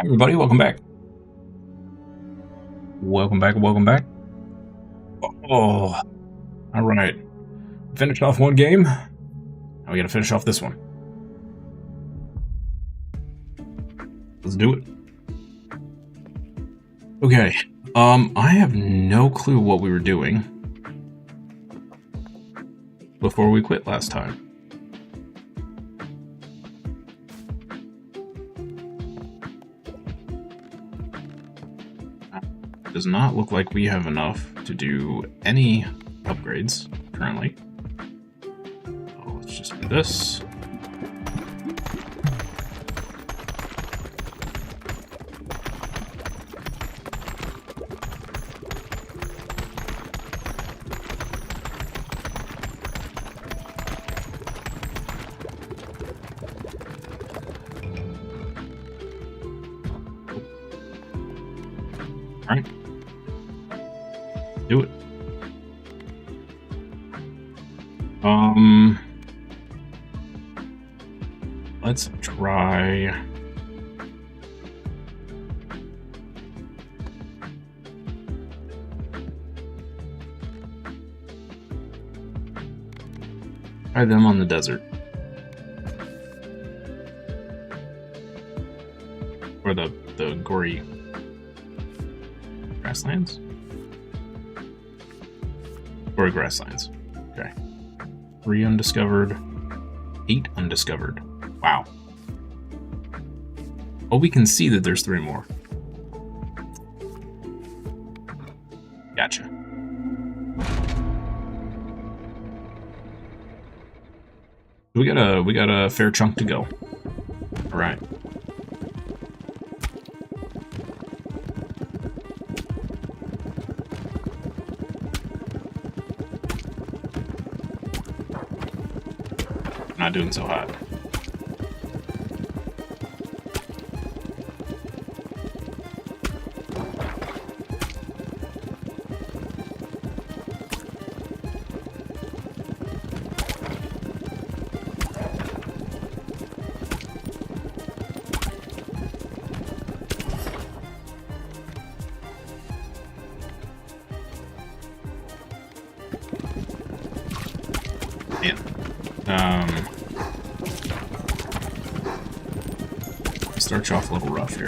Hi everybody, welcome back. Welcome back. Oh, alright. Finished off one game. Now we gotta finish off this one. Let's do it. Okay, I have no clue what we were doing before we quit last time. Does not look like we have enough to do any upgrades currently. So let's just do this. All right. Do it. Let's try. Try them on the desert. Or the gory grasslands? Or grasslands. Okay. 3 undiscovered. 8 undiscovered. Wow. Oh, we can see that there's 3 more. Gotcha. We got a fair chunk to go. All right. Not doing so hot. Man. Starts off a little rough here.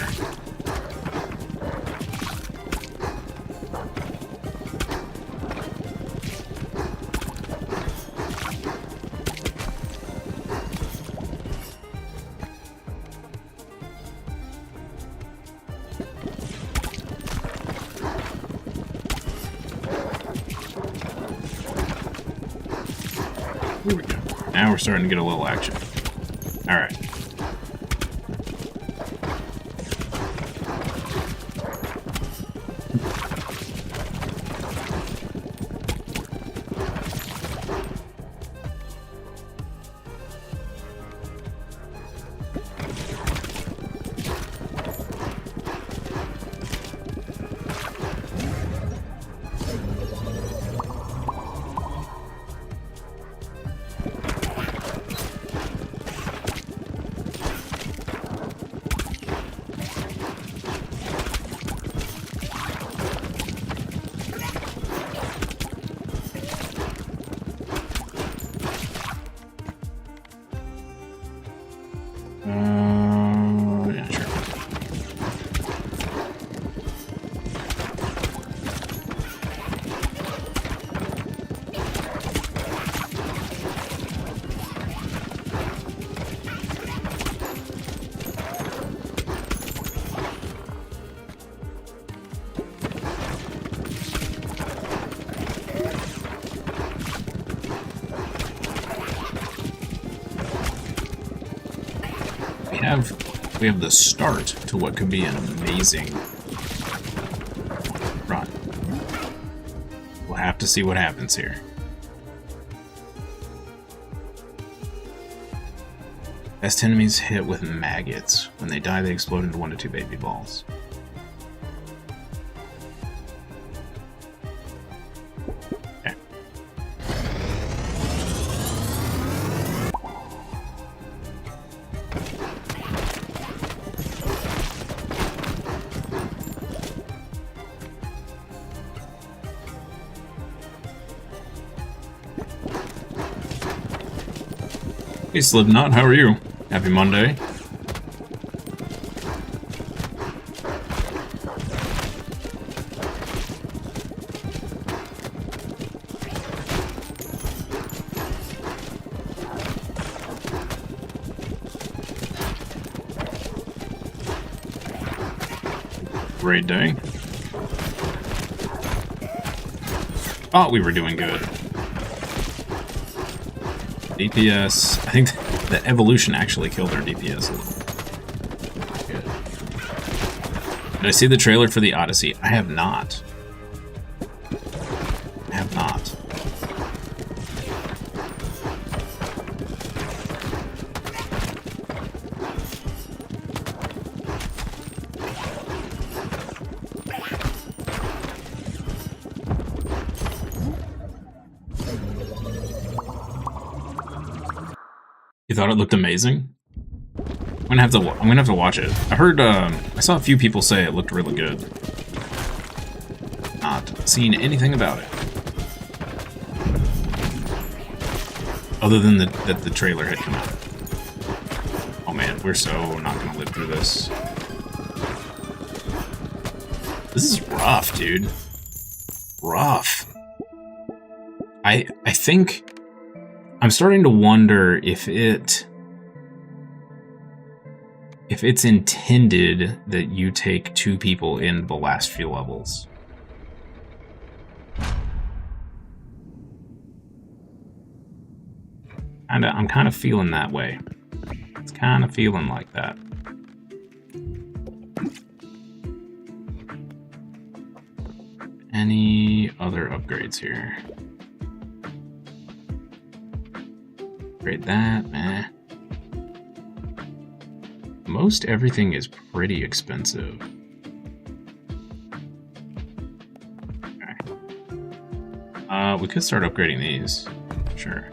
Here we go. Now we're starting to get a little action. All right. Yeah, sure. We have the start to what could be an amazing run. We'll have to see what happens here. Best enemies hit with maggots. When they die, they explode into 1 to 2 baby balls. Okay. Hey Slipknot, how are you? Happy Monday. Great day. Thought we were doing good. DPS. I think the evolution actually killed our DPS a little. Good. Did I see the trailer for the Odyssey? I have not. I have not. You thought it looked amazing? I'm gonna have to watch it. I heard I saw a few people say it looked really good. Not seen anything about it. Other than that the trailer had come out. Oh man, we're so not gonna live through this. This is rough, dude. Rough. I think I'm starting to wonder if it's intended that you take 2 people in the last few levels. I'm kind of feeling that way. It's kind of feeling like that. Any other upgrades here? Upgrade that, meh. Most everything is pretty expensive. Okay. We could start upgrading these. Sure.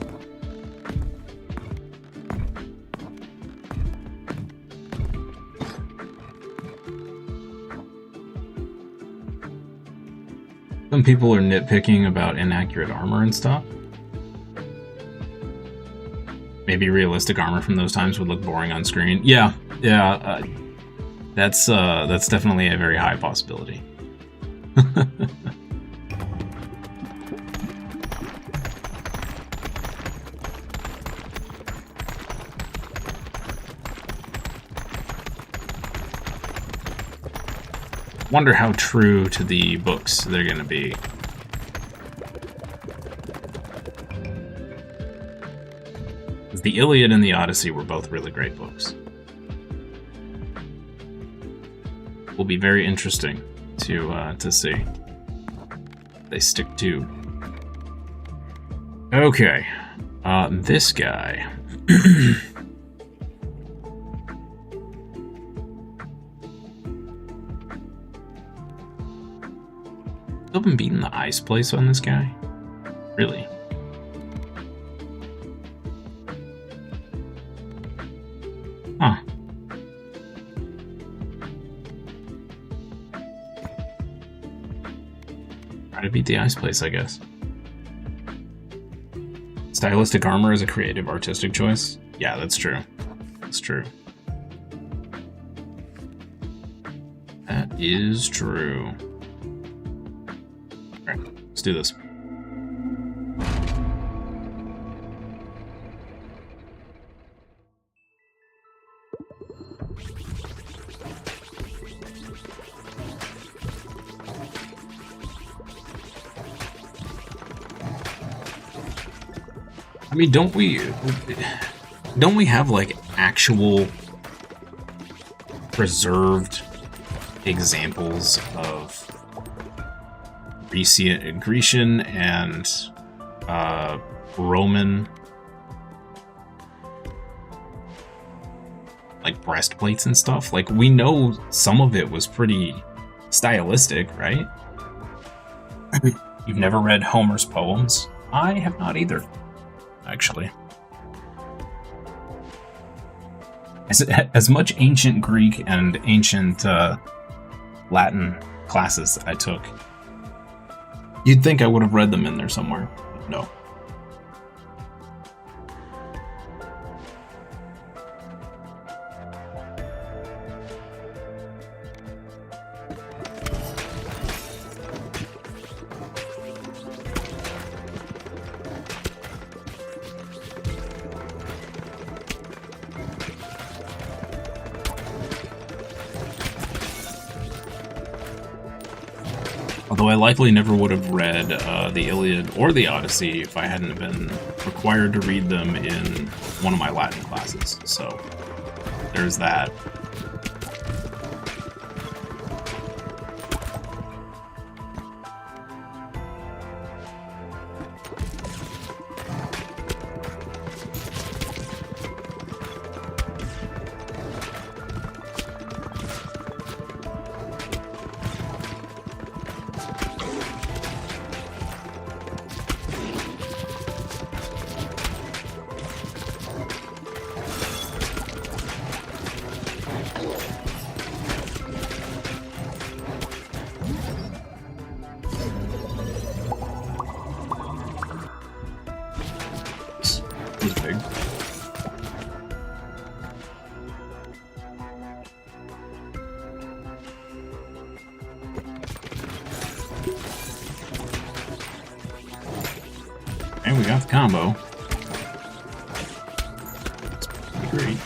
Some people are nitpicking about inaccurate armor and stuff. Maybe realistic armor from those times would look boring on screen. Yeah, that's definitely a very high possibility. Wonder how true to the books they're gonna be. The Iliad and the Odyssey were both really great books. Will be very interesting to see. They stick to. Okay, this guy. Still been beating the ice place on this guy? Really? Huh. Try to beat the ice place, I guess. Stylistic armor is a creative, artistic choice? Yeah, that's true. That's true. That is true. Alright, let's do this. I mean, don't we have like actual preserved examples of Grecian and Roman like breastplates and stuff? Like, we know some of it was pretty stylistic, right? You've never read Homer's poems? I have not either. Actually, as much ancient Greek and ancient Latin classes I took, you'd think I would have read them in there somewhere. No. Although I likely never would have read the Iliad or the Odyssey if I hadn't been required to read them in one of my Latin classes. So there's that. Was big. And we got the combo. It's pretty great.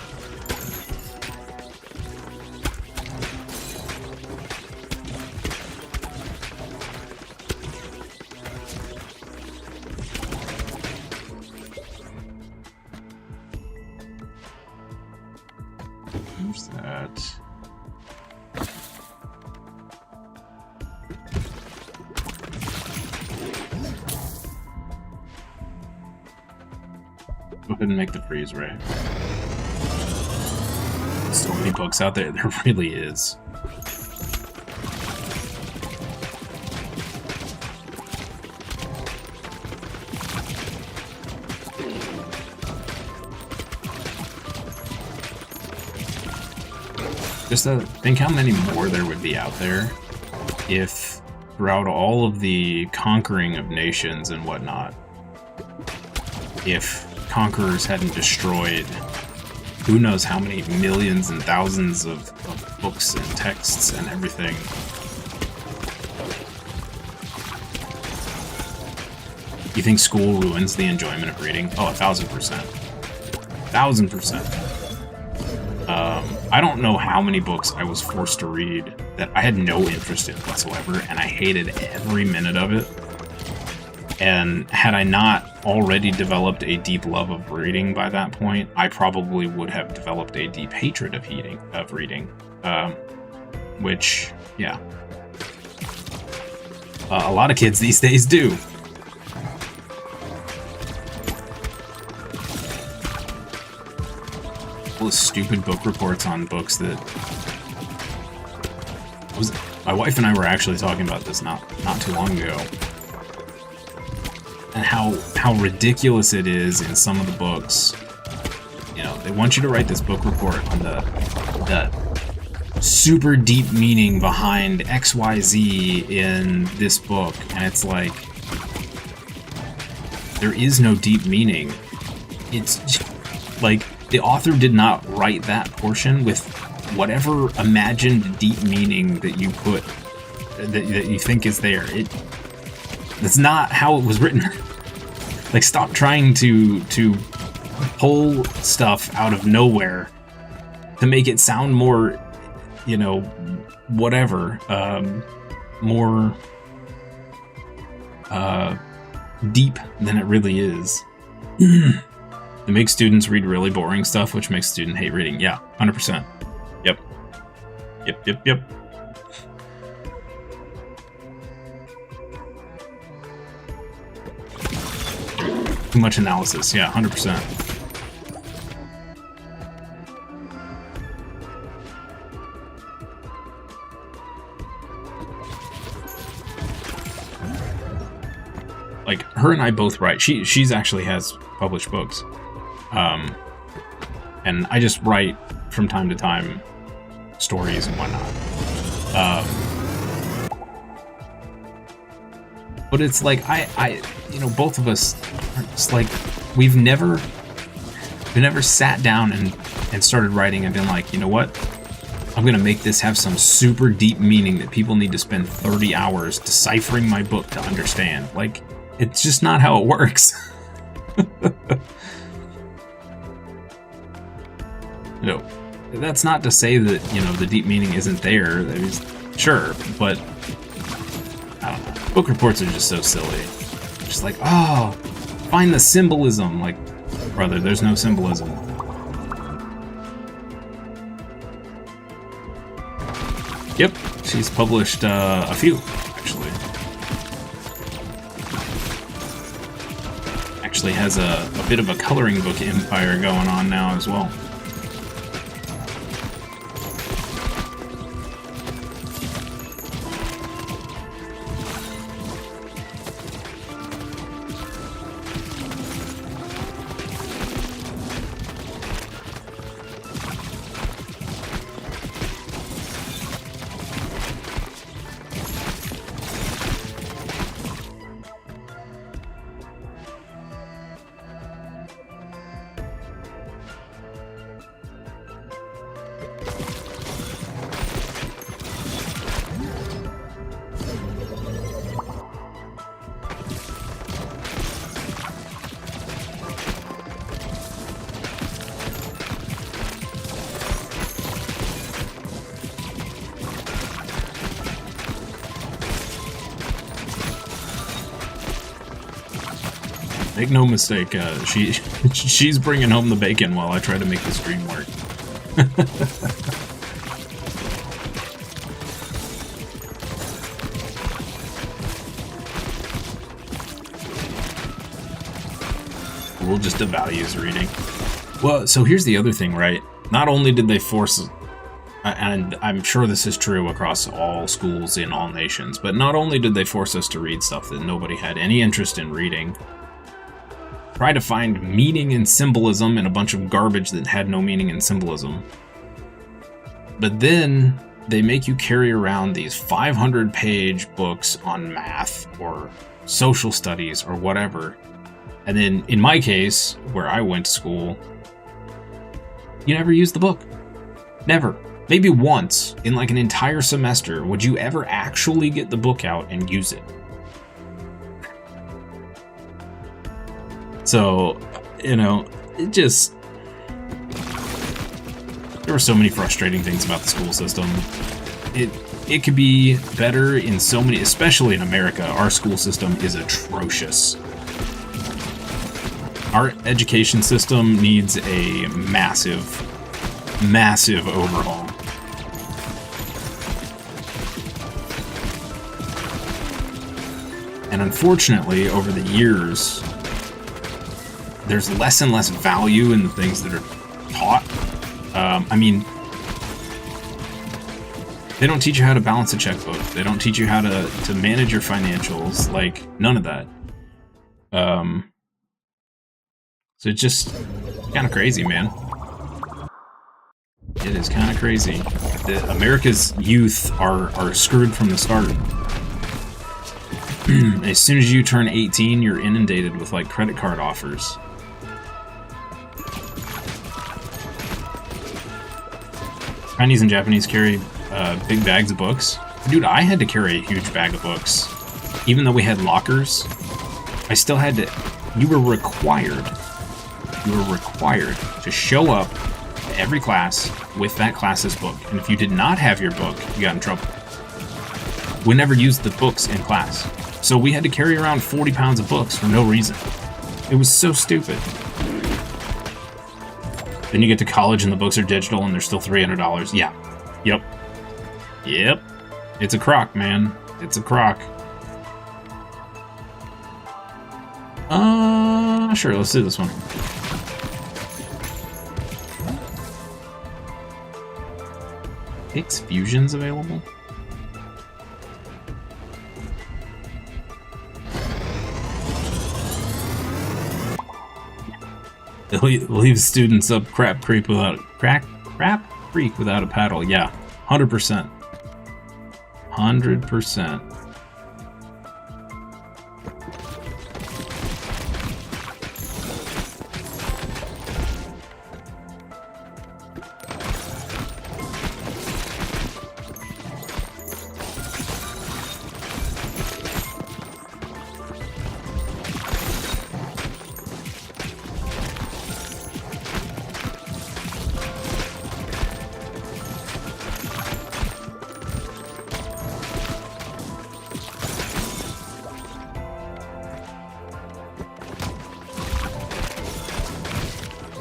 Where's that? Go ahead and make the freeze ray. So many books out there. There really is. Just think how many more there would be out there if throughout all of the conquering of nations and whatnot, if conquerors hadn't destroyed who knows how many millions and thousands of books and texts and everything. You think school ruins the enjoyment of reading? Oh, 1,000%. 1,000%. I don't know how many books I was forced to read that I had no interest in whatsoever, and I hated every minute of it. And had I not already developed a deep love of reading by that point, I probably would have developed a deep hatred of reading. Which, yeah. A lot of kids these days do. All the stupid book reports on books that... My wife and I were actually talking about this not too long ago. And how ridiculous it is in some of the books. You know, they want you to write this book report on the super deep meaning behind XYZ in this book, and it's like, there is no deep meaning. It's just, like, the author did not write that portion with whatever imagined deep meaning that you put, that you think is there. That's not how it was written. Like, stop trying to pull stuff out of nowhere to make it sound more, you know, whatever, more deep than it really is. It makes students read really boring stuff, which makes students hate reading. Yeah, 100%. Yep. Yep. Too much analysis. Yeah, 100%. Like, her and I both write. She's actually has published books. And I just write from time to time stories and whatnot. But it's like, I you know, both of us are just like, we've never sat down and started writing and been like, you know what? I'm gonna make this have some super deep meaning that people need to spend 30 hours deciphering my book to understand. Like, it's just not how it works. You know, that's not to say that, you know, the deep meaning isn't there. Sure, but I don't know. Book reports are just so silly. Just like, oh, find the symbolism. Like, brother, there's no symbolism. Yep, she's published a few, actually. Actually has a bit of a coloring book empire going on now as well. Make no mistake, she's bringing home the bacon while I try to make the stream work. We'll just devalues reading. Well, so here's the other thing, right? Not only did they force, and I'm sure this is true across all schools in all nations, but not only did they force us to read stuff that nobody had any interest in reading, try to find meaning and symbolism in a bunch of garbage that had no meaning and symbolism. But then they make you carry around these 500-page books on math or social studies or whatever. And then in my case, where I went to school, you never used the book. Never. Maybe once in like an entire semester would you ever actually get the book out and use it. So, you know, it just... There were so many frustrating things about the school system. It could be better in so many... Especially in America, our school system is atrocious. Our education system needs a massive, massive overhaul. And unfortunately, over the years... there's less and less value in the things that are taught. I mean, they don't teach you how to balance a checkbook. They don't teach you how to manage your financials. Like, none of that. So it's just kind of crazy, man. It is kind of crazy. America's youth are screwed from the start. As soon as you turn 18, you're inundated with, like, credit card offers. Chinese and Japanese carry big bags of books. Dude, I had to carry a huge bag of books. Even though we had lockers, I still had to... You were required to show up to every class with that class's book. And if you did not have your book, you got in trouble. We never used the books in class. So we had to carry around 40 pounds of books for no reason. It was so stupid. Then you get to college and the books are digital and they're still $300. Yeah. Yep. Yep. It's a crock, man. It's a crock. Sure, let's do this one. Higgs Fusion's available? Leave students up crap creek without a paddle. Yeah, 100%. 100%.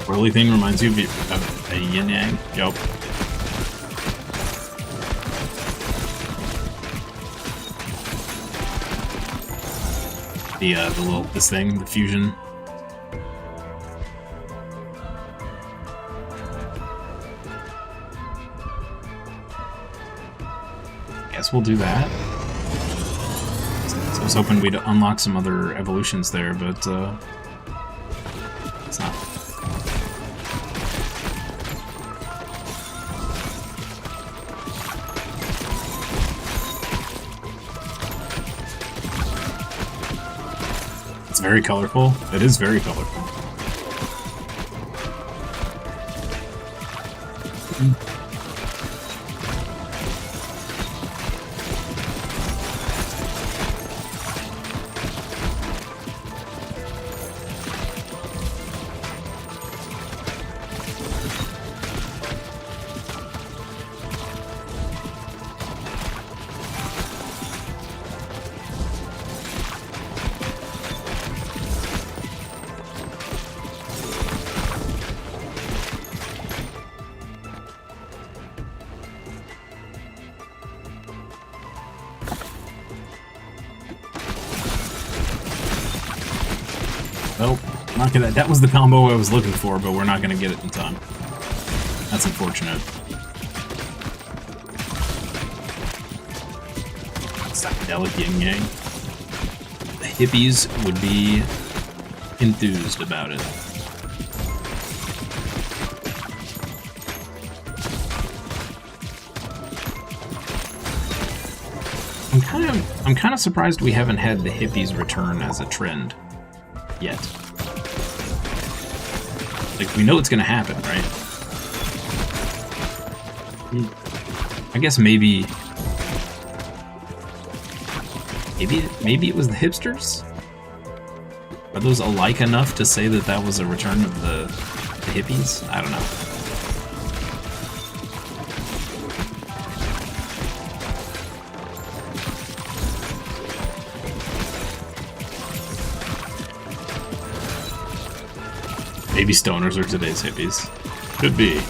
Whirly thing reminds you of a yin yang. Yup. The little this thing, the fusion. Guess we'll do that. So I was hoping we'd unlock some other evolutions there, but it's not. It's very colorful. It is very colorful. Nope, not gonna. That was the combo I was looking for, but we're not gonna get it in time. That's unfortunate. Psychedelic yin yang. The hippies would be enthused about it. I'm kind of surprised we haven't had the hippies return as a trend yet. Like, we know it's gonna happen, right? I guess maybe it was the hipsters? Are those alike enough to say that that was a return of the hippies? I don't know. Maybe stoners are today's hippies. Could be.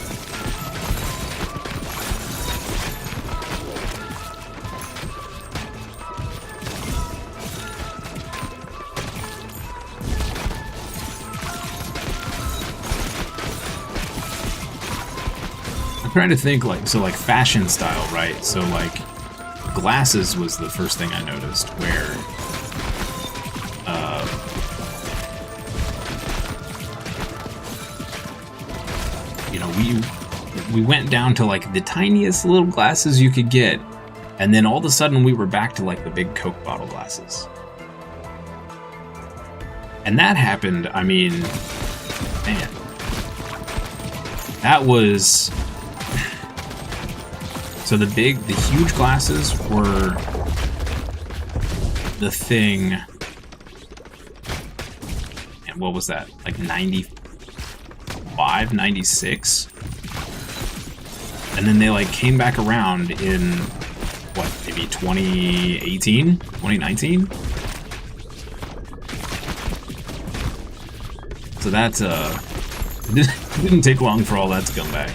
I'm trying to think, like, so like fashion style, right? So like glasses was the first thing I noticed where you know, we went down to like the tiniest little glasses you could get, and then all of a sudden we were back to like the big Coke bottle glasses. And that happened, I mean, man, that was, so the huge glasses were the thing, and what was that, like 95, 96? And then they like came back around in, what, maybe 2018, 2019? So that's, it didn't take long for all that to come back.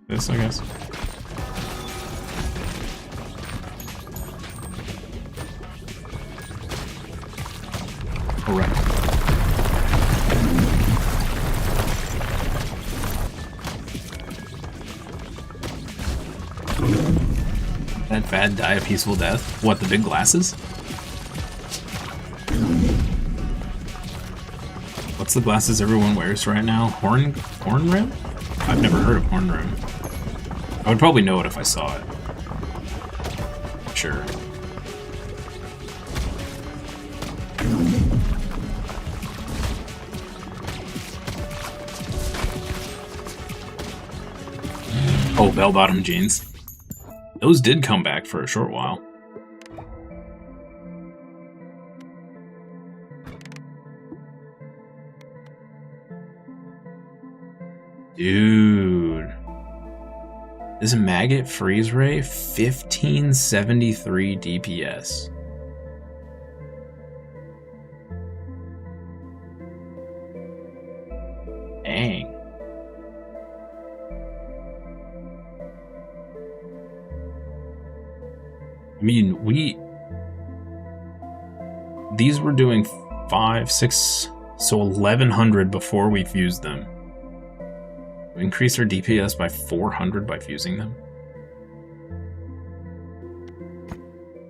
This, I guess. Correct. That fad die a peaceful death? What, the big glasses? What's the glasses everyone wears right now? Horn rim? I've never heard of horn rim. I would probably know it if I saw it. Sure. Oh, bell-bottom jeans. Those did come back for a short while. Dude. This maggot freeze ray, 1573 DPS. Dang. I mean, these were doing 5, 6, so 1100 before we fused them. We increased our DPS by 400 by fusing them.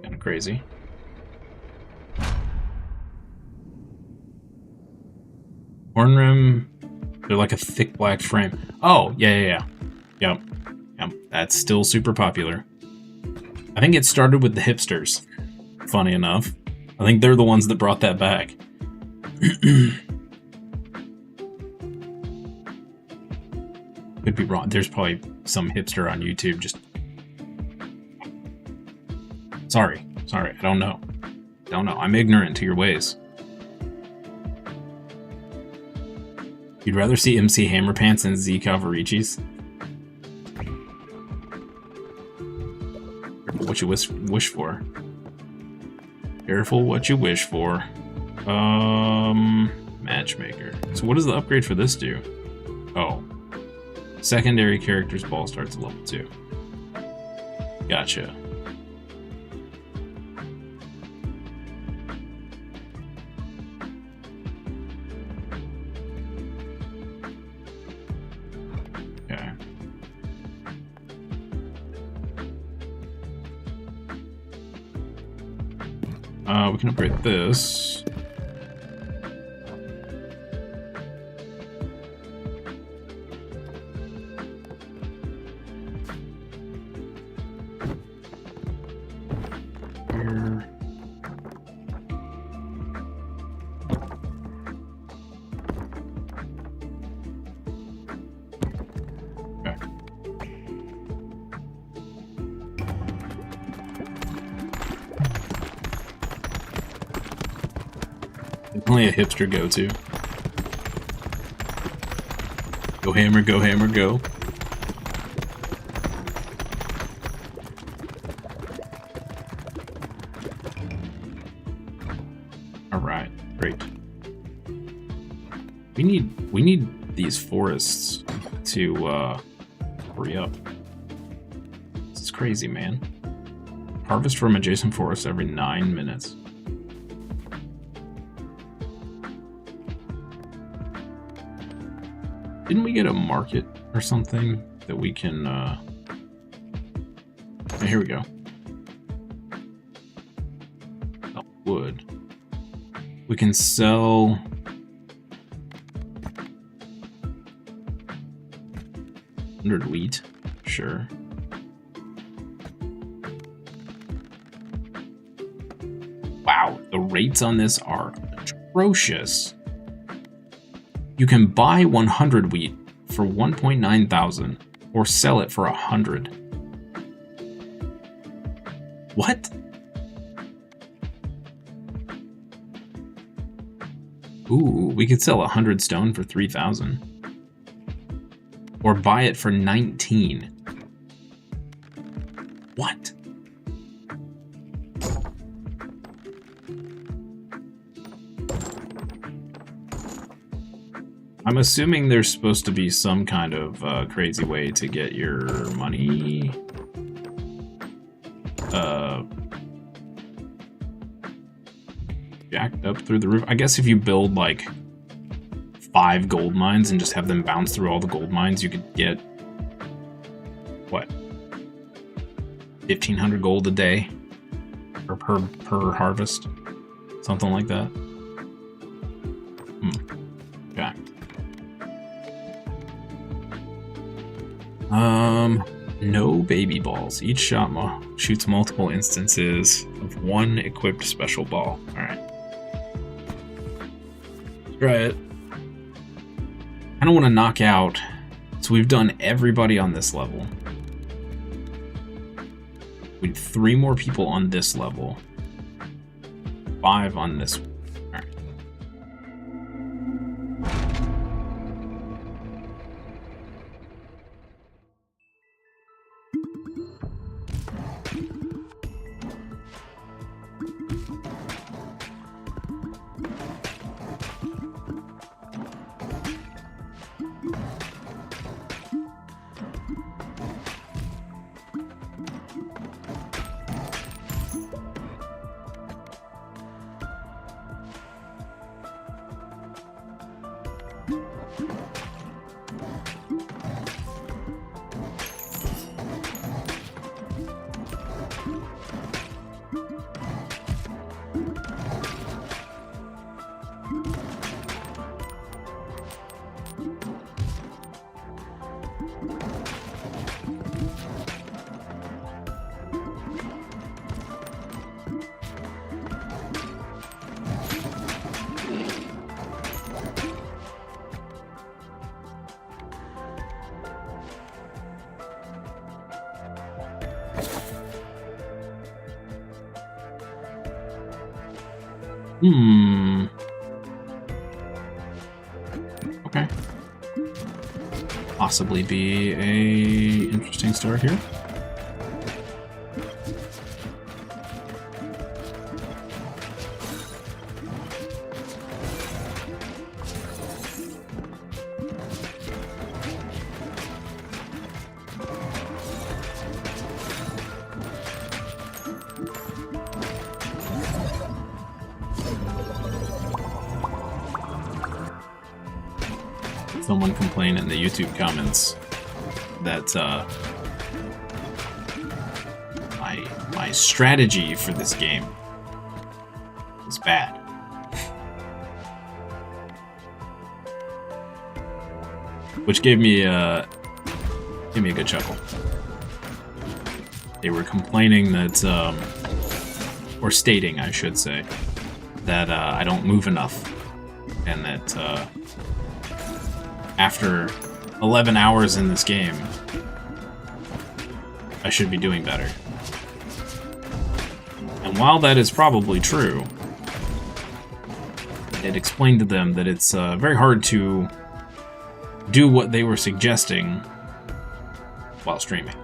Kind of crazy. Horn rim, they're like a thick black frame. Oh, yeah. Yep. That's still super popular. I think it started with the hipsters, funny enough. I think they're the ones that brought that back. Could be wrong. There's probably some hipster on YouTube just... Sorry. I don't know. I'm ignorant to your ways. You'd rather see MC Hammerpants than Z Calvaricis? Careful what you wish for. Careful what you wish for. Matchmaker. So what does the upgrade for this do? Oh. Secondary character's ball starts at level 2. Gotcha. Okay. We can upgrade this. Only a hipster go-to. Go hammer, go hammer, go. Alright, great. We need these forests to hurry up. This is crazy, man. Harvest from adjacent forests every 9 minutes. Didn't we get a market or something that we can, here we go. Sell wood. We can sell... wheat, sure. Wow, the rates on this are atrocious. You can buy 100 wheat for 1.9 thousand, or sell it for 100. What? Ooh, we could sell 100 stone for 3,000. Or buy it for 19. What? I'm assuming there's supposed to be some kind of crazy way to get your money jacked up through the roof. I guess if you build like 5 gold mines and just have them bounce through all the gold mines, you could get, what, 1,500 gold a day or per harvest, something like that. Okay. No baby balls. Each shot shoots multiple instances of one equipped special ball. Alright. Try it. I don't want to knock out. So we've done everybody on this level. We need 3 more people on this level. 5 on this one. Alright. Hmm. Okay. Possibly be a interesting start here. Someone complained in the YouTube comments that my strategy for this game was bad. Which gave me a good chuckle. They were complaining that, or stating, I should say, that I don't move enough, and that after 11 hours in this game, I should be doing better. And while that is probably true, it explained to them that it's very hard to do what they were suggesting while streaming.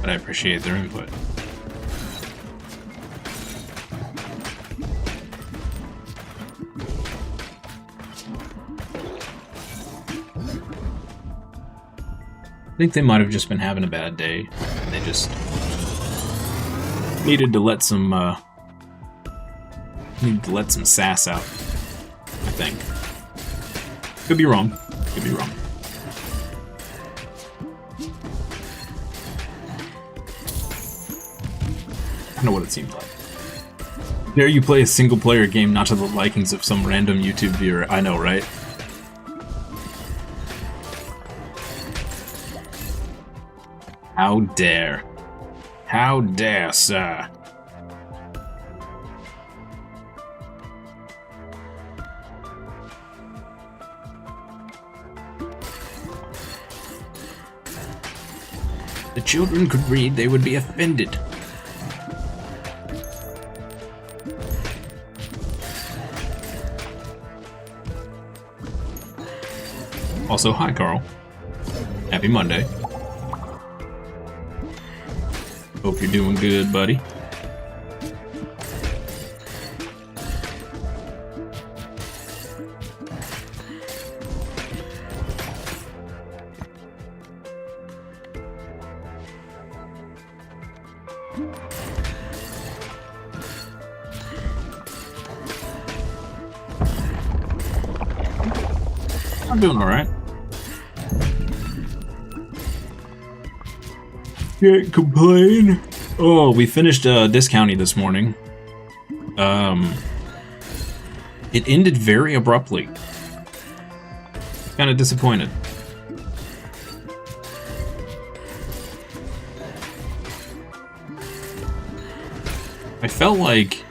But I appreciate their input. I think they might have just been having a bad day. They just needed to let some sass out, I think. Could be wrong. Could be wrong. I know what it seems like. Dare you play a single-player game not to the likings of some random YouTube viewer? I know, right? How dare. How dare, sir. If the children could read, they would be offended. Also, hi, Carl. Happy Monday. Hope you're doing good, buddy. I'm doing all right. Can't complain. Oh, we finished discounting this morning. It ended very abruptly. Kind of disappointed. I felt like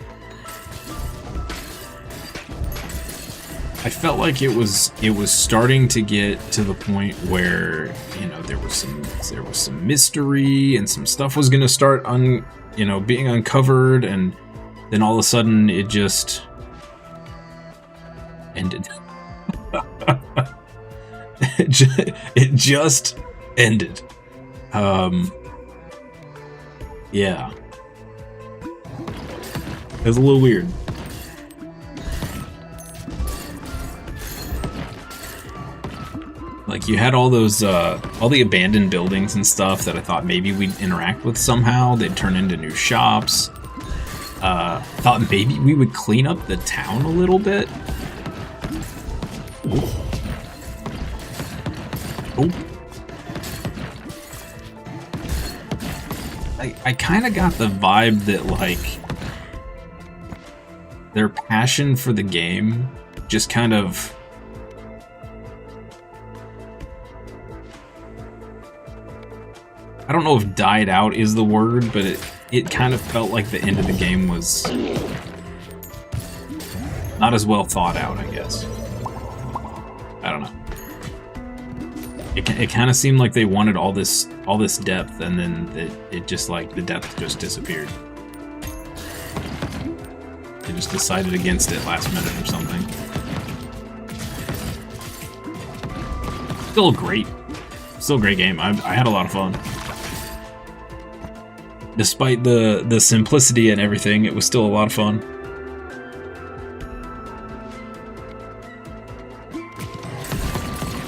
it was starting to get to the point where, you know, there was some mystery and some stuff was gonna start being uncovered, and then all of a sudden it just ended. it just ended. Yeah. It was a little weird. Like, you had all those, all the abandoned buildings and stuff that I thought maybe we'd interact with somehow. They'd turn into new shops. Thought maybe we would clean up the town a little bit. Oh. Oh. I kind of got the vibe that, like, their passion for the game just kind of... I don't know if died out is the word, but it kind of felt like the end of the game was not as well thought out, I guess. I don't know. It kind of seemed like they wanted all this depth, and then it just like the depth just disappeared. They just decided against it last minute or something. Still a great game. I had a lot of fun. Despite the simplicity and everything, it was still a lot of fun.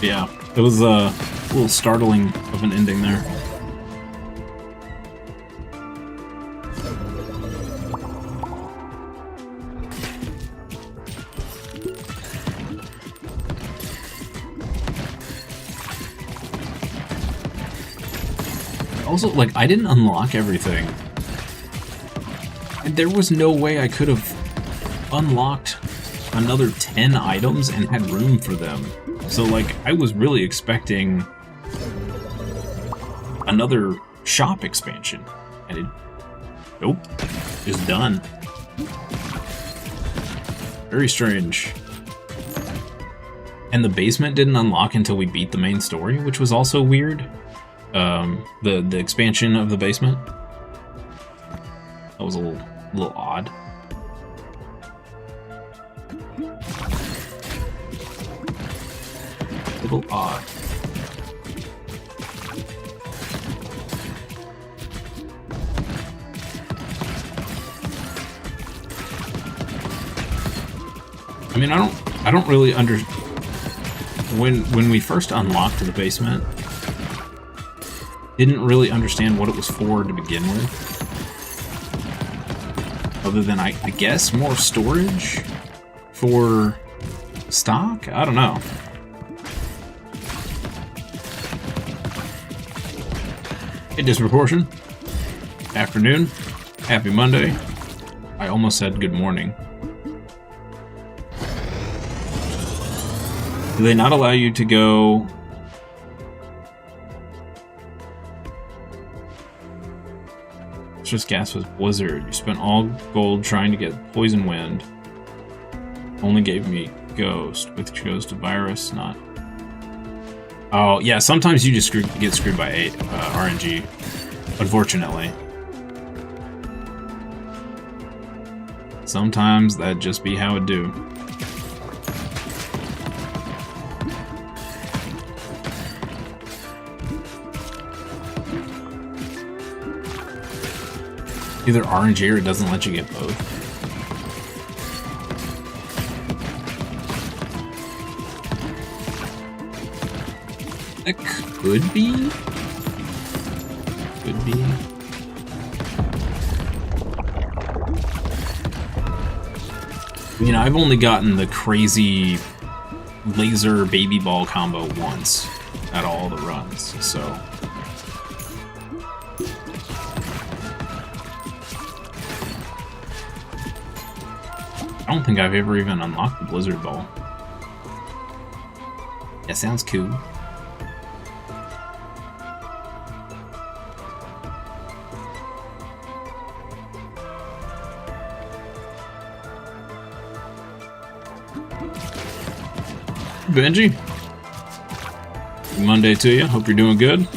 Yeah, it was a little startling of an ending there. Also, like, I didn't unlock everything. And there was no way I could have unlocked another 10 items and had room for them. So, like, I was really expecting another shop expansion. And nope, just done. Very strange. And the basement didn't unlock until we beat the main story, which was also weird. The expansion of the basement. That was a little odd. Little odd. I mean, I don't really when we first unlocked the basement, didn't really understand what it was for to begin with. Other than, I guess, more storage for stock? I don't know. Hey, Disproportion. Afternoon. Happy Monday. I almost said good morning. Do they not allow you to go... It's just gas with Blizzard. You spent all gold trying to get Poison Wind. Only gave me Ghost, which goes to Virus, not... Oh, yeah, sometimes you just get screwed by 8 RNG, unfortunately. Sometimes that just be how it do. Either RNG or it doesn't let you get both. That could be. Could be. You know, I've only gotten the crazy laser baby ball combo once at all the runs, so. I don't think I've ever even unlocked the Blizzard Ball. That sounds cool. Benji, Monday to you. Hope you're doing good.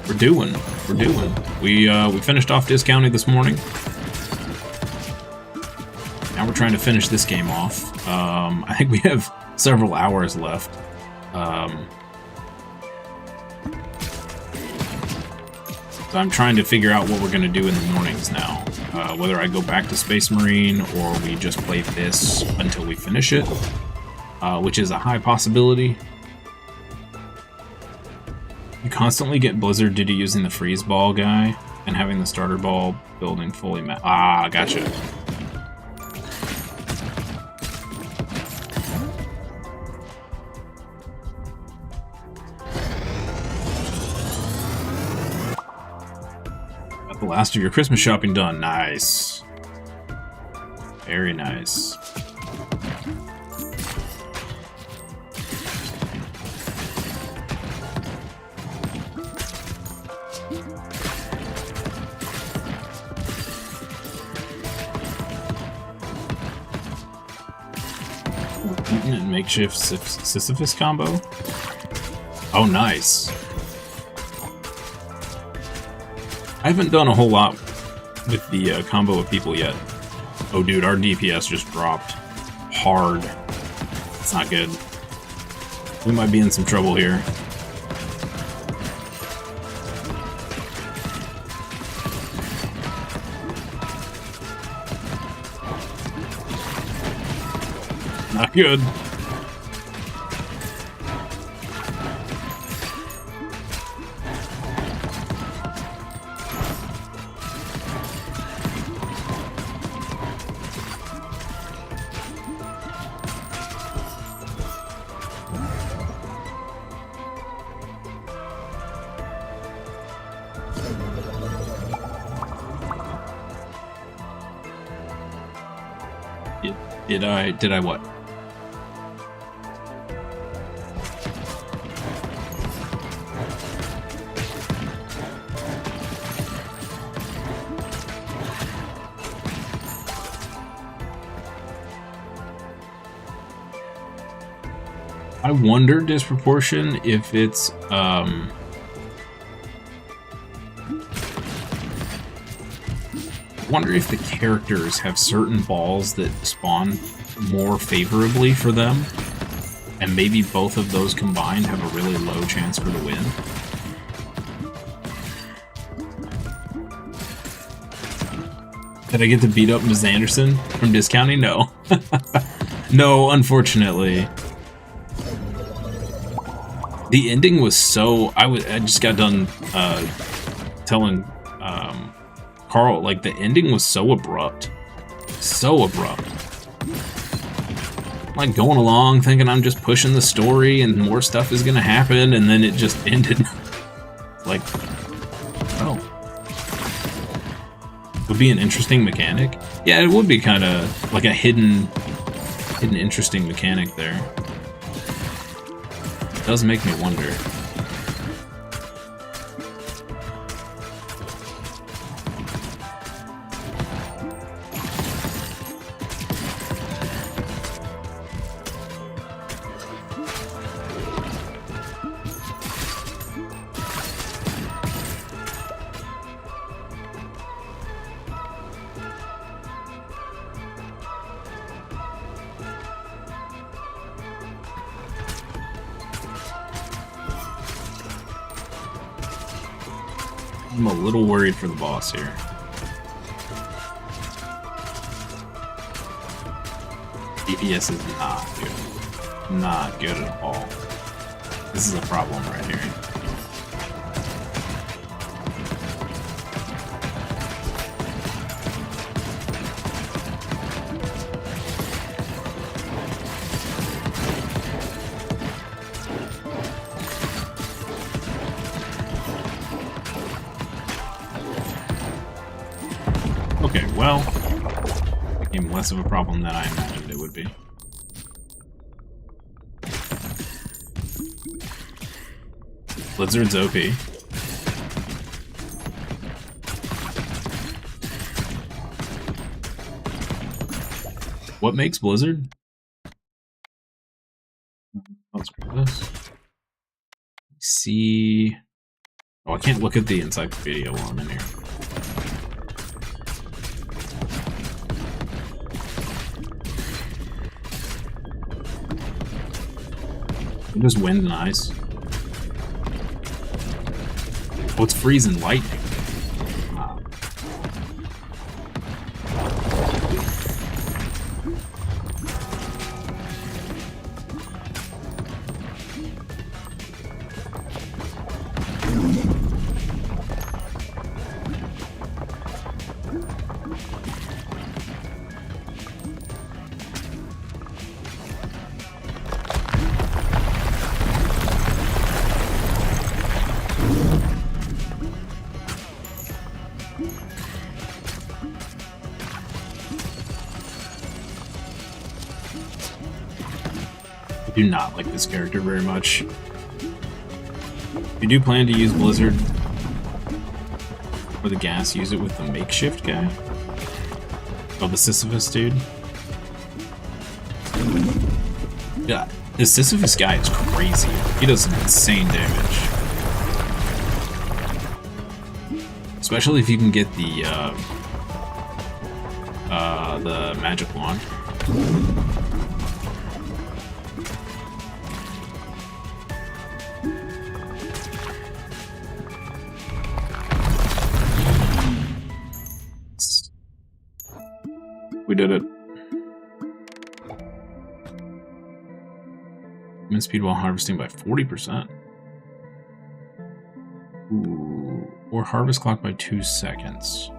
We're doing. We finished off discounting this morning. Now we're trying to finish this game off. I think we have several hours left. So I'm trying to figure out what we're going to do in the mornings now. Whether I go back to Space Marine or we just play this until we finish it, which is a high possibility. You constantly get Blizzard due to using the freeze ball guy and having the starter ball building fully gotcha. Got the last of your Christmas shopping done. Nice. Very nice. makeshift Sisyphus combo? Oh, nice. I haven't done a whole lot with the combo of people yet. Oh, dude, our DPS just dropped hard. It's not good. We might be in some trouble here. Not good. Did I what? I wonder, disproportion, if it's wonder if the characters have certain balls that spawn more favorably for them, and maybe both of those combined have a really low chance for the win. Did I get to beat up Ms. Anderson from discounting? No. No, unfortunately. The ending was so... I just got done telling Carl, like, the ending was so abrupt. So abrupt. Like, going along, thinking I'm just pushing the story and more stuff is gonna happen, and then it just ended. Like, oh. Would be an interesting mechanic. Yeah, it would be kind of like a hidden interesting mechanic there. It does make me wonder. I'm a little worried for the boss here. DPS is not good. Not good at all. This is a problem right here. Okay, well, became less of a problem than I imagined it would be. Blizzard's OP. What makes Blizzard? Let's read this. See. Oh, I can't look at the encyclopedia while I'm in here. Just wind and ice. Oh, it's freezing lightning. I do not like this character very much. If you do plan to use Blizzard for the gas, use it with the makeshift guy. Oh, the Sisyphus dude. Yeah, this Sisyphus guy is crazy. He does some insane damage. Especially if you can get the magic wand. We did it. Min speed while harvesting by 40%. Ooh. Or harvest clock by 2 seconds.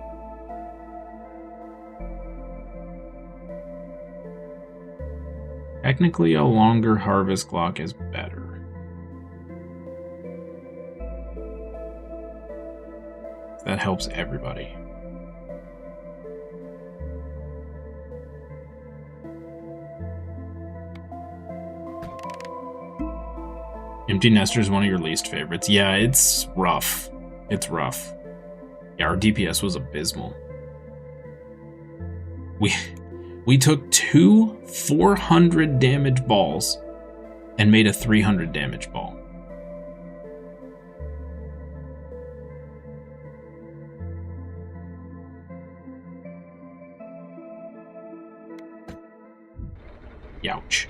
Technically, a longer harvest clock is better. That helps everybody. Empty Nester is one of your least favorites. Yeah, it's rough. It's rough. Yeah, our DPS was abysmal. We took 2 400 damage balls and made a 300 damage ball. Youch.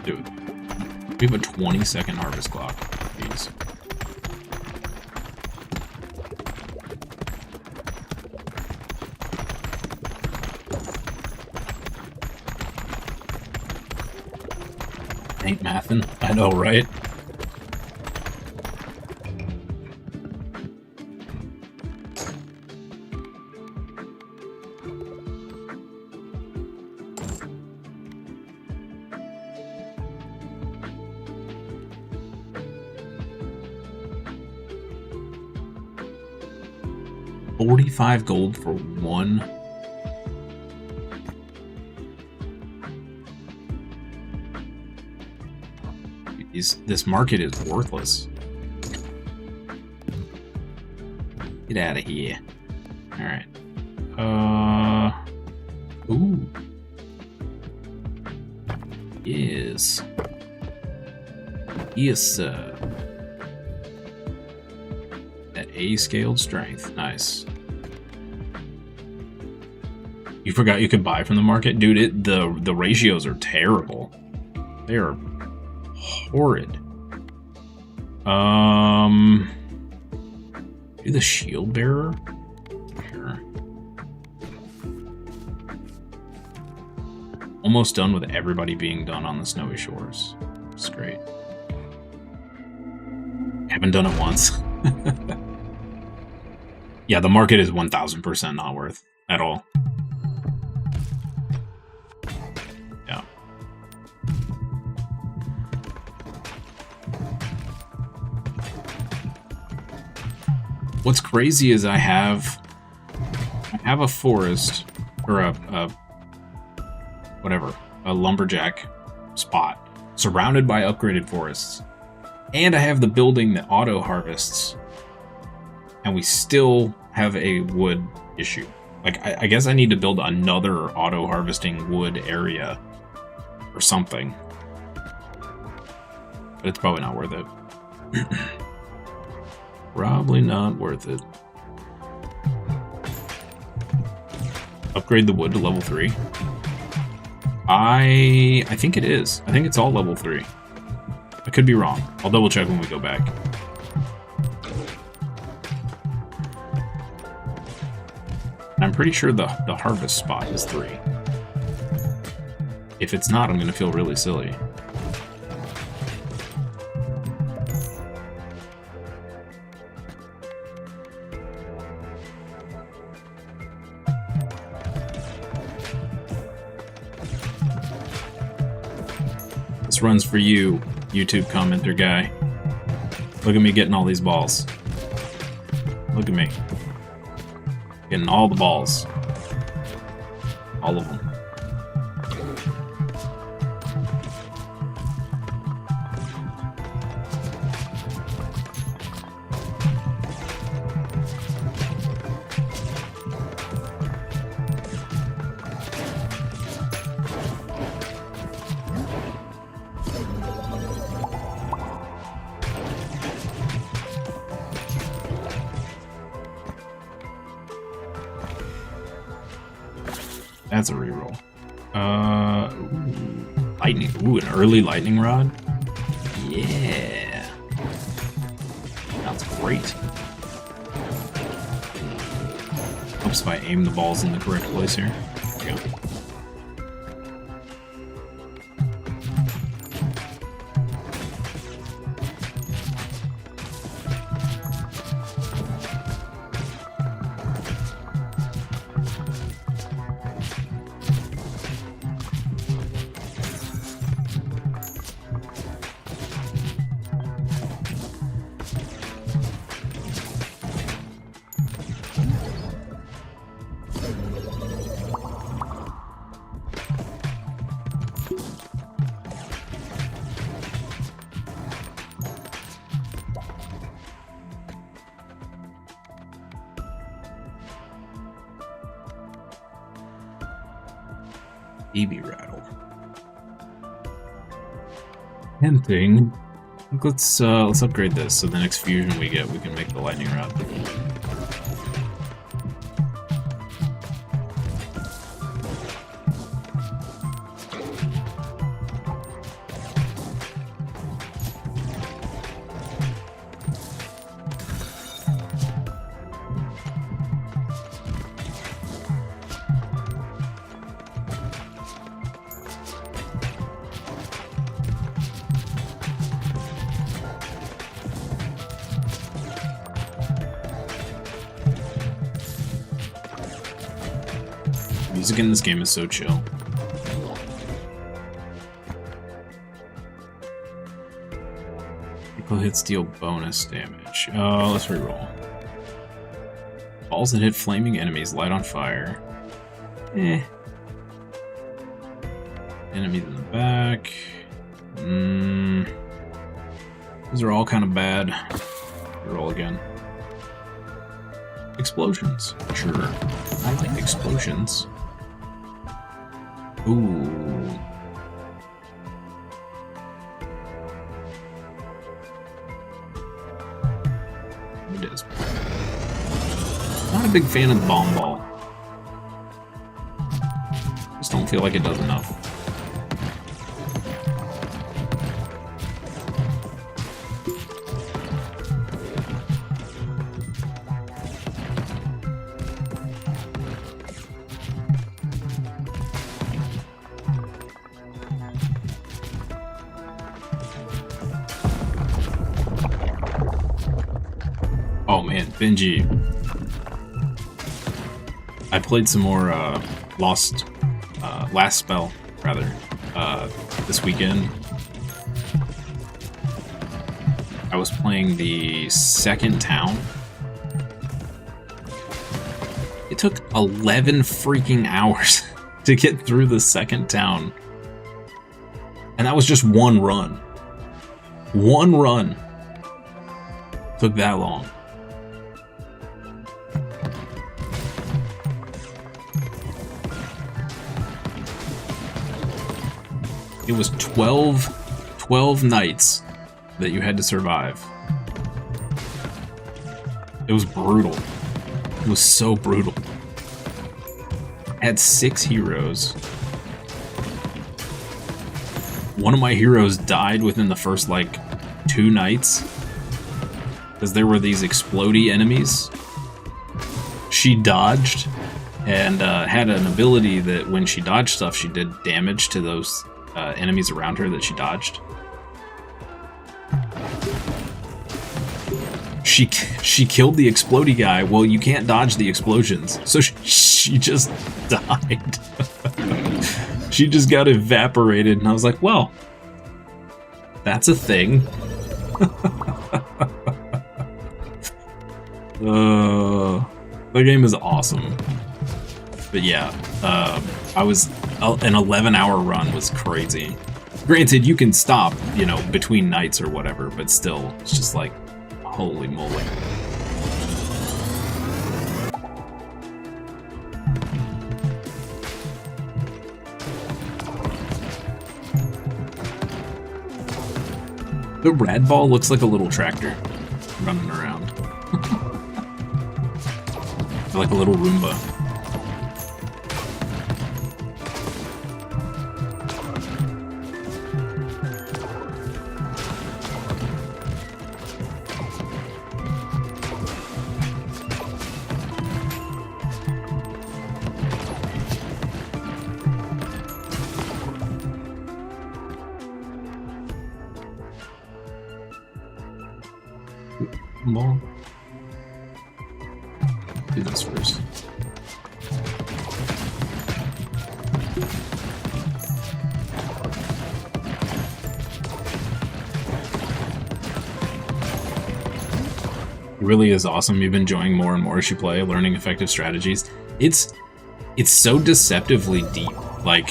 Dude, we have a 20-second harvest clock. Jeez. Ain't mathin'. I know, right? $45 gold for one. This market is worthless. Get out of here. Alright. Ooh. Yes. Yes, sir. That A-scaled strength. Nice. You forgot you could buy from the market? Dude, the ratios are terrible. They are horrid. Do the shield bearer? Sure. Almost done with everybody being done on the snowy shores. It's great. Haven't done it once. Yeah, the market is 1000% not worth at all. Yeah. What's crazy is I have a forest or a lumberjack spot surrounded by upgraded forests. And I have the building that auto harvests, and we still have a wood issue. Like, I guess I need to build another auto harvesting wood area or something. But it's probably not worth it. Probably not worth it. Upgrade the wood to level 3. I think it is. I think it's all level 3. I could be wrong. I'll double check when we go back. I'm pretty sure the harvest spot is 3. If it's not, I'm going to feel really silly. This runs for you, YouTube commenter guy. Look at me getting all these balls. Look at me. Getting all the balls. All of them. That's a reroll. Lightning. Ooh, an early lightning rod. Yeah. Sounds great. Helps if I aim the balls in the correct place here. There we go. Baby rattle. Tempting. Let's upgrade this so the next fusion we get, we can make the lightning rod. Music in this game is so chill. Critical hits deal bonus damage. Let's reroll. Balls that hit flaming enemies light on fire. Enemies in the back. These are all kind of bad. Roll again. Explosions. Sure. I like explosions. Ooh. It is. Not a big fan of the bomb ball. Just don't feel like it does enough. Oh man, Benji. I played some more Last Spell, rather, this weekend. I was playing the second town. It took 11 freaking hours to get through the second town. And that was just one run. One run. Took that long. It was 12 nights that you had to survive. It was brutal. It was so brutal. I had 6 heroes. One of my heroes died within the first, 2 nights. Because there were these explodey enemies. She dodged, and had an ability that when she dodged stuff, she did damage to those enemies around her that she dodged. She killed the explodey guy. Well, you can't dodge the explosions, so she just died. She just got evaporated, and I was like, well, that's a thing. The game is awesome. But yeah, an 11-hour run was crazy. Granted, you can stop, between nights or whatever, but still, it's just like, holy moly. The rad ball looks like a little tractor running around. Like a little Roomba. Ball. Do this first. It really is awesome. You've been enjoying more and more as you play, learning effective strategies. It's so deceptively deep. Like,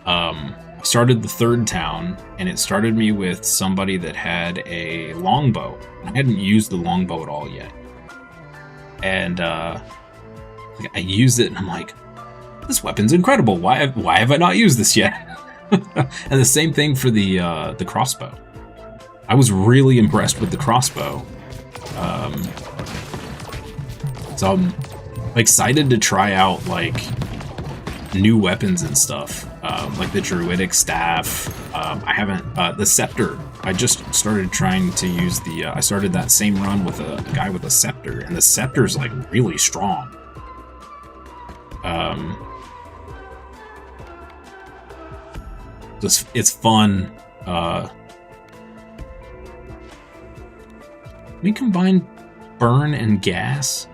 I started the third town, and it started me with somebody that had a longbow. I hadn't used the longbow at all yet. And I used it, and I'm like, this weapon's incredible. Why have I not used this yet? And the same thing for the crossbow. I was really impressed with the crossbow. So I'm excited to try out like new weapons and stuff, like the druidic staff. I haven't the scepter. I just started trying to use the. I started that same run with a guy with a scepter, and the scepter's like really strong. It's fun. Let me combine burn and gas.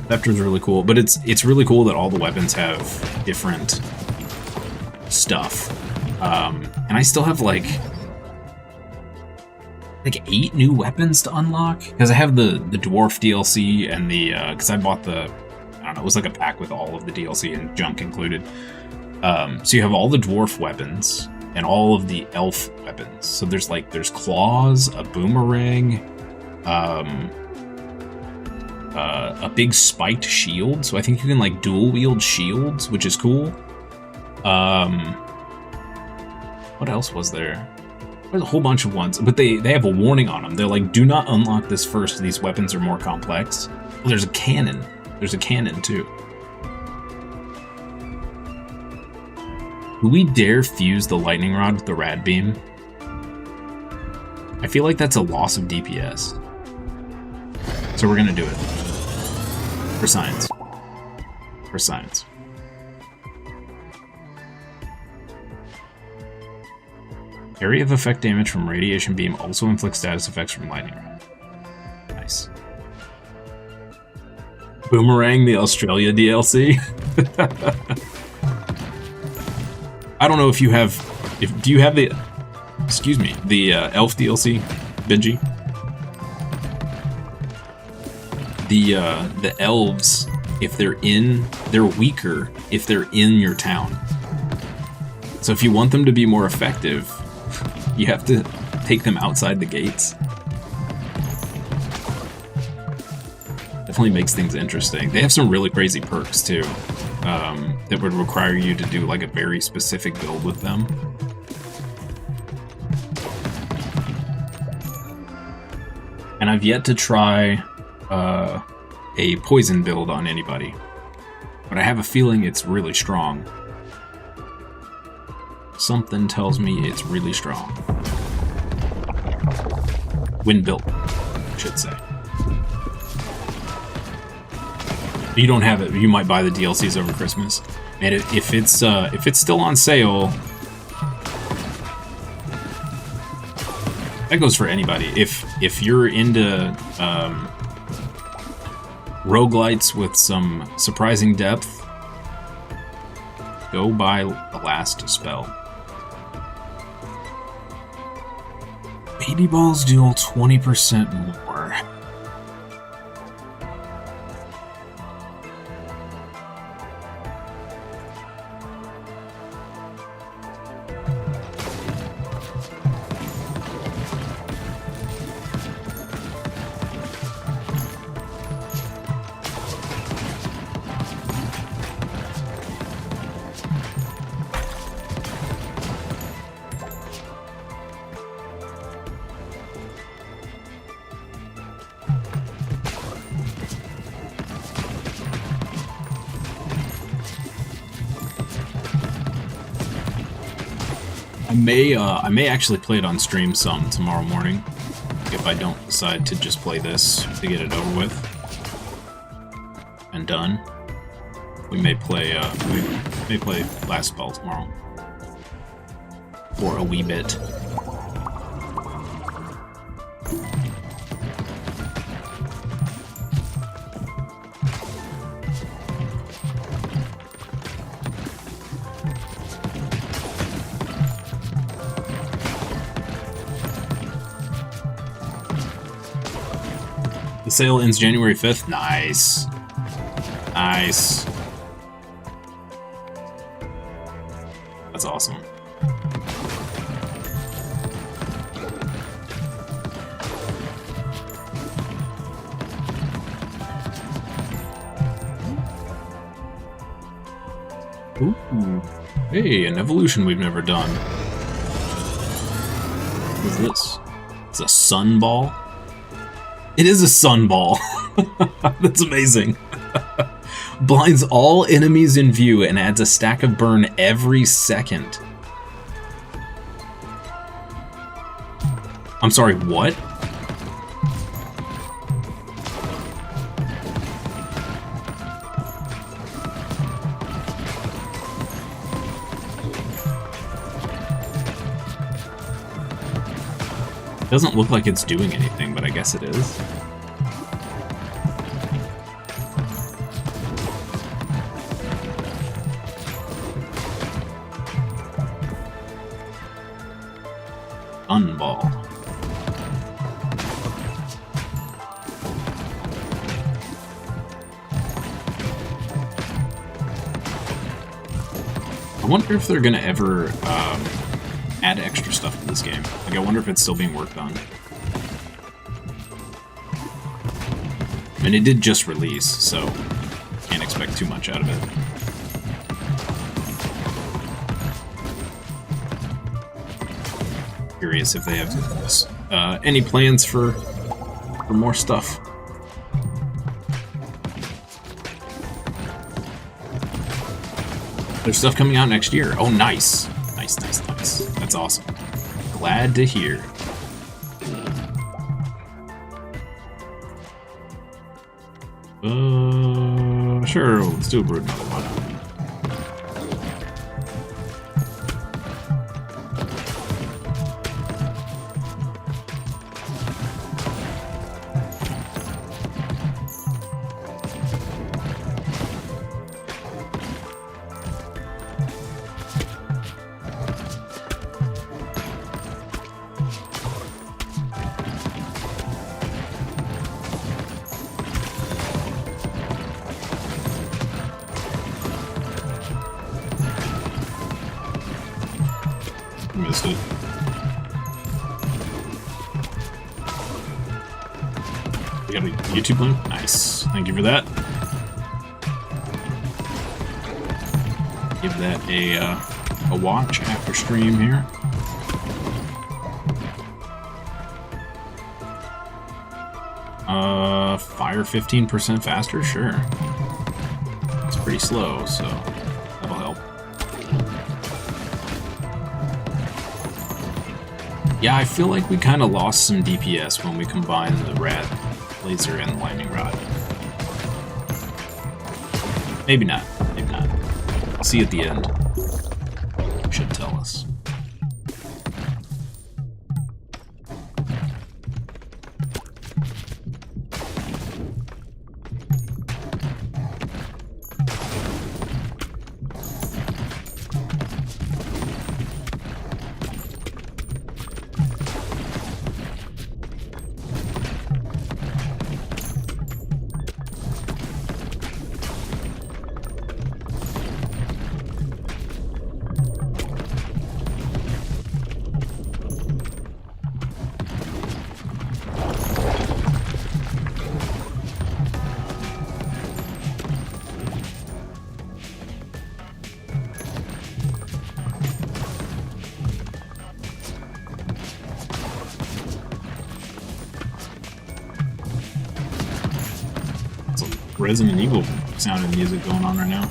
Scepter's really cool, but it's really cool that all the weapons have different stuff. And I still have like 8 new weapons to unlock, because I have the dwarf DLC and the because I bought the, I don't know, it was like a pack with all of the DLC and junk included. So you have all the dwarf weapons and all of the elf weapons. So there's claws, a boomerang, a big spiked shield. So I think you can like dual wield shields, which is cool. What else was there? There's a whole bunch of ones, but they have a warning on them. They're like, do not unlock this first. These weapons are more complex. Well, there's a cannon. There's a cannon too. Do we dare fuse the lightning rod with the rad beam? I feel like that's a loss of DPS. So we're gonna do it. For science. For science. Area of effect damage from radiation beam also inflicts status effects from lightning rod. Nice. Boomerang, the Australia DLC. I don't know if you have, do you have the, excuse me, the elf DLC, Benji? The elves, if they're weaker if they're in your town. So if you want them to be more effective, you have to take them outside the gates. Definitely makes things interesting. They have some really crazy perks too, that would require you to do like a very specific build with them. And I've yet to try a poison build on anybody, but I have a feeling it's really strong. Something tells me it's really strong. When built, I should say. You don't have it. You might buy the DLCs over Christmas, and if it's still on sale, that goes for anybody. If you're into roguelites with some surprising depth, go buy the last spell. Baby balls deal 20% more. I may actually play it on stream some tomorrow morning, if I don't decide to just play this to get it over with and done. We may play last spell tomorrow. for a wee bit. The sale ends January 5th. Nice. Nice. That's awesome. Ooh. Hey, an evolution we've never done. What is this? It's a sun ball? It is a sun ball. That's amazing. Blinds all enemies in view and adds a stack of burn every second. I'm sorry, what? Doesn't look like it's doing anything, but I guess it is. Unball. I wonder if they're gonna ever add extra stuff to this game. Like, I wonder if it's still being worked on. I mean, it did just release, so can't expect too much out of it. Curious if they have any plans for more stuff. There's stuff coming out next year. Oh, nice. Nice, nice, nice. That's awesome. Glad to hear. Sure, let's do a brood mother one. Missed it. We got a YouTube link? Nice. Thank you for that. Give that a watch after stream here. Fire 15% faster? Sure. It's pretty slow, so that'll help. Yeah, I feel like we kind of lost some DPS when we combined the rad laser and the lightning rod. Maybe not. Maybe not. I'll see you at the end. You should tell us. Resident Evil sounding music going on right now.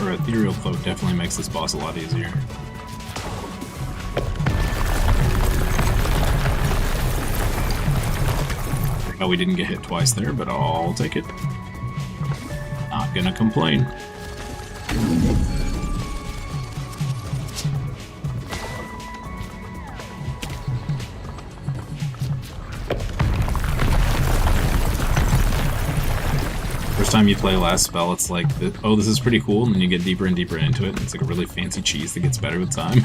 or ethereal cloak definitely makes this boss a lot easier. Oh, we didn't get hit twice there, but I'll take it. Not gonna complain. First time you play last spell, it's like, oh, this is pretty cool, and then you get deeper and deeper into it, and it's like a really fancy cheese that gets better with time.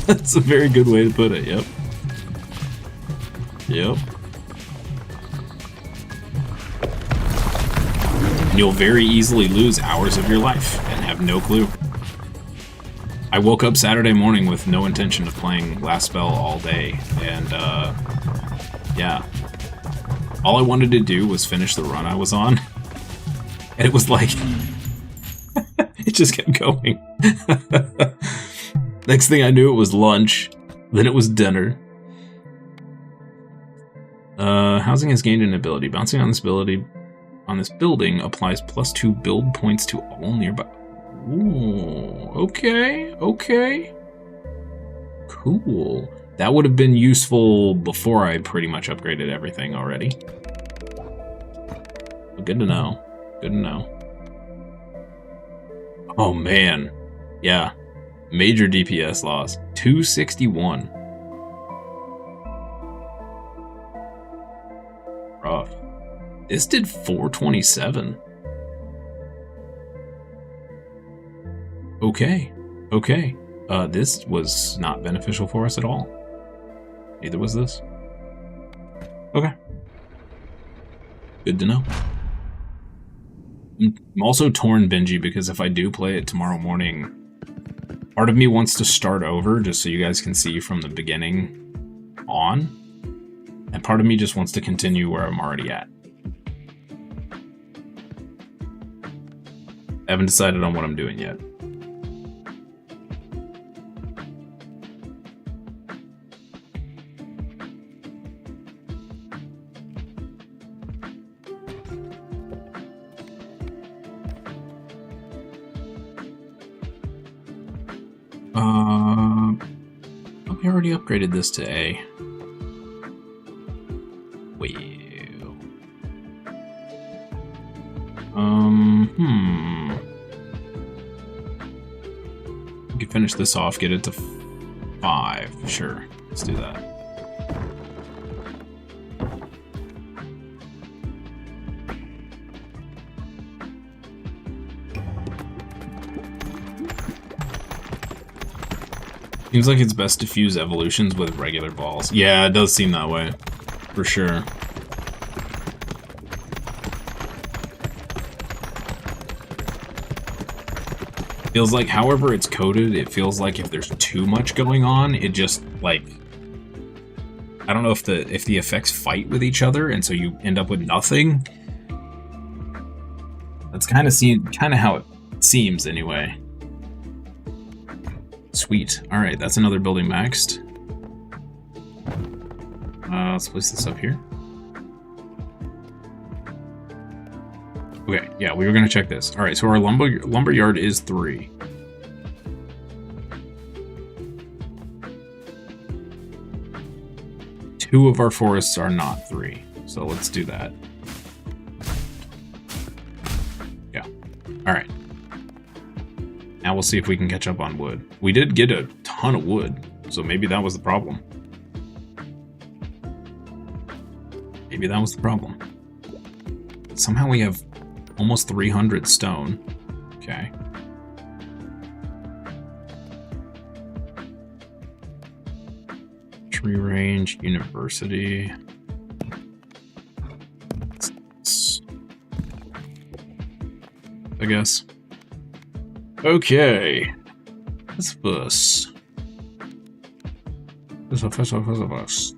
That's a very good way to put it, yep. Yep. And you'll very easily lose hours of your life and have no clue. I woke up Saturday morning with no intention of playing last spell all day, and yeah. All I wanted to do was finish the run I was on, and it was like, it just kept going. Next thing I knew, it was lunch, then it was dinner. Housing has gained an ability. Bouncing on this ability on this building applies +2 build points to all nearby. Ooh, okay, okay. Cool. That would have been useful before I pretty much upgraded everything already. But good to know. Good to know. Oh man. Yeah. Major DPS loss. 261. Rough. This did 427. Okay. Okay. This was not beneficial for us at all. Neither was this. Okay. Good to know. I'm also torn, Benji, because if I do play it tomorrow morning, part of me wants to start over just so you guys can see from the beginning on, and part of me just wants to continue where I'm already at. I haven't decided on what I'm doing yet. We already upgraded this to A. Well. We could finish this off, get it to 5. Sure, let's do that. Seems like it's best to fuse evolutions with regular balls. Yeah, it does seem that way. For sure. Feels like however it's coded, it feels like if there's too much going on, it just, like... I don't know if the effects fight with each other, and so you end up with nothing. That's kind of how it seems, anyway. Sweet. Alright, that's another building maxed. Let's place this up here. Okay, yeah, we were gonna check this. Alright, so our lumber yard is 3. Two of our forests are not 3, so let's do that. Yeah. Alright. Now we'll see if we can catch up on wood. We did get a ton of wood, so maybe that was the problem. Maybe that was the problem. Somehow we have almost 300 stone. Okay. Tree range, university. I guess. Okay. What's this? What's this?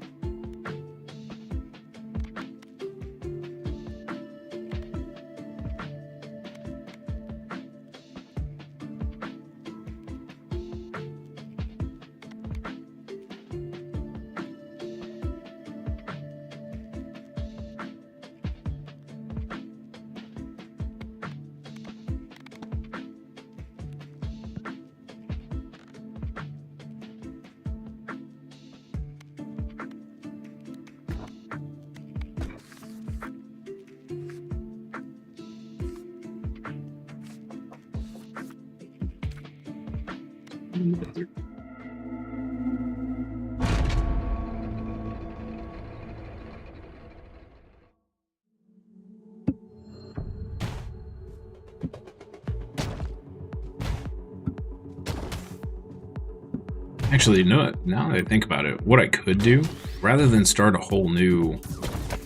Actually, you know what? Now that I think about it, what I could do, rather than start a whole new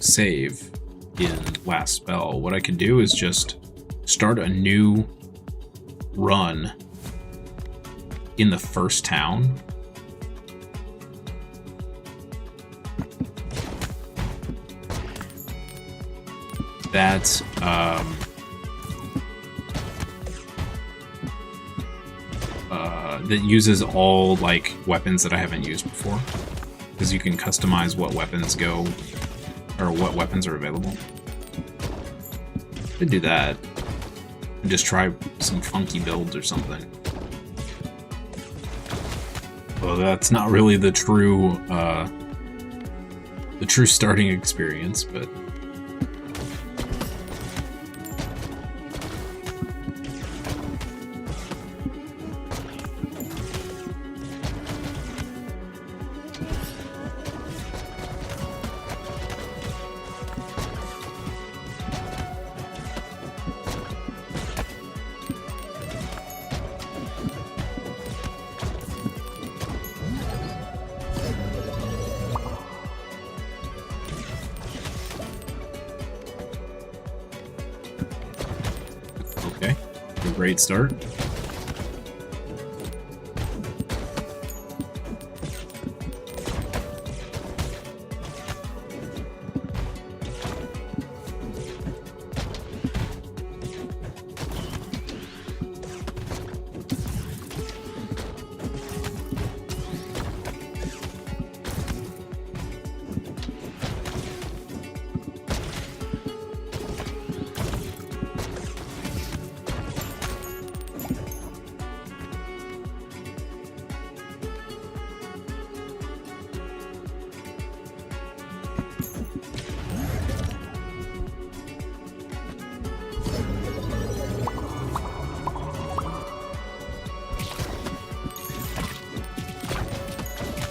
save in last spell, what I could do is just start a new run in the first town. That that uses all like weapons that I haven't used before, because you can customize what weapons go, or what weapons are available. Could do that and just try some funky builds or something. Well, that's not really the true starting experience, but okay, a great start.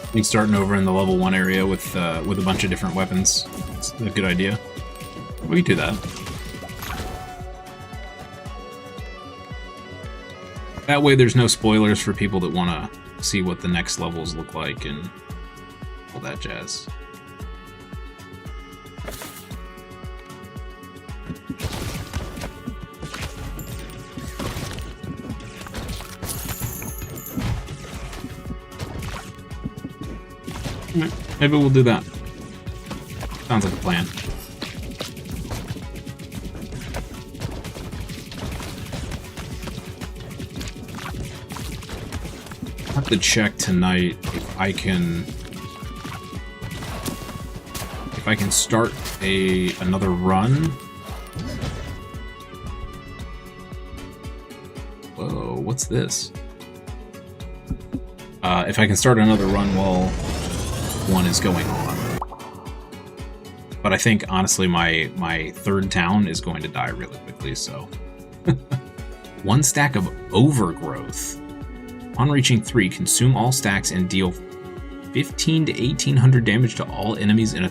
I think starting over in the level 1 area with a bunch of different weapons is a good idea. We can do that. That way there's no spoilers for people that want to see what the next levels look like and all that jazz. Maybe we'll do that. Sounds like a plan. I have to check tonight if I can start another run. Whoa, what's this? If I can start another run while one is going on. But I think honestly my third town is going to die really quickly, so 1 stack of overgrowth. On reaching 3, consume all stacks and deal 15 to 1800 damage to all enemies in a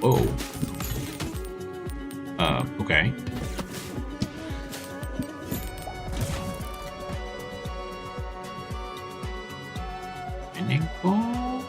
Whoa. Okay. Ball.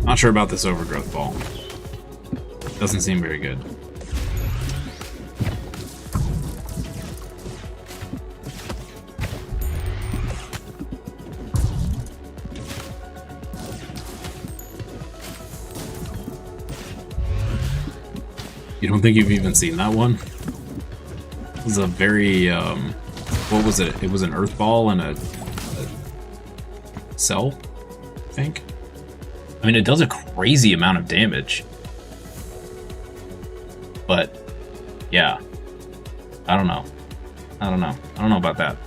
Not sure about this overgrowth ball. Doesn't seem very good. You don't think you've even seen that one? It was a very, what was it? It was an earth ball and a cell, I think. I mean, it does a crazy amount of damage. But yeah, I don't know. I don't know about that.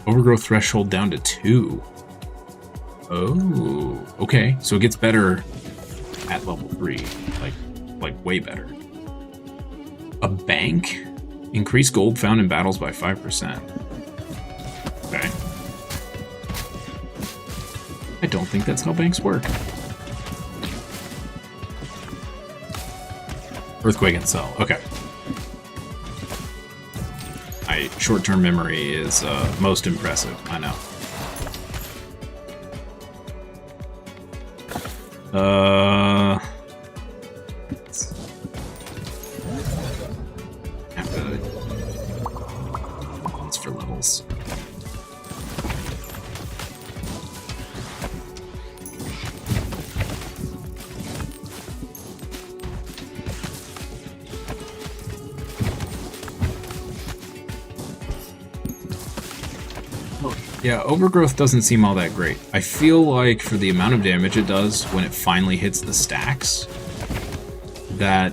Overgrowth threshold down to 2. Oh, okay. So it gets better at level 3, like way better. A bank? Increase gold found in battles by 5%. Okay. I don't think that's how banks work. Earthquake and sell. Okay. My short-term memory is most impressive. I know. Ones for levels. Yeah, overgrowth doesn't seem all that great. I feel like for the amount of damage it does when it finally hits the stacks, that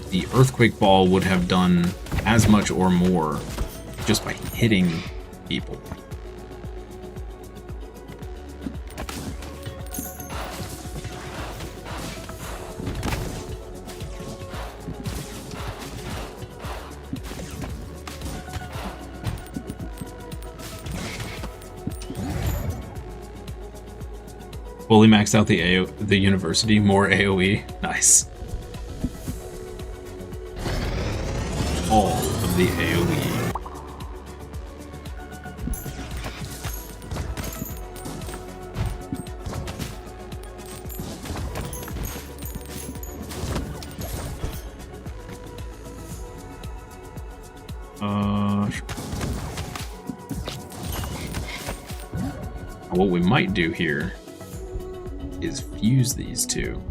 the earthquake ball would have done as much or more just by hitting people. Fully maxed out the university, more AoE. Nice. All of the AoE. What we might do here is fuse these two.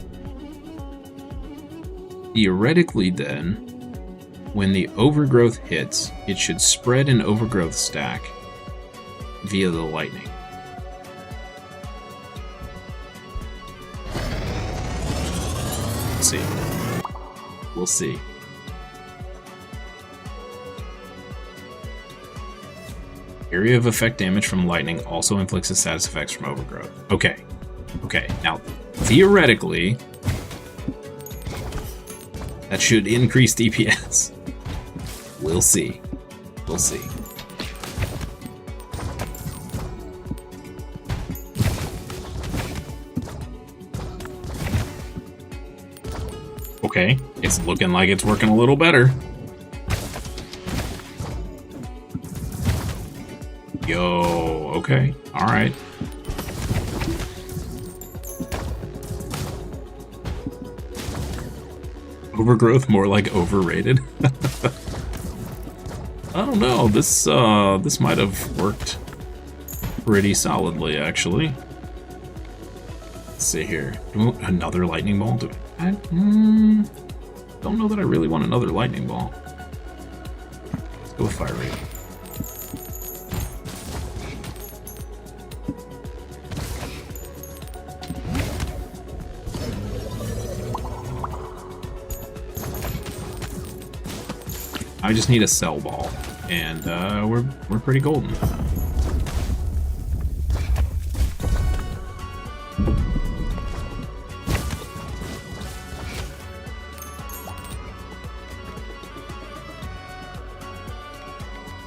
Theoretically then, when the overgrowth hits, it should spread an overgrowth stack via the lightning. Let's see. We'll see. Area of effect damage from lightning also inflicts the status effects from overgrowth. Okay. Okay, now, theoretically, that should increase DPS. We'll see. We'll see. Okay, it's looking like it's working a little better. Yo, okay, alright. Overgrowth more like overrated. I don't know. This might have worked pretty solidly, actually. Let's see here. Another lightning ball? I don't know that I really want another lightning ball. Let's go with fire rate. I just need a cell ball, and we're pretty golden.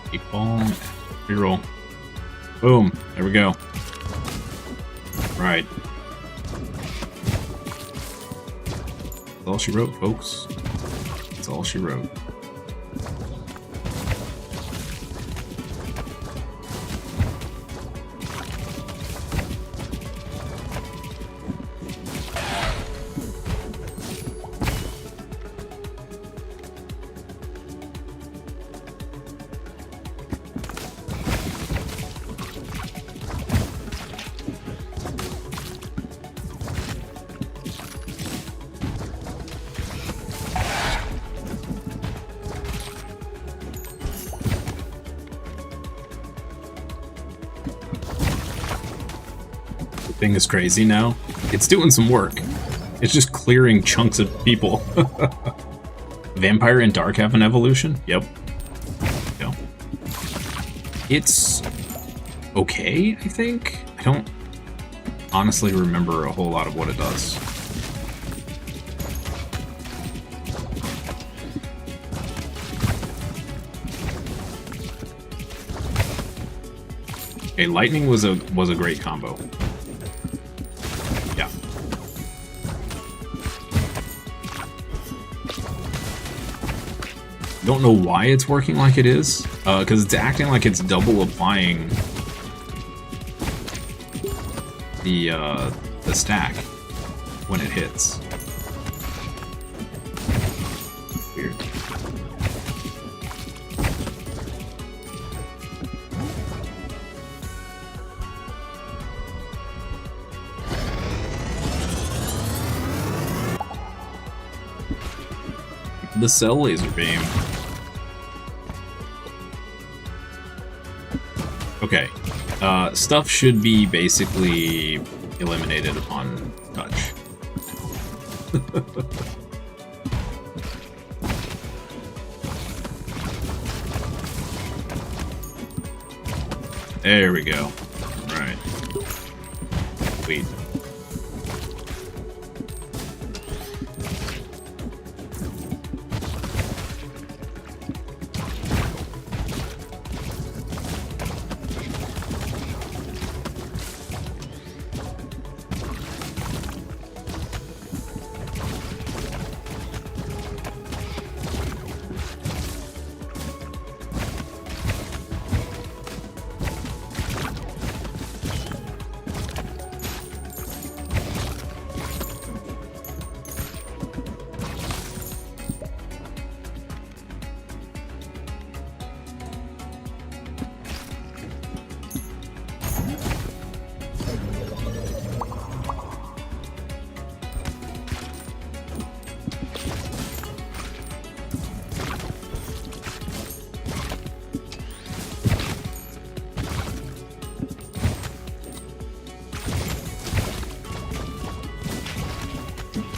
Keep ball, reroll. Boom! There we go. Right. That's all she wrote, folks. That's all she wrote. thing is crazy now. It's doing some work. It's just clearing chunks of people. Vampire and Dark have an evolution? Yep. Yeah. It's okay, I think. I don't honestly remember a whole lot of what it does. Okay, lightning was a great combo. Yeah. Don't know why it's working like it is, because it's acting like it's double applying the stack when it hits. Weird. The cell laser beam. Okay. Stuff should be basically eliminated upon touch. There we go. Right. Sweet.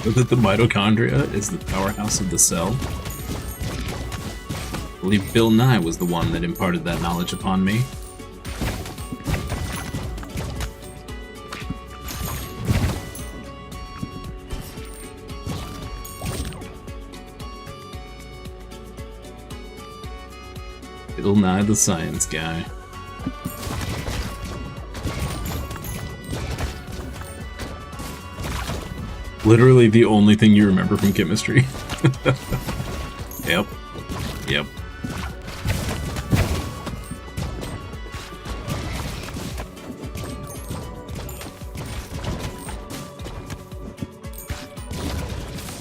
That the mitochondria is the powerhouse of the cell. I believe Bill Nye was the one that imparted that knowledge upon me. Bill Nye the science guy. Literally the only thing you remember from chemistry. Yep. Yep.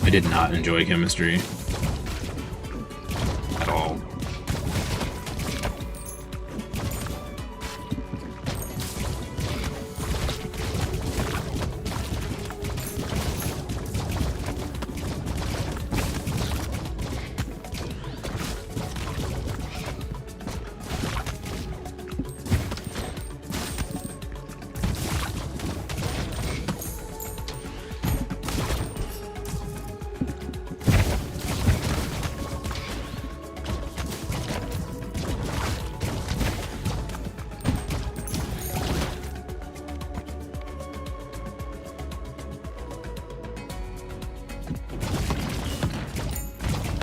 I did not enjoy chemistry at all.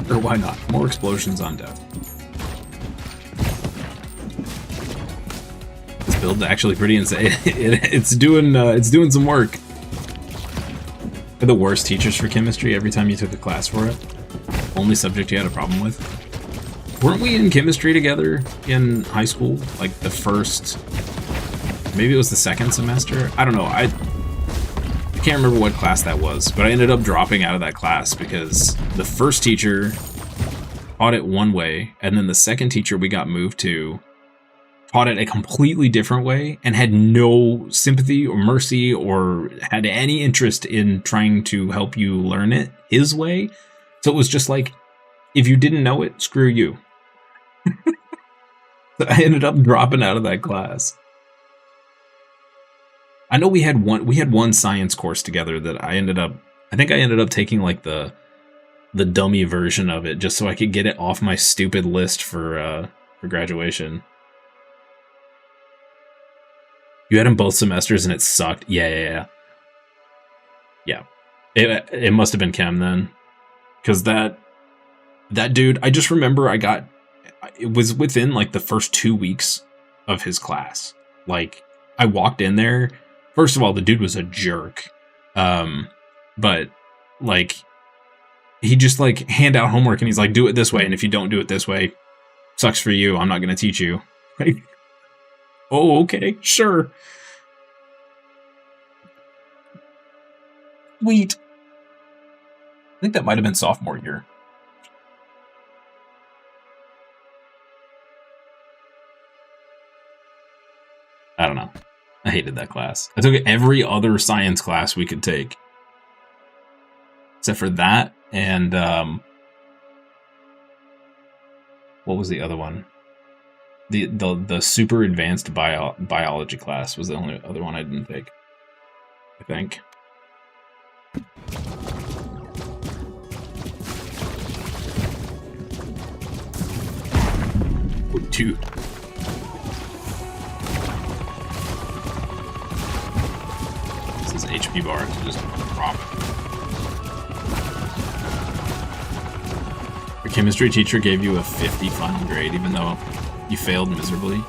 Or why not? More explosions on death. This build's actually pretty insane. It's doing some work. They're the worst teachers for chemistry every time you took a class for it. Only subject you had a problem with. Weren't we in chemistry together in high school? Like the first... Maybe it was the second semester? I don't know. I can't remember what class that was, but I ended up dropping out of that class because the first teacher taught it one way, and then the second teacher we got moved to taught it a completely different way and had no sympathy or mercy or had any interest in trying to help you learn it his way. So it was just like, if you didn't know it, screw you. So I ended up dropping out of that class. I know we had one science course together that I think I ended up taking like the dummy version of it just so I could get it off my stupid list for graduation. You had them both semesters and it sucked. Yeah. It must have been chem then, because that dude, I just remember it was within like the first 2 weeks of his class. Like, I walked in there. First of all, the dude was a jerk. But like, he just like hand out homework and he's like, do it this way. And if you don't do it this way, sucks for you. I'm not going to teach you. Like, oh, okay, sure. Sweet. I think that might have been sophomore year. I don't know. I hated that class. I took every other science class we could take. Except for that and, what was the other one? The super advanced biology class was the only other one I didn't take, I think. Oh, dude. This is HP bar to just drop it. Your chemistry teacher gave you a 50 final grade even though you failed miserably?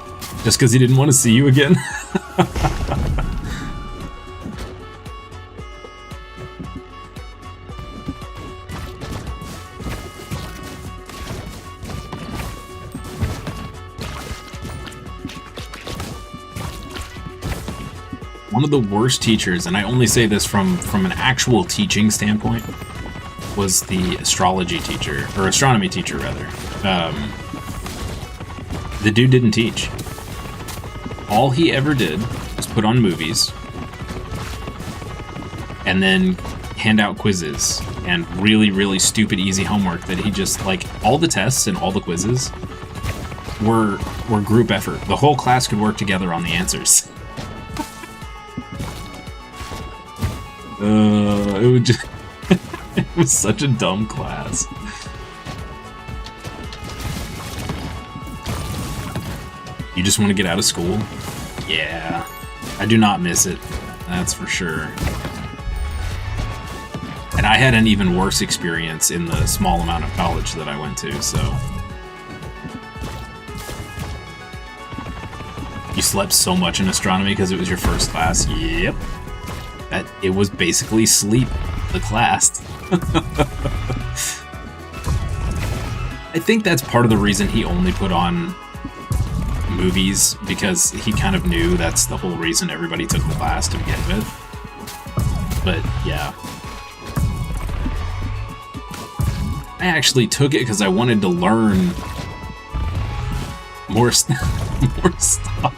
Just because he didn't want to see you again? One of the worst teachers, and I only say this from an actual teaching standpoint, was the astrology teacher, or astronomy teacher rather. The dude didn't teach. All he ever did was put on movies and then hand out quizzes and really, really stupid easy homework that he just, like, all the tests and all the quizzes were group effort. The whole class could work together on the answers. It was such a dumb class. You just want to get out of school? Yeah, I do not miss it, that's for sure. And I had an even worse experience in the small amount of college that I went to, so. You slept so much in astronomy because it was your first class? Yep. It was basically sleep, the class. I think that's part of the reason he only put on movies, because he kind of knew that's the whole reason everybody took the class to begin with. But yeah. I actually took it because I wanted to learn more, more stuff.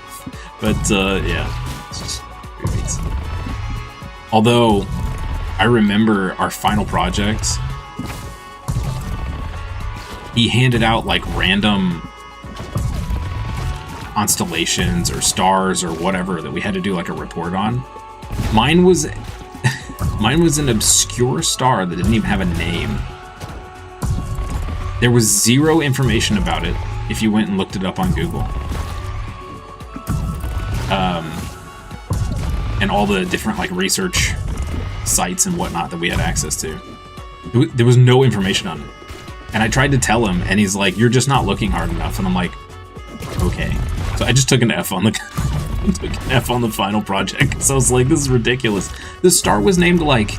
But yeah, it's just great. Although, I remember our final project, he handed out like random constellations or stars or whatever that we had to do like a report on. Mine was an obscure star that didn't even have a name. There was zero information about it if you went and looked it up on Google. And all the different like research sites and whatnot that we had access to. There was no information on it. And I tried to tell him, and he's like, "You're just not looking hard enough." And I'm like, okay. So I just took an F on the final project. So I was like, this is ridiculous. The star was named like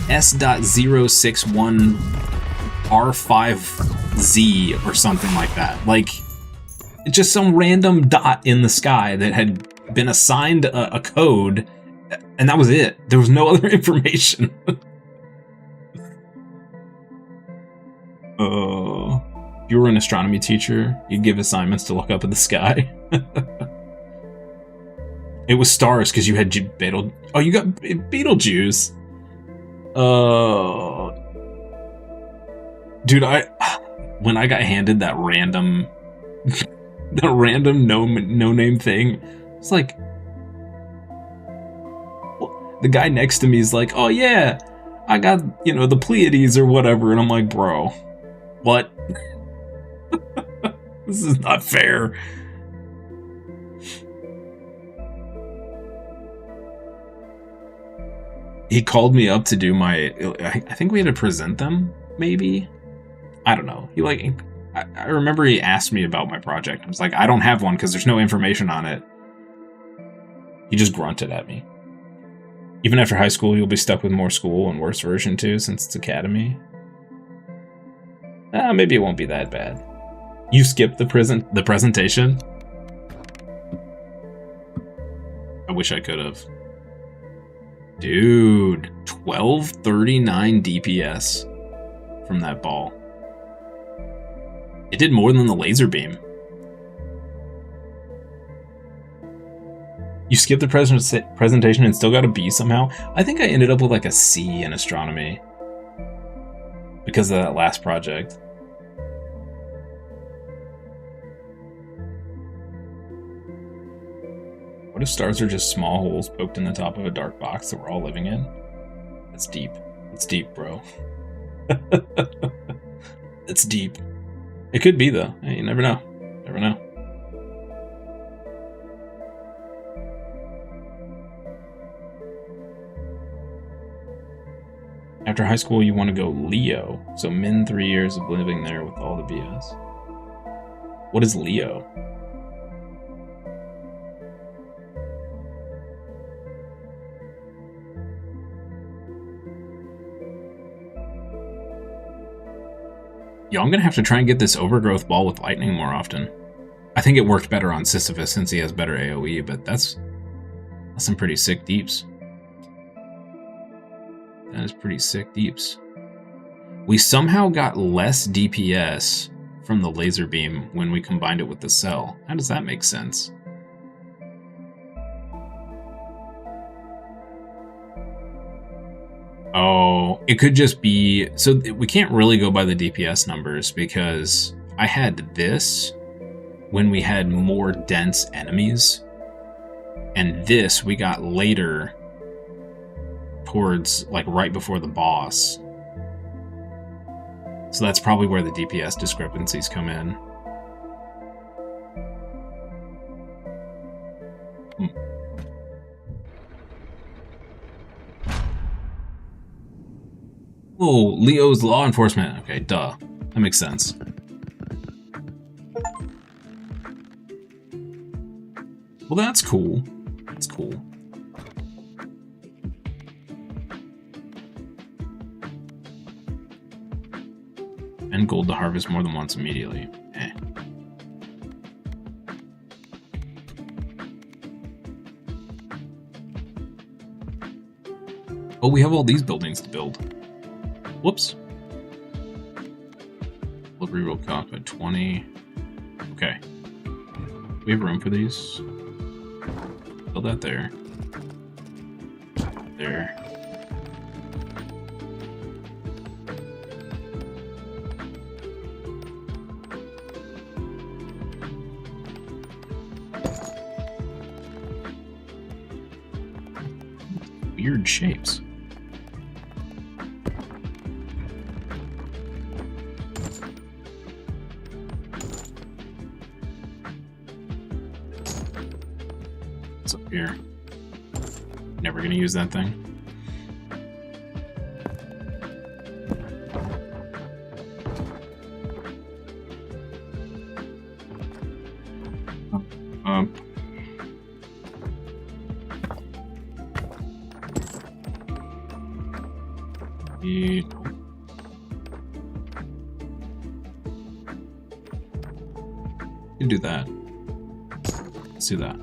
S.061R5Z or something like that. Like, it's just some random dot in the sky that had been assigned a code, and that was it. There was no other information. If you were an astronomy teacher, you'd give assignments to look up at the sky. It was stars because you had Oh, you got Beetlejuice. Dude, when I got handed that random, no name thing, it's like, the guy next to me is like, oh yeah, I got, you know, the Pleiades or whatever. And I'm like, bro, what? This is not fair. He called me up to do my, I think we had to present them, maybe? I don't know. He like, I remember he asked me about my project. I was like, I don't have one because there's no information on it. He just grunted at me. Even after high school, you'll be stuck with more school and worse version 2 since it's academy. Maybe it won't be that bad. You skipped the presentation? I wish I could have. Dude, 1239 DPS from that ball. It did more than the laser beam. You skipped the presentation and still got a B somehow? I think I ended up with like a C in astronomy because of that last project. What if stars are just small holes poked in the top of a dark box that we're all living in? That's deep. It's deep, bro. It's deep. It could be, though. Hey, you never know. Never know. After high school, you want to go Leo. So min 3 years of living there with all the BS. What is Leo? Yo, I'm gonna have to try and get this overgrowth ball with lightning more often. I think it worked better on Sisyphus since he has better AoE, but that's some pretty sick deeps. That is pretty sick deeps. We somehow got less DPS from the laser beam when we combined it with the cell. How does that make sense? Oh, it could just be... So we can't really go by the DPS numbers because I had this when we had more dense enemies. And this we got later towards, like, right before the boss. So that's probably where the DPS discrepancies come in. Oh, Leo's law enforcement. Okay, duh. That makes sense. Well, that's cool. That's cool. And gold to harvest more than once immediately. Eh. Oh, we have all these buildings to build. Whoops. Delivery roll cost at 20. Okay. We have room for these. Build that there. There. Weird shapes. What's up here? Never gonna use that thing. You can do that. Let's do that.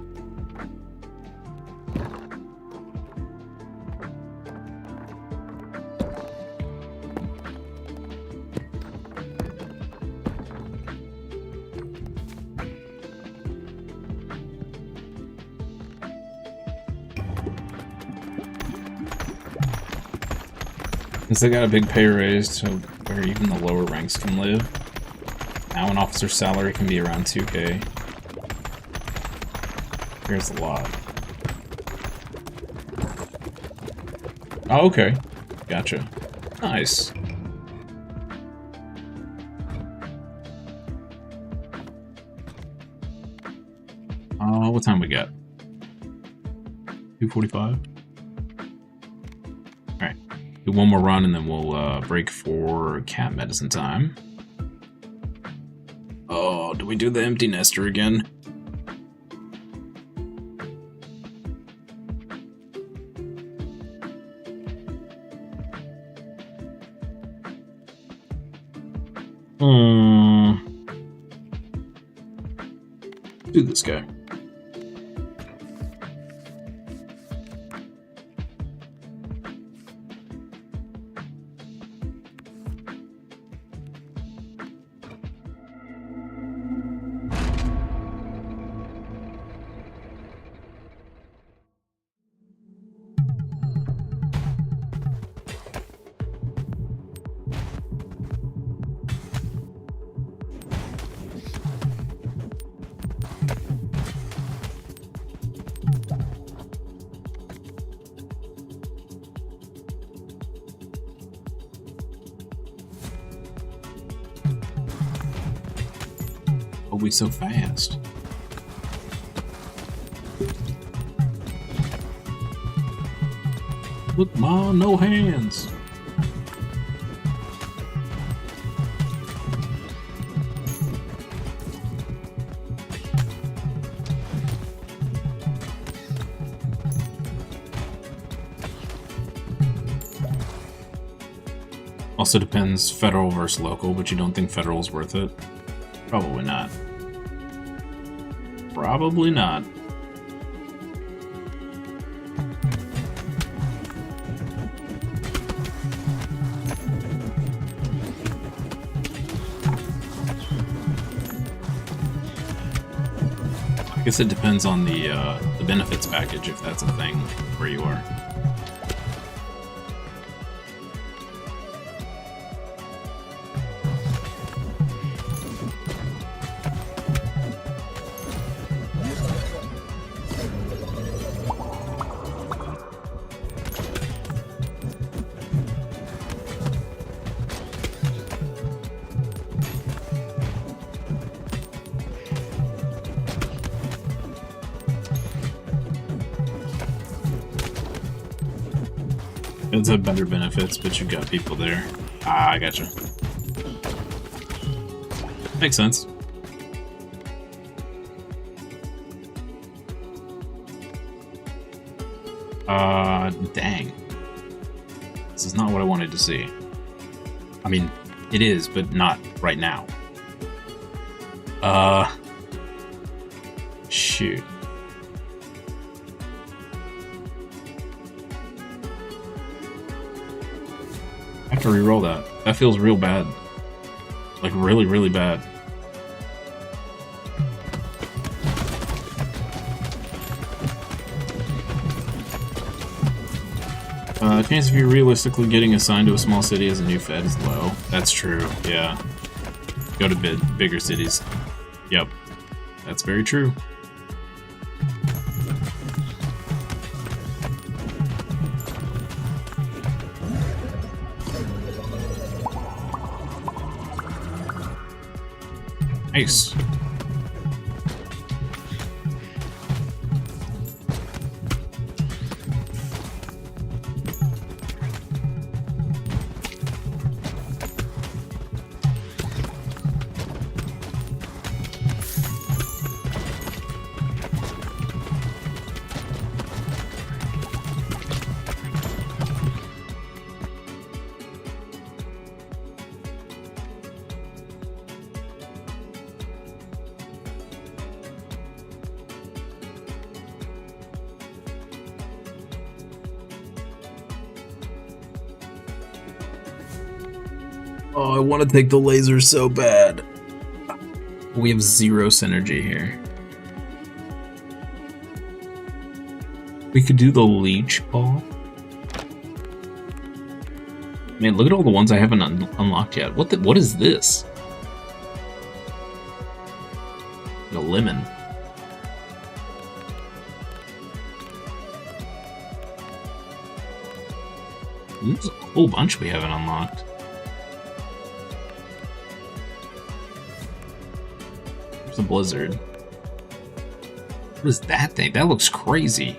Since they got a big pay raise to where even the lower ranks can live. Now an officer's salary can be around 2K. Here's a lot. Oh, okay. Gotcha. Nice. What time we got? 2:45? Alright. Do one more run and then we'll break for cat medicine time. Oh, do we do the empty nester again? Do this guy. We so fast. Look, Ma, no hands. Also depends federal versus local, but you don't think federal's worth it? Probably not. Probably not. I guess it depends on the benefits package, if that's a thing where you are. It's have better benefits, but you've got people there. Ah, I gotcha. Makes sense. Dang. This is not what I wanted to see. I mean, it is, but not right now. Shoot. I have to re-roll that. That feels real bad. Like, really, really bad. Chance of you realistically getting assigned to a small city as a new Fed is low. That's true, yeah. Go to bigger cities. Yep. That's very true. Nice. Oh, I want to take the laser so bad. We have 0 synergy here. We could do the leech ball. Man, look at all the ones I haven't unlocked yet. What is this? A lemon. There's a whole bunch we haven't unlocked. There's a blizzard. What is that thing? That looks crazy.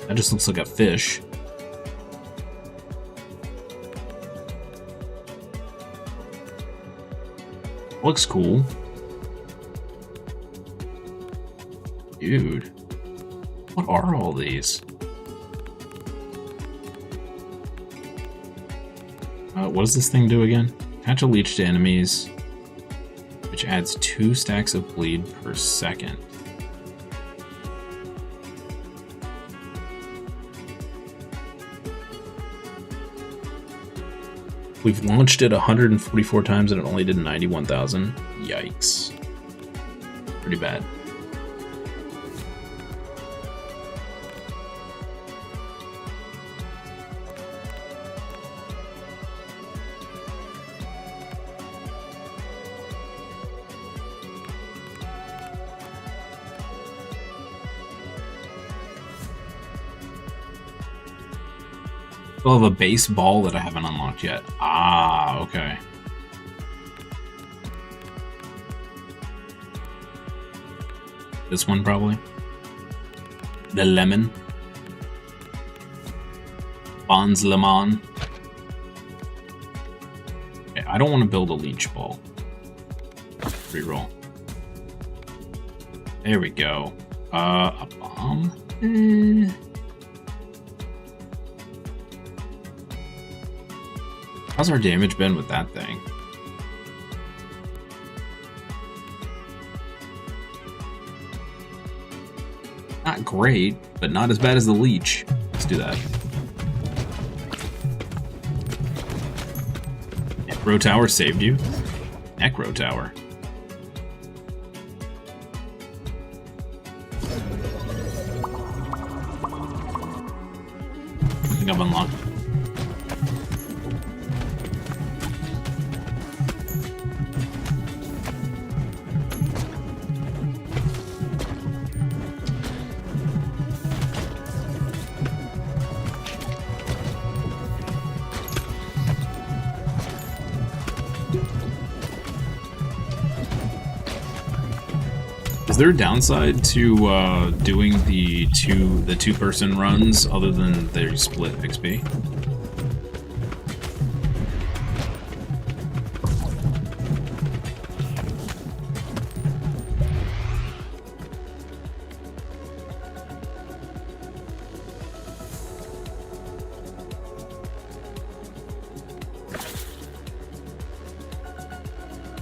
That just looks like a fish. Looks cool. Dude. What are all these? What does this thing do again? Attach a leech to enemies, which adds 2 stacks of bleed per second. We've launched it 144 times and it only did 91,000. Yikes. Pretty bad. I'll have a base ball that I haven't unlocked yet. Ah, okay. This one, probably. The lemon. Bonds Lemon. Okay, I don't want to build a leech ball. Reroll. There we go. A bomb? How's our damage been with that thing? Not great, but not as bad as the leech. Let's do that. Necro Tower saved you. Necro Tower. I think I've unlocked. Is there a downside to doing the two-person runs other than their split XP?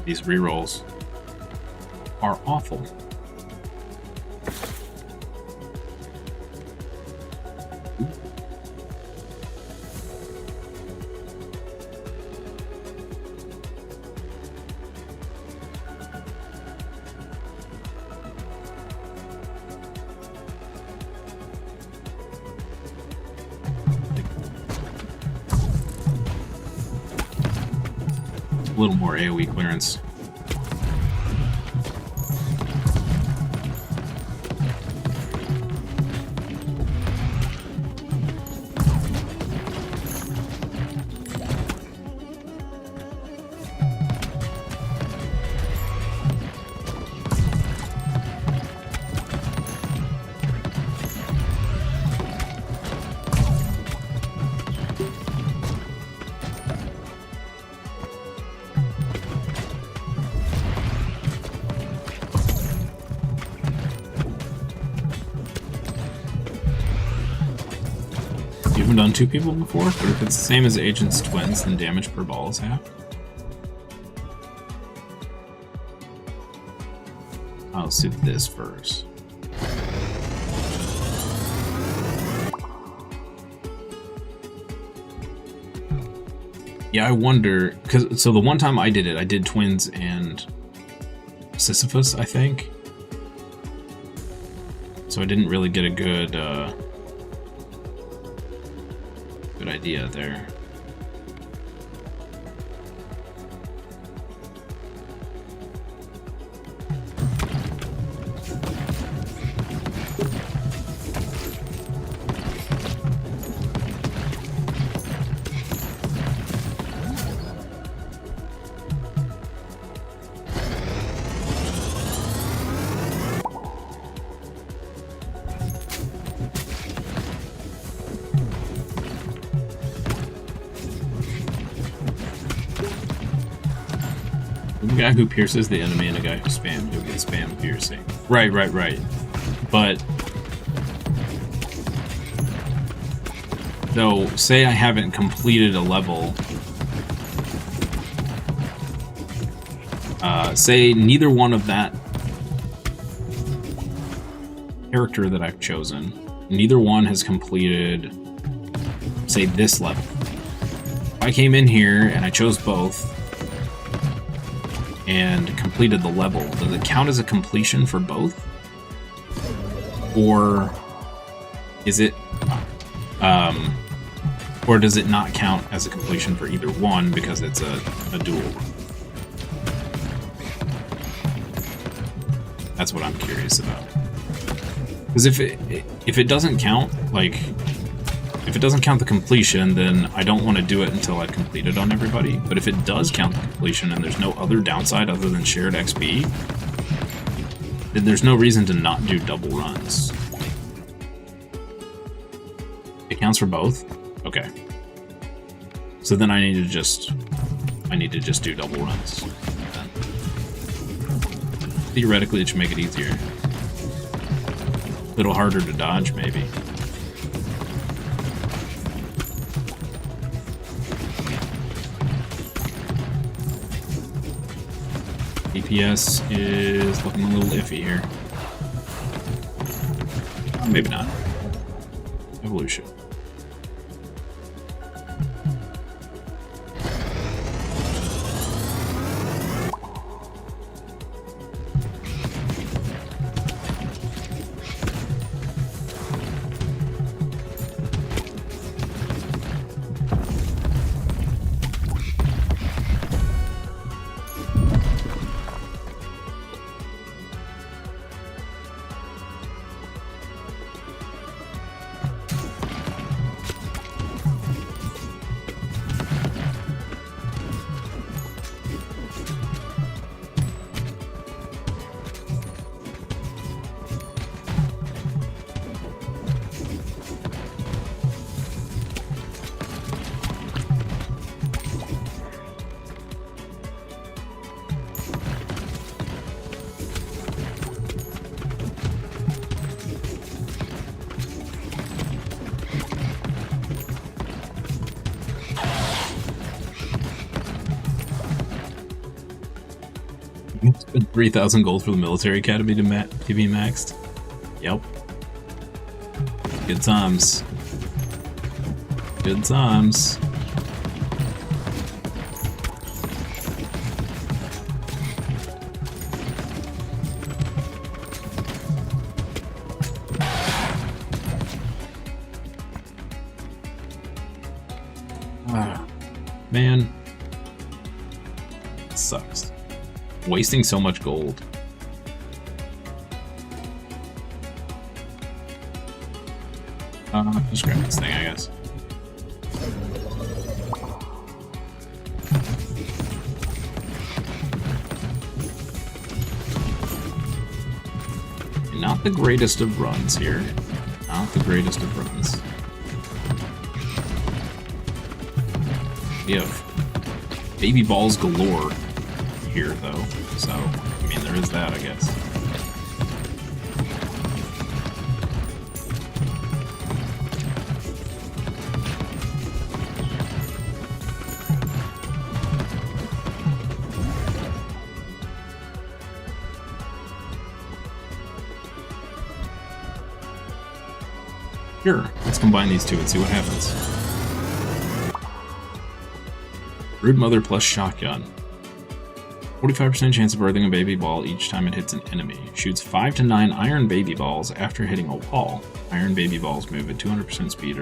These rerolls are awful. A little more AoE clearance. You haven't done 2 people before, but if it's the same as Agent's Twins, then damage per ball is half. I'll do this first. Yeah, I wonder, because so the one time I did it, I did Twins and Sisyphus, I think. So I didn't really get a good good idea there. guy who pierces the enemy and a guy who gets spam piercing. Right. But so say I haven't completed a level. Say neither one of that character that I've chosen, neither one has completed, say, this level. If I came in here and I chose both and completed the level, does it count as a completion for both? Or is it, or does it not count as a completion for either one because it's a duel? That's what I'm curious about. Because if it doesn't count, like, if it doesn't count the completion, then I don't want to do it until I've completed on everybody. But if it does count the completion and there's no other downside other than shared XP, then there's no reason to not do double runs. It counts for both? Okay. So then I need to just do double runs. Theoretically, it should make it easier. A little harder to dodge, maybe. DPS is looking a little iffy here. Maybe not. Evolution. Spent 3,000 gold for the military academy to be maxed. Yep. Good times. Good times. Ah, man. It sucks. Wasting so much gold. Just grab this thing, I guess. Not the greatest of runs here. Not the greatest of runs. We have baby balls galore here, though. So, I mean, there is that, I guess. Sure, let's combine these two and see what happens. Brood Mother plus Shotgun. 45% chance of birthing a baby ball each time it hits an enemy. Shoots 5 to 9 iron baby balls after hitting a wall. Iron baby balls move at 200% speed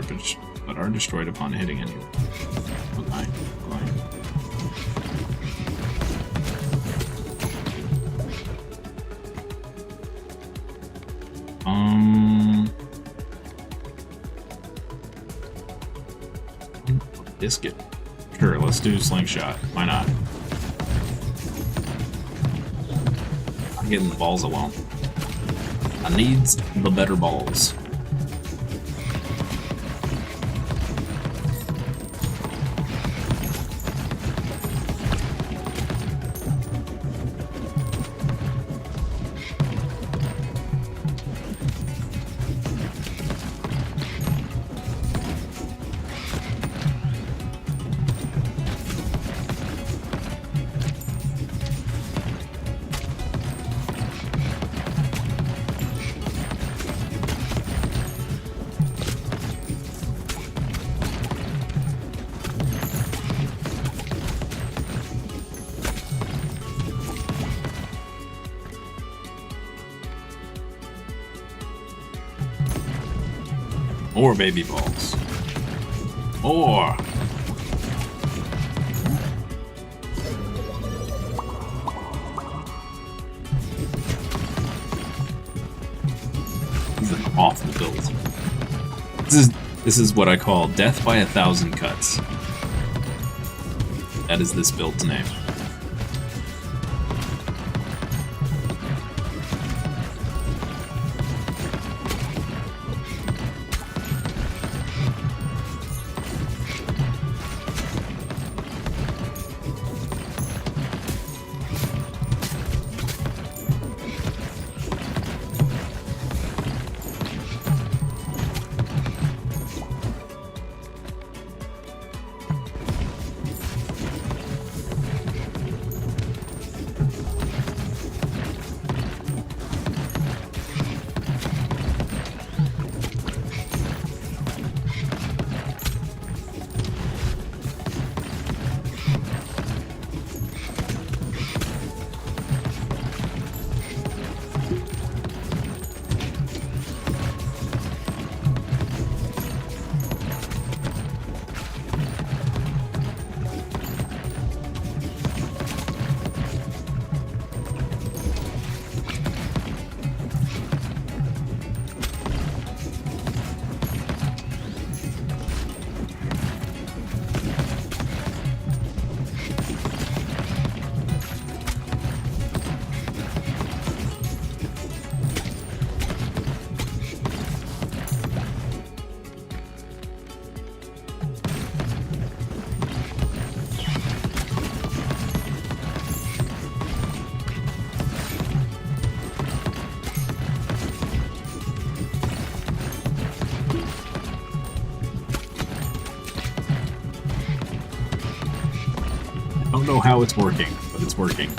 but are destroyed upon hitting anyone. Okay. Biscuit. Sure, let's do slingshot. Why not? I'm getting the balls I want. I needs the better balls. More baby balls. More! This is an awful build. This is what I call death by 1,000 cuts. That is this build's name. I don't know how it's working, but it's working.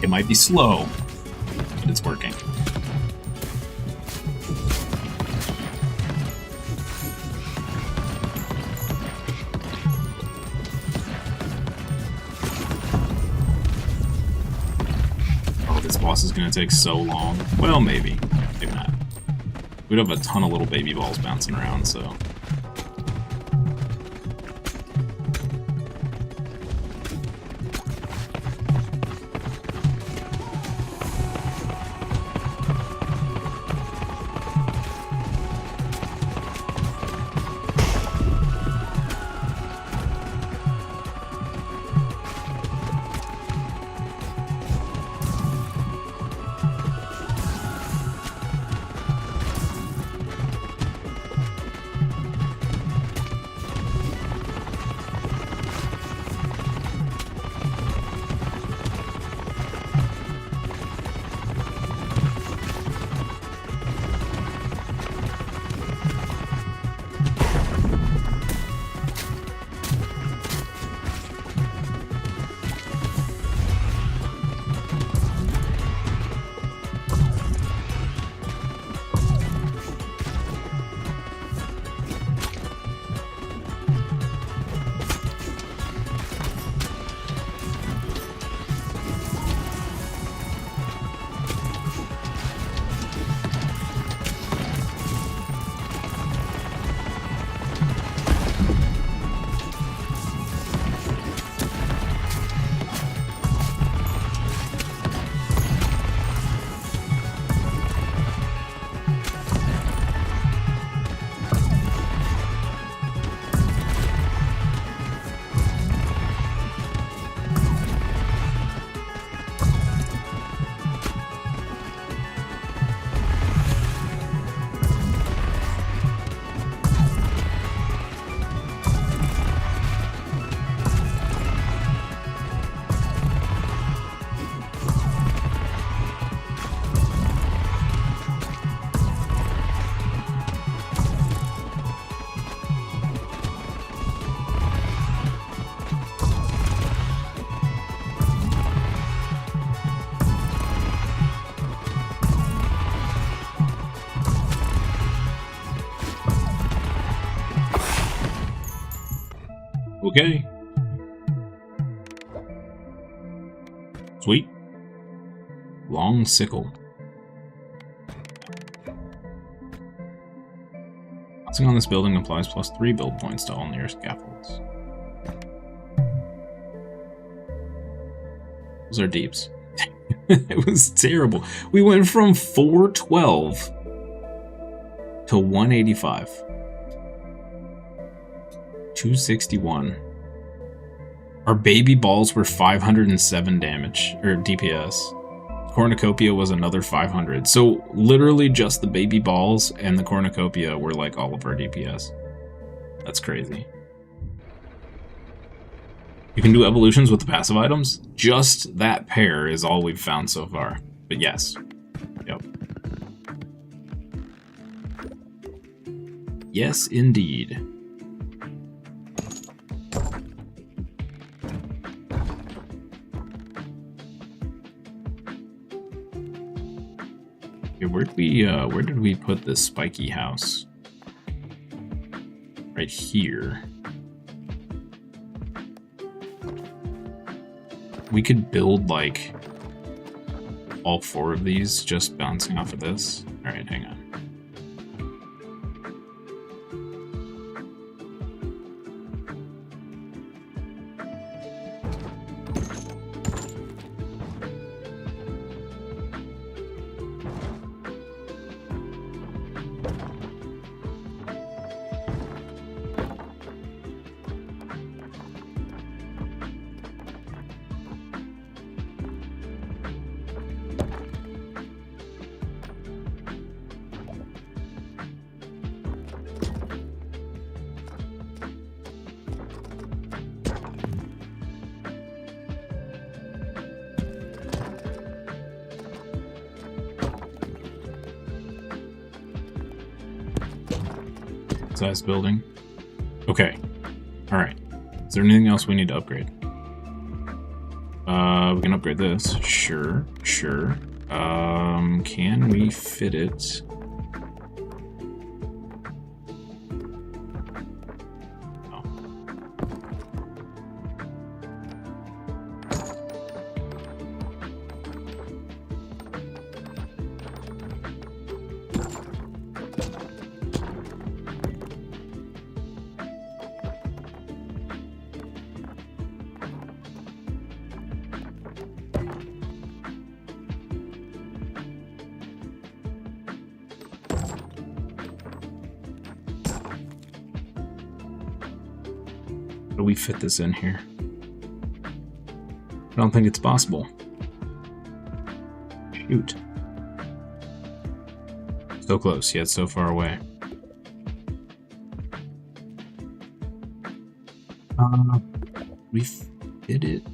It might be slow, but it's working. Oh, this boss is gonna take so long. Well, maybe. Maybe not. We'd have a ton of little baby balls bouncing around, so... Okay. Sweet. Long sickle. Bouncing on this building applies +3 build points to all near scaffolds. Those are deeps. It was terrible. We went from 412 to 185. 261. Our baby balls were 507 damage, or DPS. Cornucopia was another 500. So literally just the baby balls and the cornucopia were like all of our DPS. That's crazy. You can do evolutions with the passive items. Just that pair is all we've found so far. But yes. Yep. Yes, indeed. Okay, where did we put this spiky house? Right here. We could build, like, all 4 of these just bouncing off of this. Alright, hang on. Size building. Okay. Alright. Is there anything else we need to upgrade? We can upgrade this. Sure. Sure. Can we fit it? No. How do we fit this in here? I don't think it's possible. Shoot. So close, yet so far away. We fit it?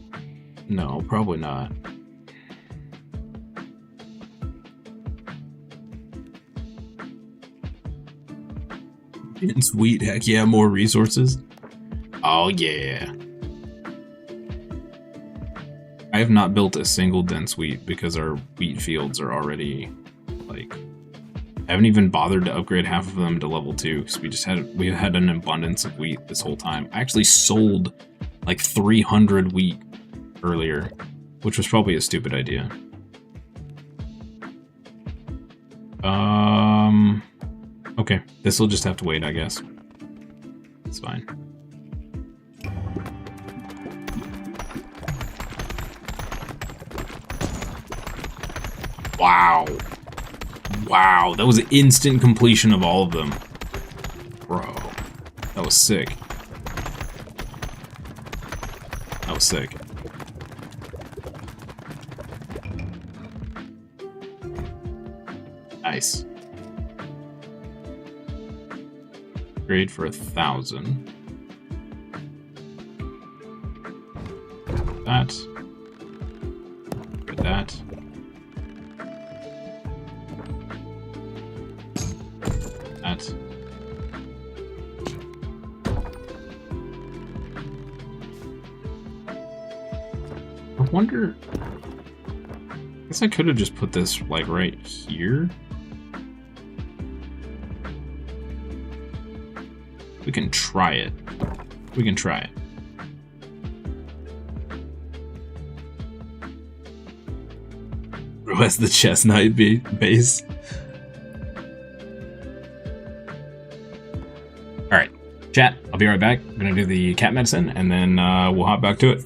No, probably not. It's wheat, heck yeah, more resources. Oh yeah. I have not built a single dense wheat because our wheat fields are already, like, I haven't even bothered to upgrade half of them to level 2 because we had an abundance of wheat this whole time. I actually sold like 300 wheat earlier, which was probably a stupid idea. Okay, this will just have to wait, I guess. It's fine. Wow. Wow, that was an instant completion of all of them. Bro, that was sick. That was sick. Nice. Grade for 1,000. That. For that. That. I wonder. I guess I could have just put this like right here. We can try it. We can try it. Who has the chestnut base? Chat, I'll be right back. I'm gonna do the cat medicine, and then we'll hop back to it.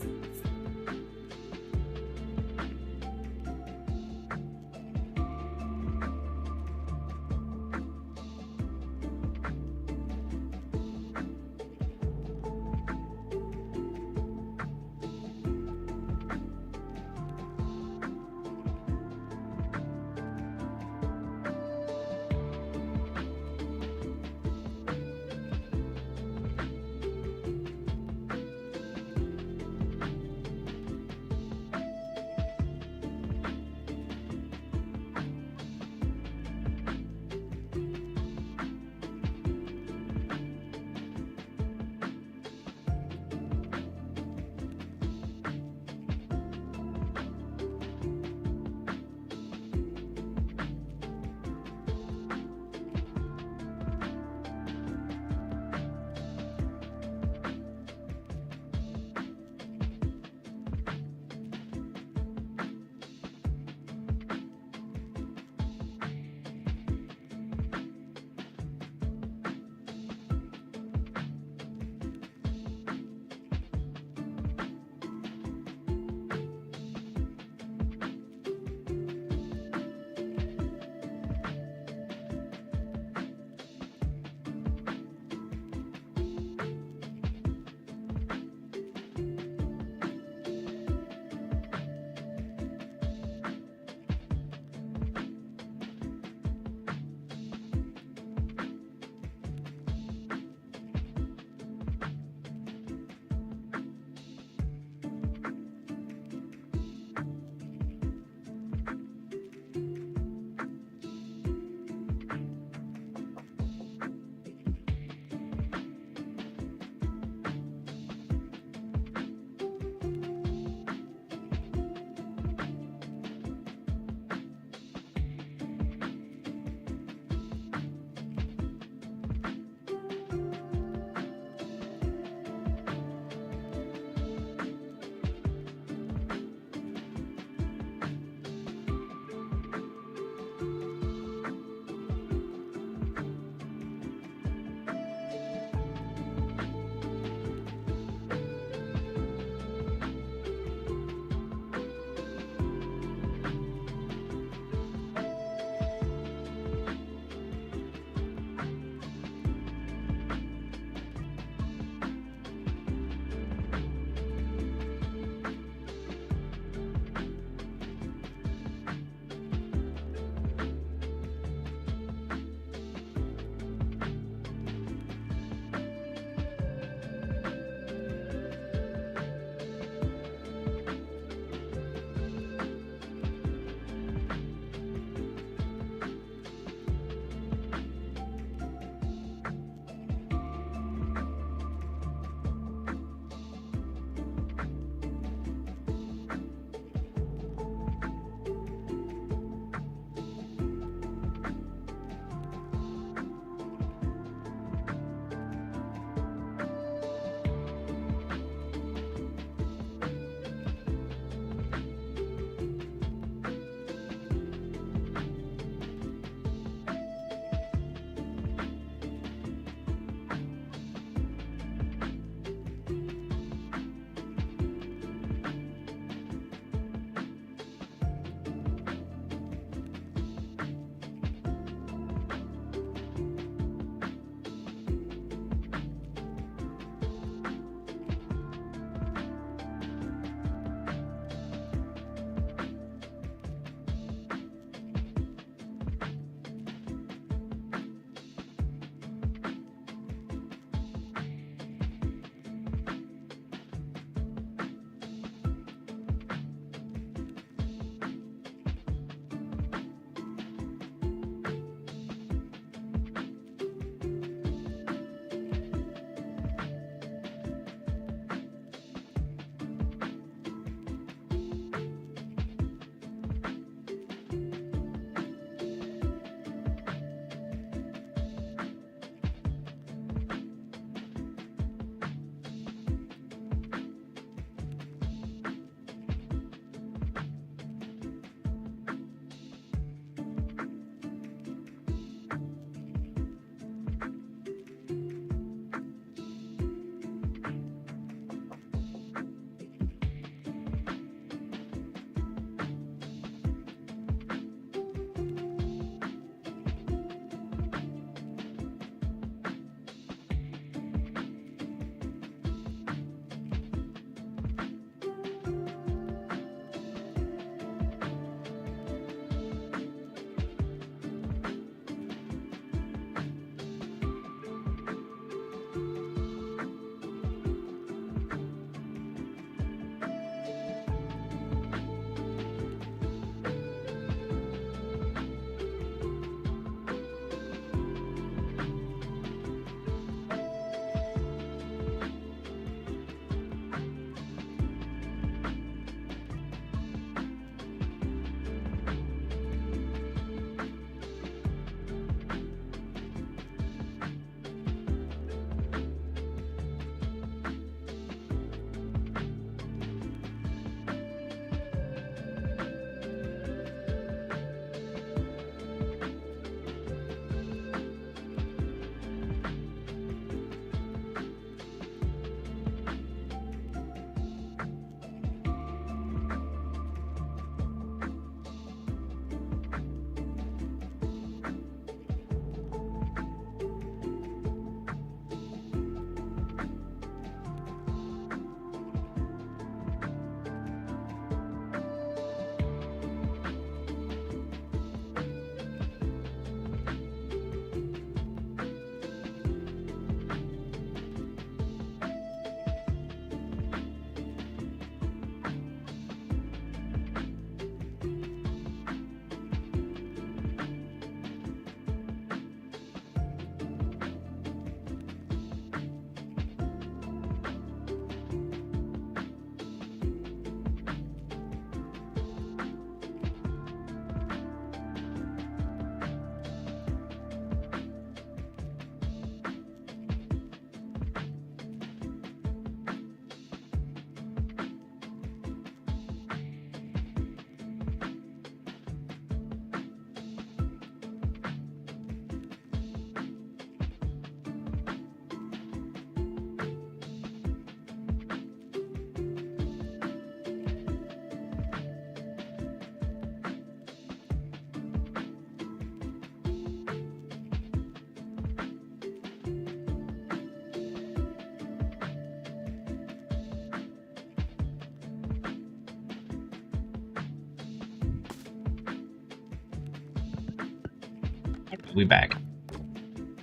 We back.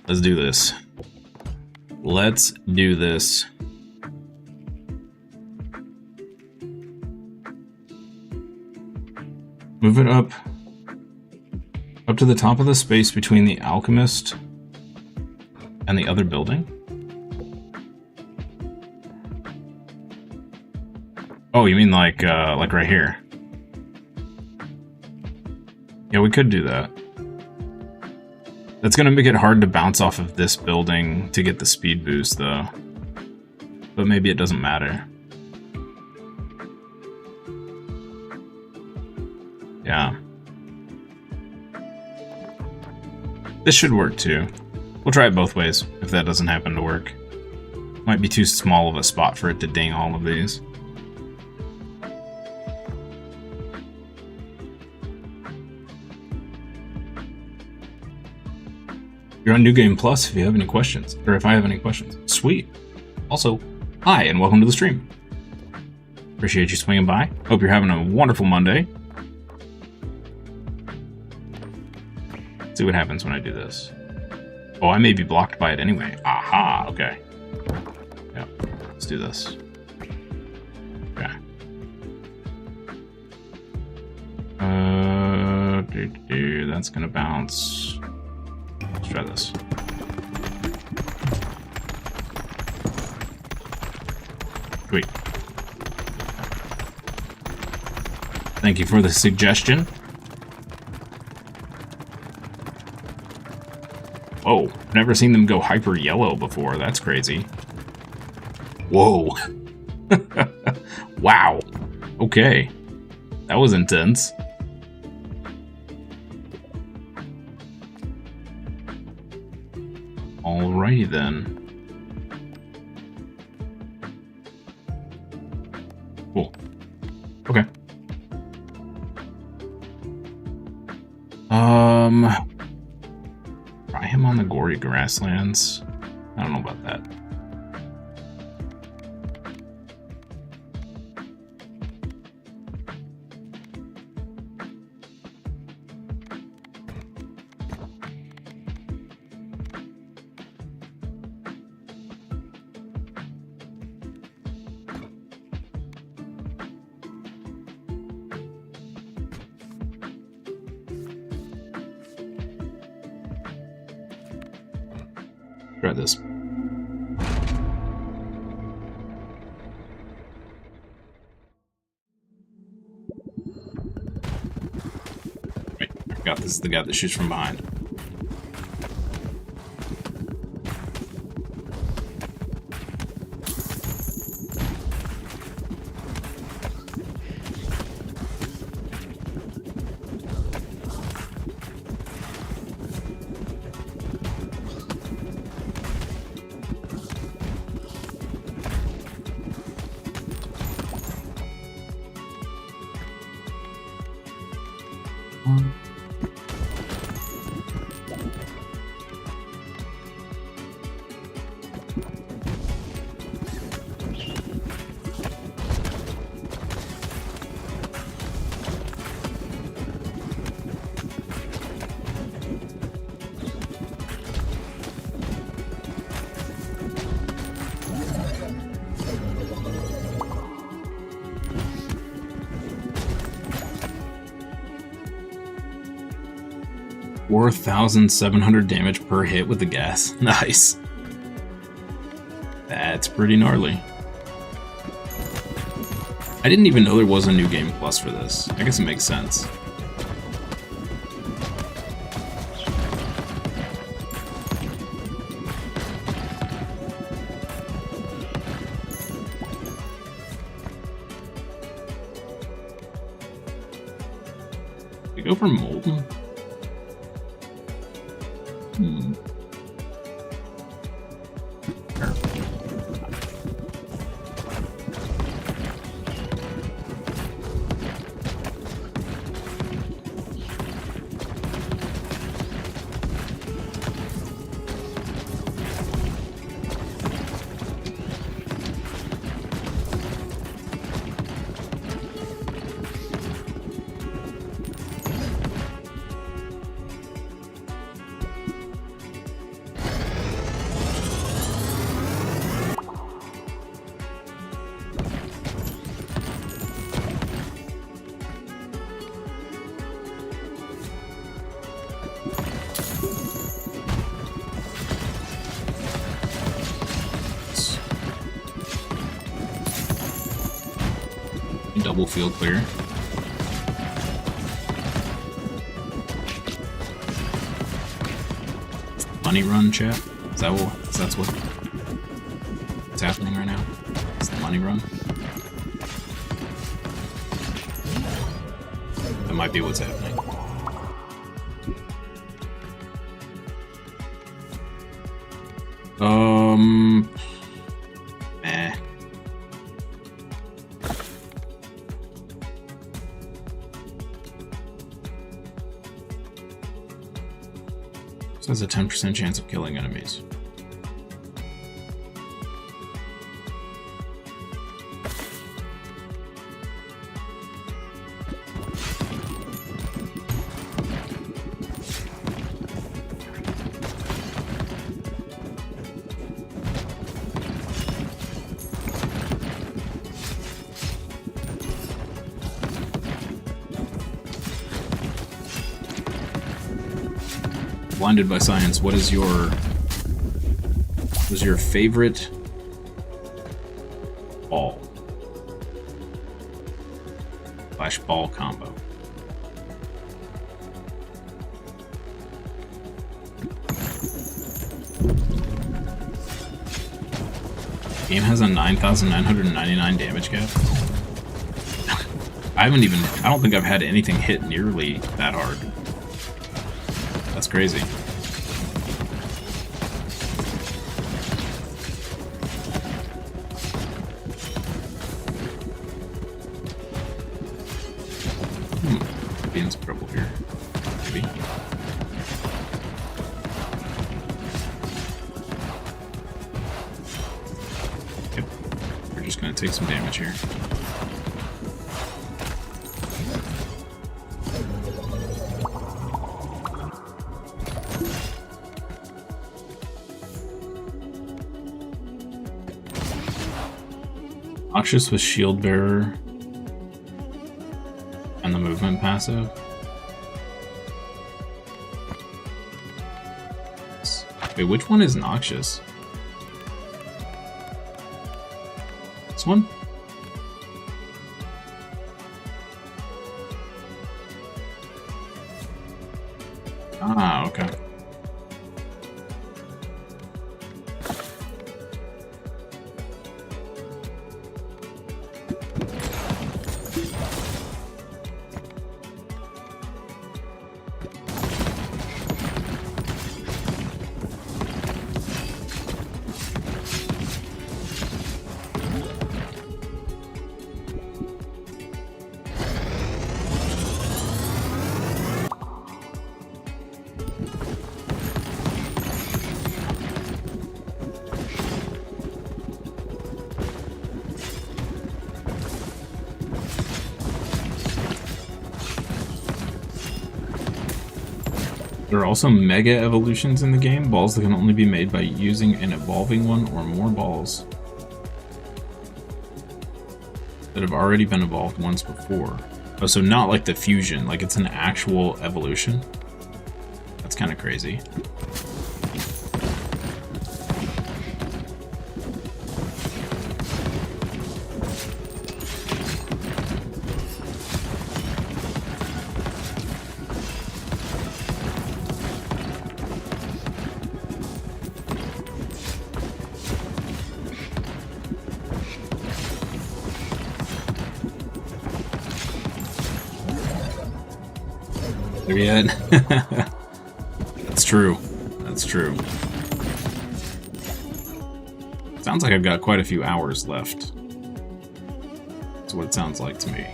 Let's do this. Let's do this. Move it up to the top of the space between the alchemist and the other building. Oh, you mean like right here? Yeah, we could do that. That's gonna make it hard to bounce off of this building to get the speed boost, though. But maybe it doesn't matter. Yeah. This should work, too. We'll try it both ways, if that doesn't happen to work. Might be too small of a spot for it to ding all of these. You're on New Game Plus if you have any questions, or if I have any questions. Sweet. Also, hi and welcome to the stream. Appreciate you swinging by. Hope you're having a wonderful Monday. Let's see what happens when I do this. Oh, I may be blocked by it anyway. Aha, okay. Yeah, let's do this. Okay. That's gonna bounce. Let's try this. Sweet. Thank you for the suggestion. Whoa, never seen them go hyper yellow before. That's crazy. Whoa. Wow. Okay. That was intense. Alrighty then. Cool. Okay. Try him on the gory grasslands. I don't know about that. Try this. Wait, I forgot this is the guy that shoots from behind. $4,700 damage per hit with the gas. Nice. That's pretty gnarly. I didn't even know there was a New Game Plus for this. I guess it makes sense. We go for Molten? double field clear. Money run, chat? Is that what's happening right now? It's the money run? That might be what's happening. So there's a 10% chance of killing enemies. Blinded by science, what is your favorite ball / ball combo? Game has a 9,999 damage gap. I don't think I've had anything hit nearly that hard. That's crazy. Be in some trouble here. Maybe. Yep. We're just gonna take some damage here. Noxious with Shield Bearer and the movement passive. Wait, which one is Noxious? This one? Ah, okay. There are also mega evolutions in the game, balls that can only be made by using an evolving one or more balls that have already been evolved once before. Oh, so not like the fusion, like it's an actual evolution? That's kind of crazy. There yet? That's true. That's true. Sounds like I've got quite a few hours left. That's what it sounds like to me.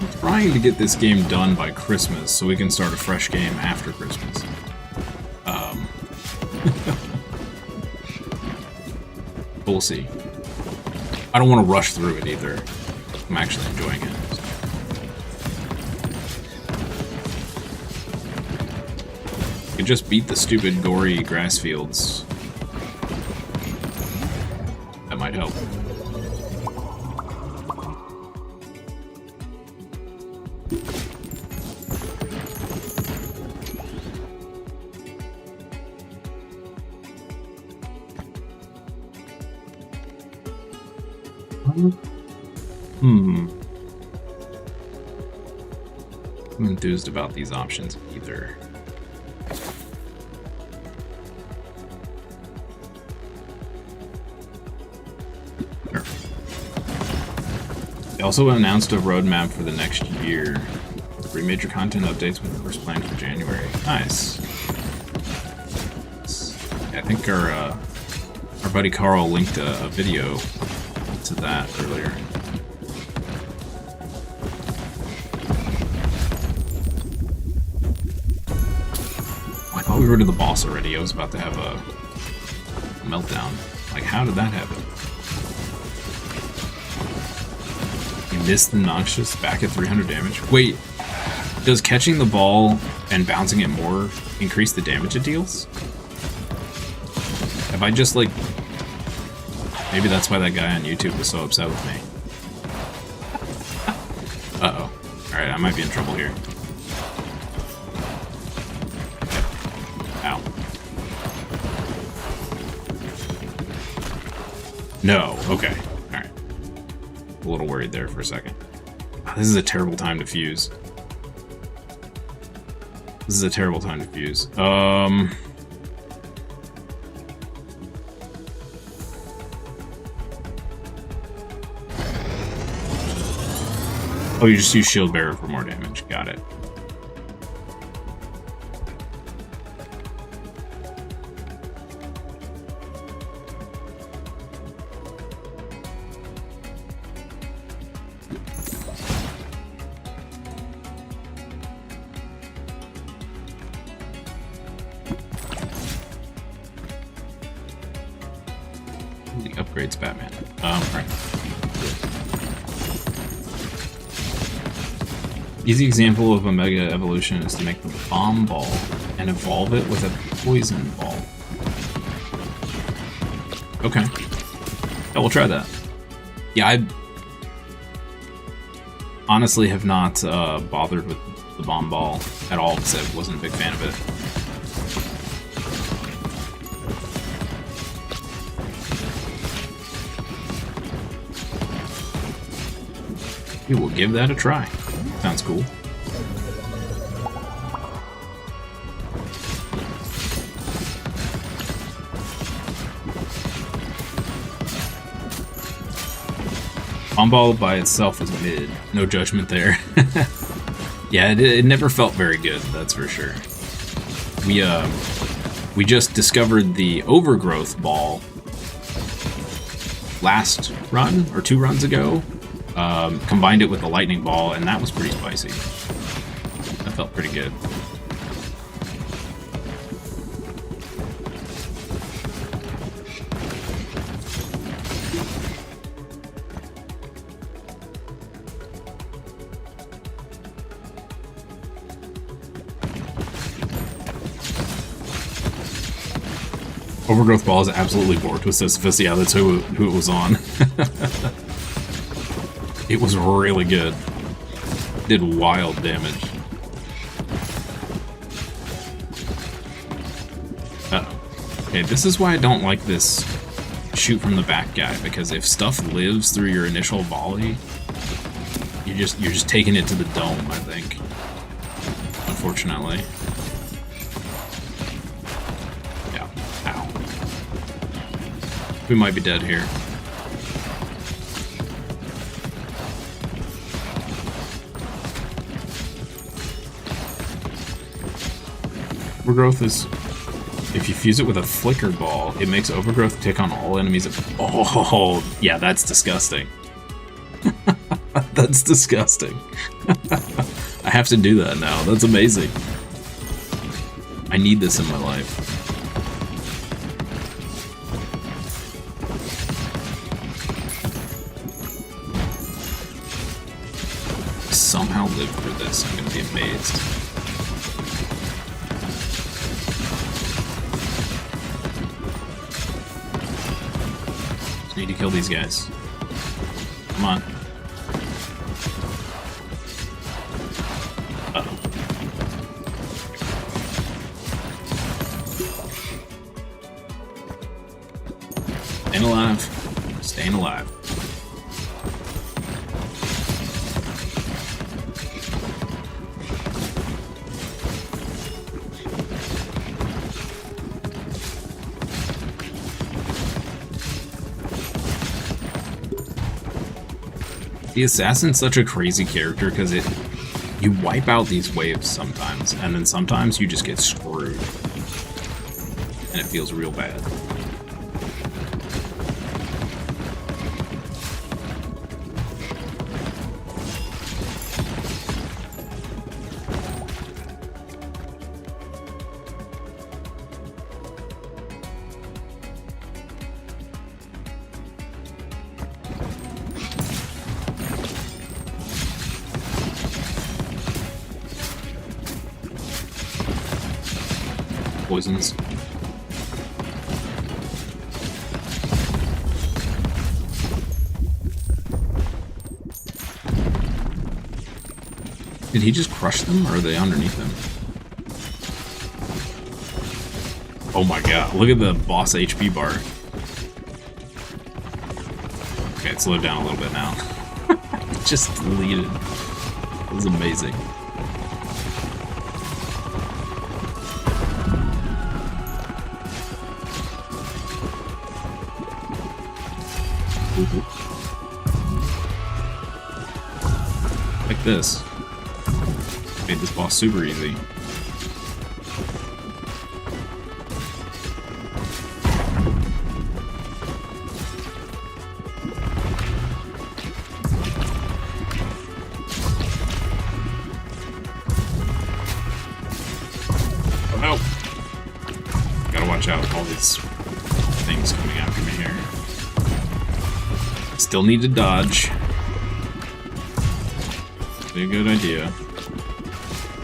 I'm trying to get this game done by Christmas so we can start a fresh game after Christmas. We'll see. I don't want to rush through it either. I'm actually enjoying it. You could just beat the stupid gory grass fields. That might help. I'm enthused about these options either. They also announced a roadmap for the next year. 3 major content updates with the first plan for January. Nice. Yeah, I think our buddy Carl linked a video to that earlier. I thought we were to the boss already. I was about to have a meltdown. Like, how did that happen? You missed the Noxious back at 300 damage. Wait, does catching the ball and bouncing it more increase the damage it deals? Have I just, like... Maybe that's why that guy on YouTube was so upset with me. Uh-oh. Alright, I might be in trouble here. Ow. No, okay. Alright. A little worried there for a second. This is a terrible time to fuse. This is a terrible time to fuse. Oh, you just use Shield Bearer for more damage. Got it. The upgrades, Batman. Right. Easy example of a mega evolution is to make the bomb ball and evolve it with a poison ball. Okay. Yeah, we'll try that. Yeah, I honestly have not bothered with the bomb ball at all because I wasn't a big fan of it. We will give that a try. Sounds cool. Bomb ball by itself is mid. No judgment there. Yeah, it never felt very good, that's for sure. We just discovered the overgrowth ball last run, or 2 runs ago. Combined it with the lightning ball, and that was pretty spicy. That felt pretty good. Overgrowth ball is absolutely bored with Sisyphus. Yeah, that's who it was on. It was really good. Did wild damage. Uh-oh. Okay, this is why I don't like this shoot from the back guy, because if stuff lives through your initial volley, you're just taking it to the dome, I think. Unfortunately. Yeah. Ow. We might be dead here. Overgrowth is, if you fuse it with a flicker ball, it makes Overgrowth tick on all enemies. Oh, yeah, that's disgusting. That's disgusting. I have to do that now. That's amazing. I need this in my life. Somehow live through this. I'm gonna be amazed. Need to kill these guys. Come on. Uh-oh. Staying alive. Staying alive. The assassin's such a crazy character because you wipe out these waves sometimes, and then sometimes you just get screwed. And it feels real bad. Poisons. Did he just crush them, or are they underneath him? Oh my god, look at the boss HP bar. Okay, it slowed down a little bit now. Just deleted. It was amazing. Like this. Made this boss super easy. Oh no! Gotta watch out, all these things coming after me here. Still need to dodge. Be a good idea.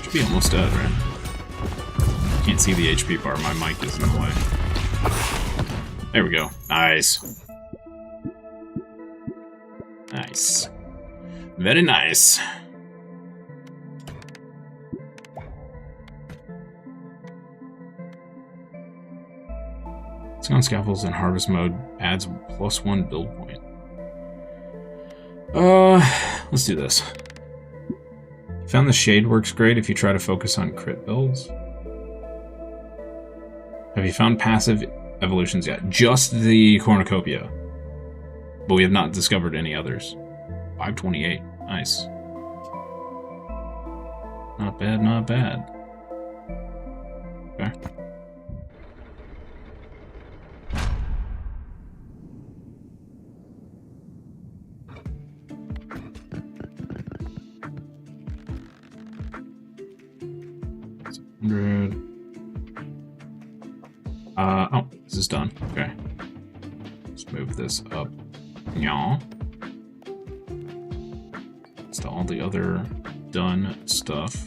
Should be almost dead, right? Can't see the HP bar, my mic is in the way. There we go. Nice. Nice. Very nice. Scan scaffolds in harvest mode adds +1 build point. Let's do this. Found the shade works great if you try to focus on crit builds. Have you found passive evolutions yet? Just the cornucopia. But we have not discovered any others. 528. Nice. Not bad, not bad. Okay. Oh, this is done. Okay. Let's move this up. Yaw. It's all the other done stuff.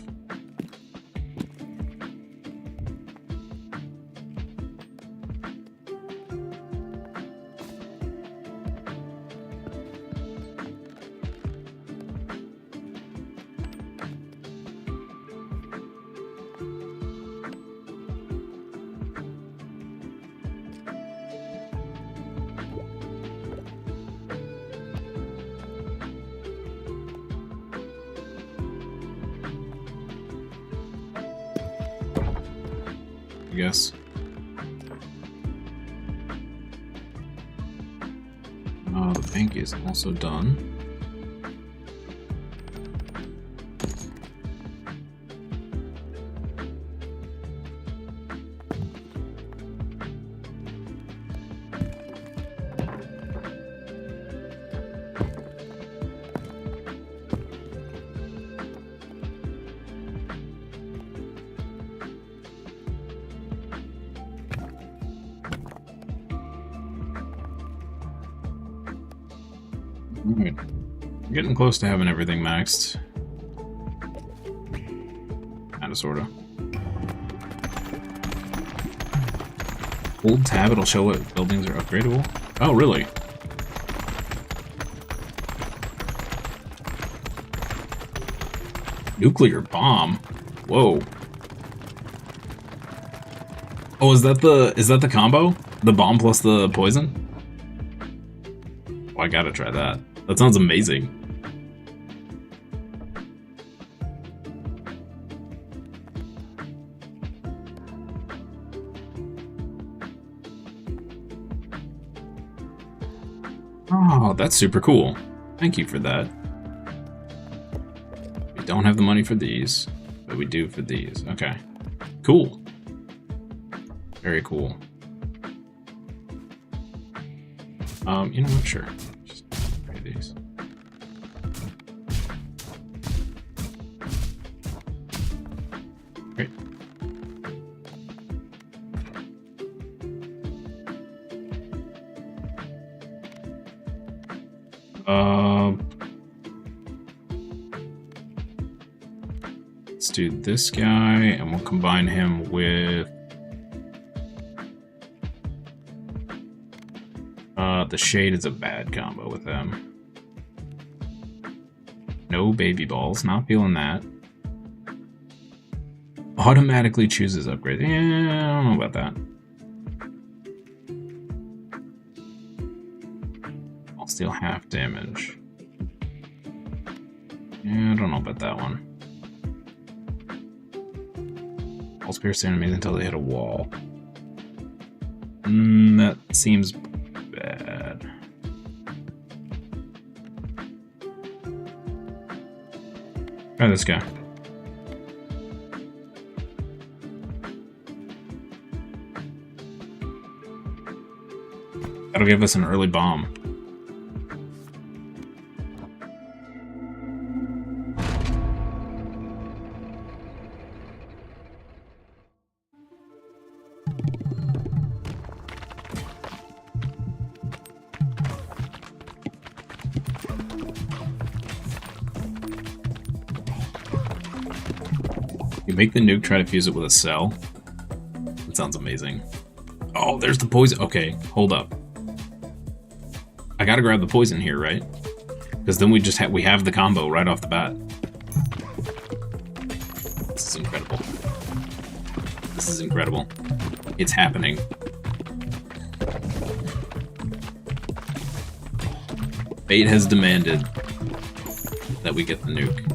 I guess. The bank is also done. Alright. Getting close to having everything maxed. Kinda, sorta. Hold tab, it'll show what buildings are upgradable. Oh, really? Nuclear bomb? Whoa. Oh, is that the combo? The bomb plus the poison? Oh, I gotta try that. That sounds amazing. Oh, that's super cool. Thank you for that. We don't have the money for these, but we do for these. Okay. Cool. Very cool. You know what? Sure. Just upgrade these. Great. Let's do this guy, and we'll combine him with the Shade is a bad combo with them. No baby balls, not feeling that. Automatically chooses upgrade. Yeah, I don't know about that. I'll steal half damage. Yeah, I don't know about that one. I'll pierce enemies until they hit a wall. That seems bad. Try this guy. That'll give us an early bomb. You make the nuke, try to fuse it with a cell. That sounds amazing. Oh, there's the poison. Okay, hold up. I gotta grab the poison here, right? Because then we just we have the combo right off the bat. This is incredible. This is incredible. It's happening. Fate has demanded that we get the nuke.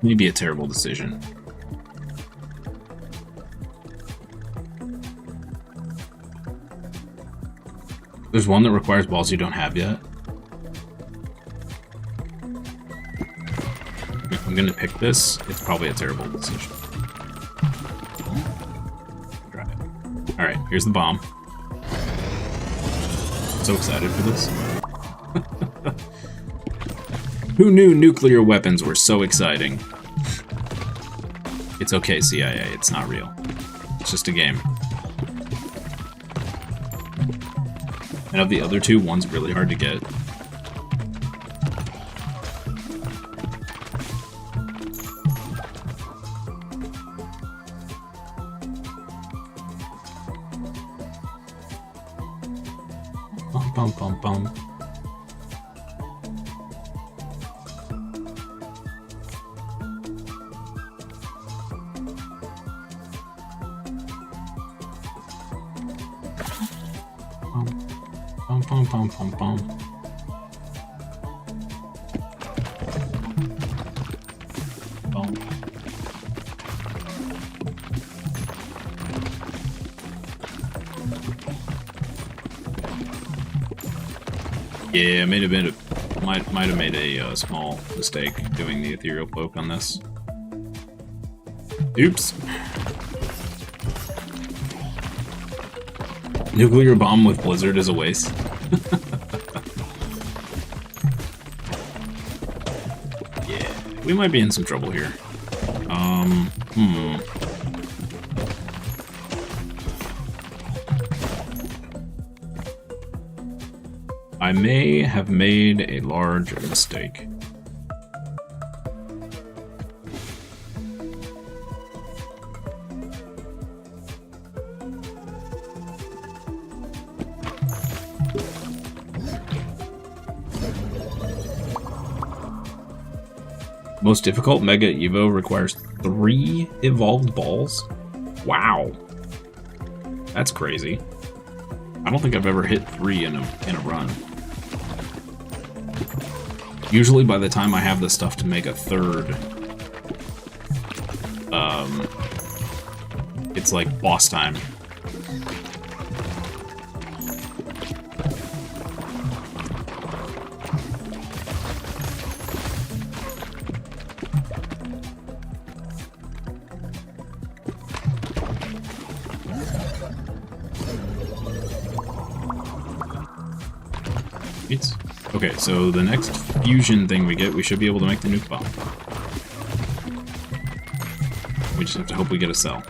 Maybe a terrible decision. There's one that requires balls you don't have yet. If I'm gonna pick this, it's probably a terrible decision. Try it. Alright, here's the bomb. I'm so excited for this. Who knew nuclear weapons were so exciting? It's okay, CIA. It's not real. It's just a game. And of the other two, one's really hard to get. Bum, bum, bum, bum. Bum, bum, bum, bum, bum. Bum. Yeah, might have made a small mistake doing the ethereal cloak on this. Oops. Nuclear bomb with blizzard is a waste. Yeah. We might be in some trouble here. I may have made a large mistake. Most difficult Mega Evo requires 3 evolved balls? Wow. That's crazy. I don't think I've ever hit 3 in a run. Usually by the time I have the stuff to make a third, it's like boss time. Okay, so the next fusion thing we get, we should be able to make the nuke bomb. We just have to hope we get a cell.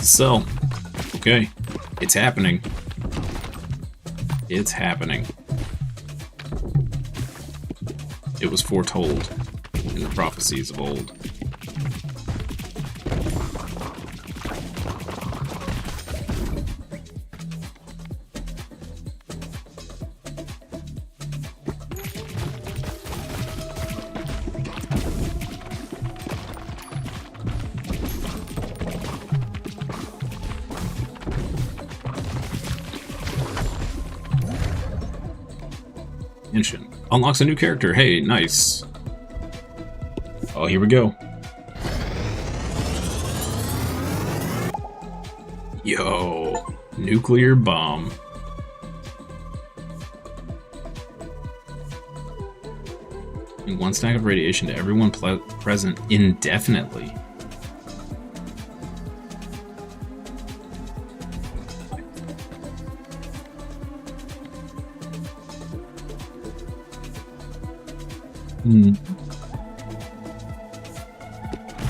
So, okay, it's happening. It's happening. It was foretold in the prophecies of old. Unlocks a new character. Hey, nice. Oh, here we go. Yo, nuclear bomb. And 1 stack of radiation to everyone present indefinitely.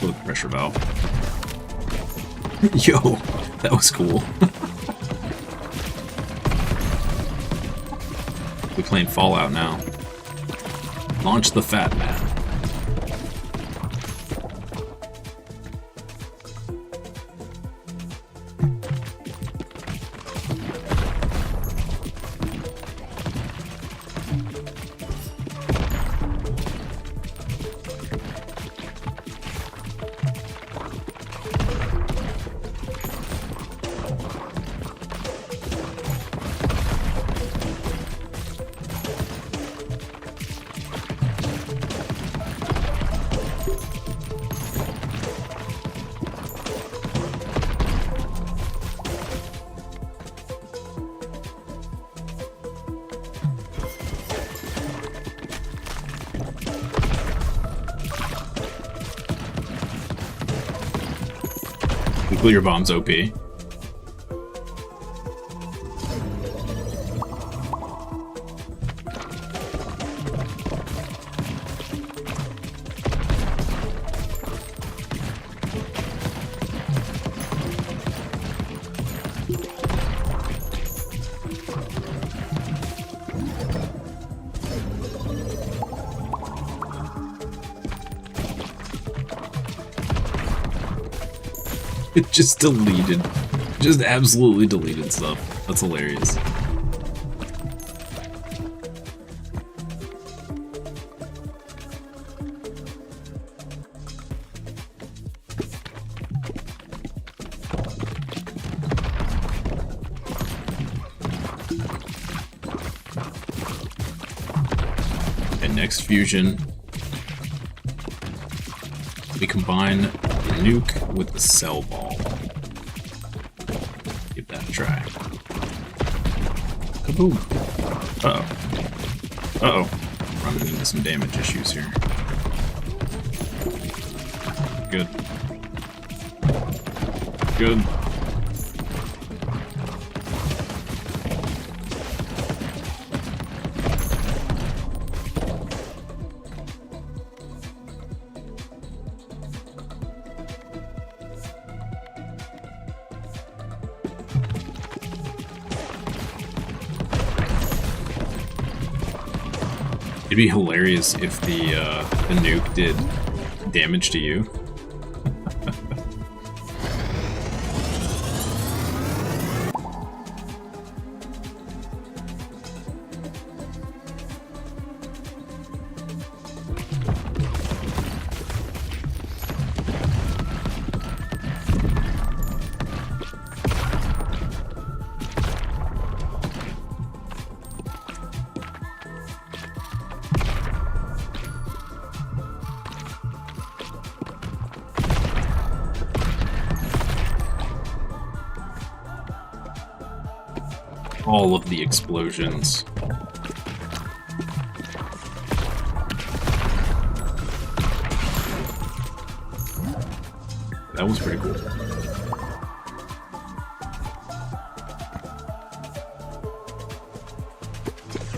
With pressure valve. Yo, that was cool. We playing Fallout now. Launch the Fat Man. Nuclear bomb's OP. It just deleted. Just absolutely deleted stuff. That's hilarious. And next fusion, we combine the nuke with the cell ball. Give that a try. Kaboom. Uh-oh. Uh-oh. Running into some damage issues here. Good. Good. It'd be hilarious if the nuke did damage to you. All of the explosions. That was pretty cool.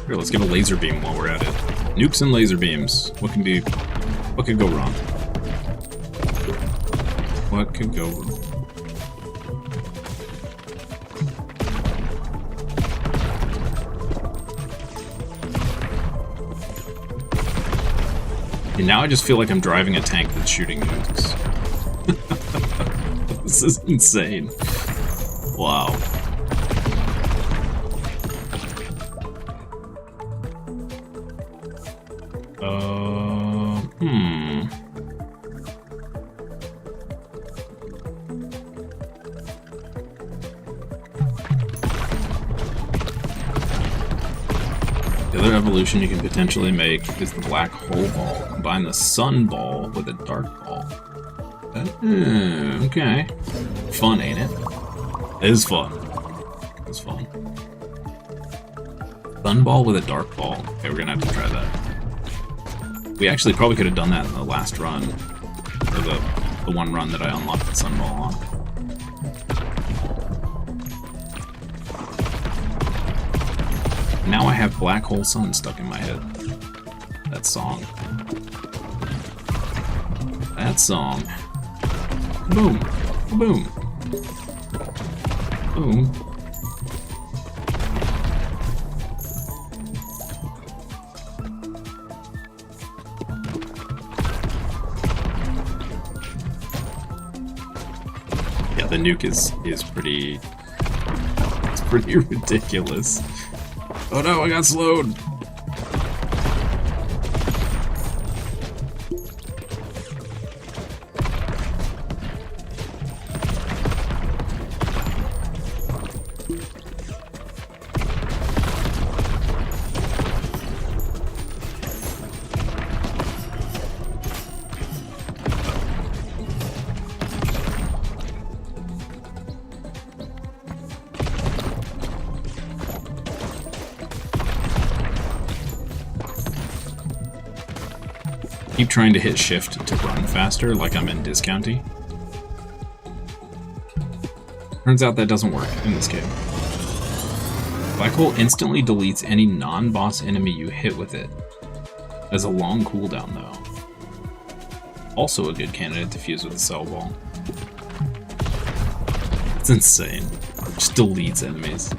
Here, let's get a laser beam while we're at it. Nukes and laser beams. What could go wrong? What could go wrong? And now I just feel like I'm driving a tank that's shooting nukes. This is insane. Wow. The other evolution you can potentially make is the black hole ball. Combine the sun ball with a dark ball. Okay. Fun, ain't it? It is fun. It's fun. Sun ball with a dark ball. Okay, we're gonna have to try that. We actually probably could have done that in the last run. Or the one run that I unlocked the sun ball on. Now I have Black Hole Sun stuck in my head. That song. That song. Boom. Boom. Boom. Yeah, the nuke is pretty... It's pretty ridiculous. Oh no, I got slowed! Keep trying to hit shift to run faster, like I'm in discounty. Turns out that doesn't work in this game. Black hole instantly deletes any non-boss enemy you hit with it. Has a long cooldown though. Also a good candidate to fuse with a cell ball. It's insane. It just deletes enemies.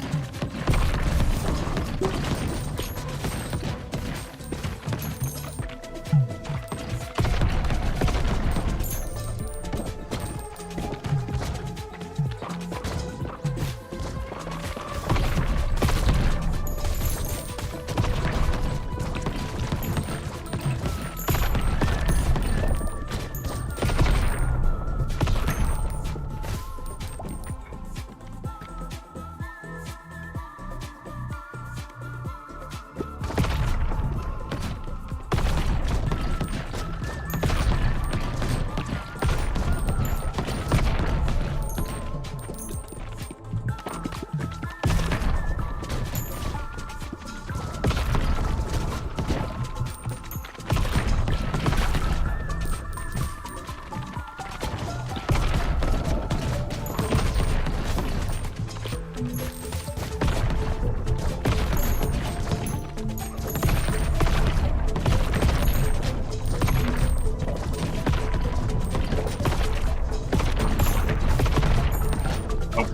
Oh.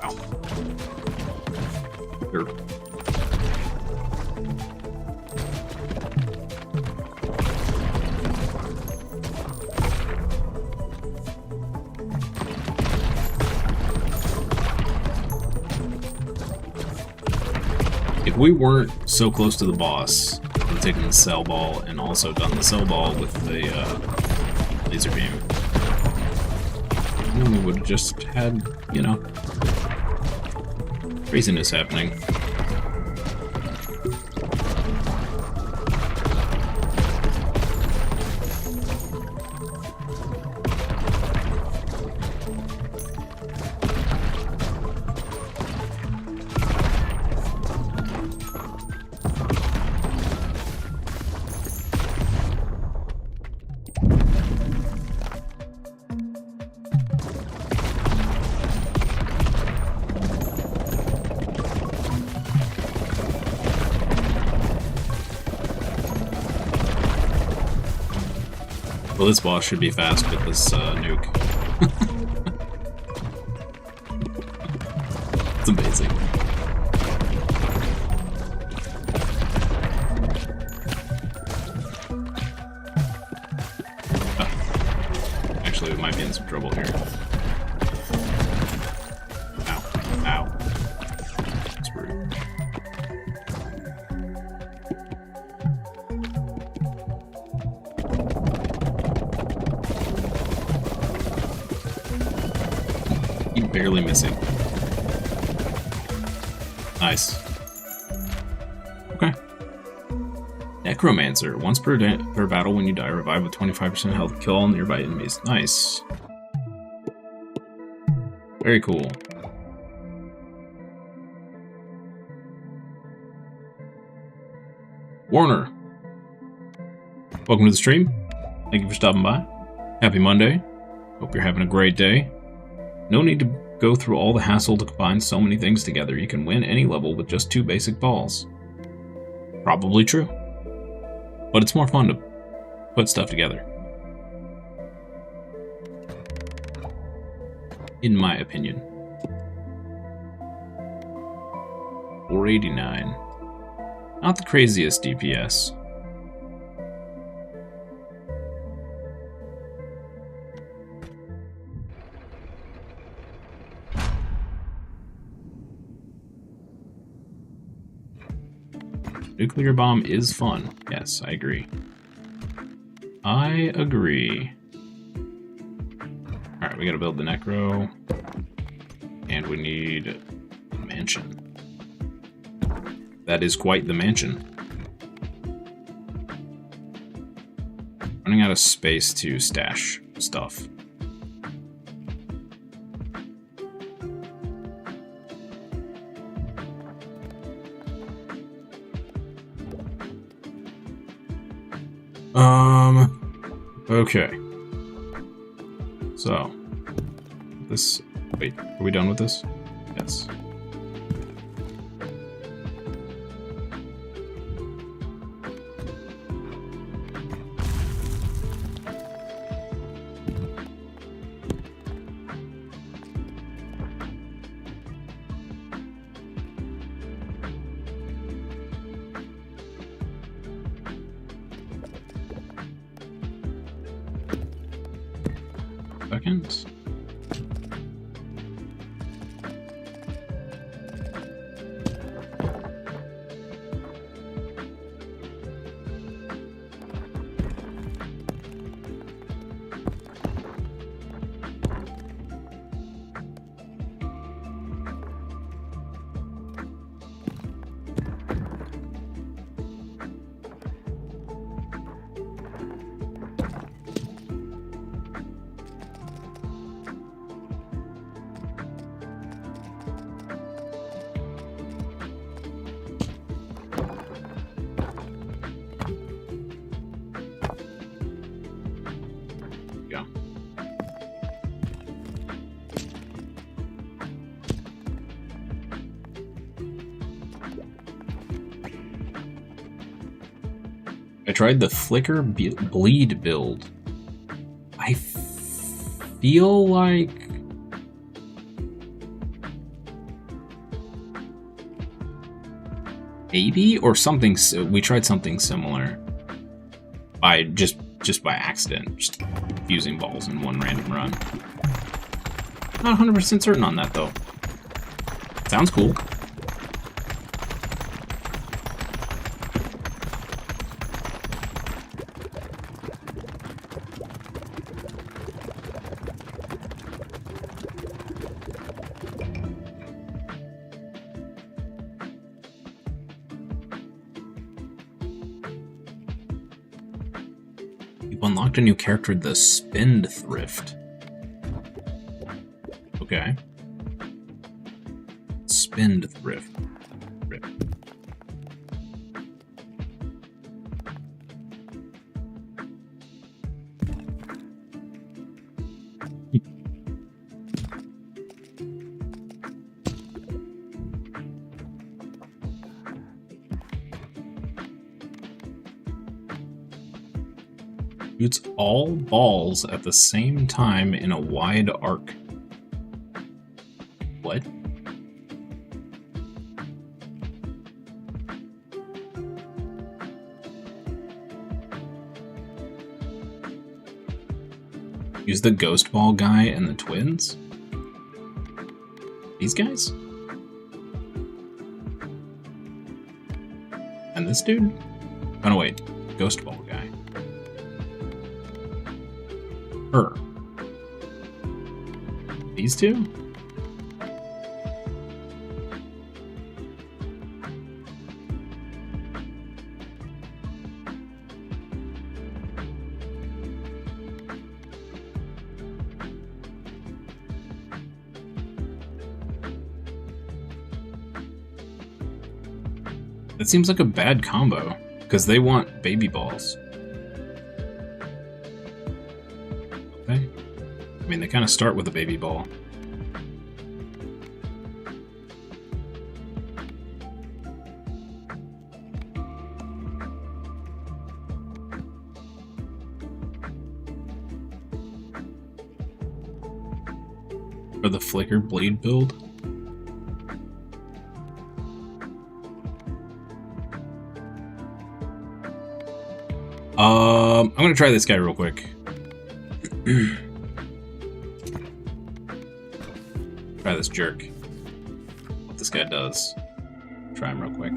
Wow. Sure. If we weren't so close to the boss, I would have taken the cell ball and also done the cell ball with the laser beam. And we would have just had, you know, craziness happening. Well, this boss should be fast with this nuke. It's amazing. Oh. Actually, we might be in some trouble here. Ow. Ow. That's rude. Barely missing. Nice. Okay. Necromancer. Once per battle, when you die, revive with 25% health. Kill all nearby enemies. Nice. Very cool. Warner. Welcome to the stream. Thank you for stopping by. Happy Monday. Hope you're having a great day. No need to go through all the hassle to combine so many things together. You can win any level with just 2 basic balls. Probably true. But it's more fun to put stuff together. In my opinion. 489. Not the craziest DPS. Nuclear bomb is fun. Yes, I agree. I agree. Alright, we gotta build the necro. And we need a mansion. That is quite the mansion. Running out of space to stash stuff. Okay. So, this, wait, are we done with this? Yes. Seconds. I tried the Flicker Bleed build. I feel like Maybe, or something. We tried something similar by just by accident, just fusing balls in one random run. Not 100% certain on that though. Sounds cool. Unlocked a new character, the Spendthrift. Okay. Spendthrift. Shoots all balls at the same time in a wide arc. What? Use the ghost ball guy and the twins? These guys? And this dude? Oh no, wait. Ghost ball guy. Her. These two? That seems like a bad combo, because they want baby balls. Okay. I mean, they kind of start with a baby ball. Or the flicker blade build. I'm gonna try this guy real quick. Try this jerk. What this guy does. Try him real quick.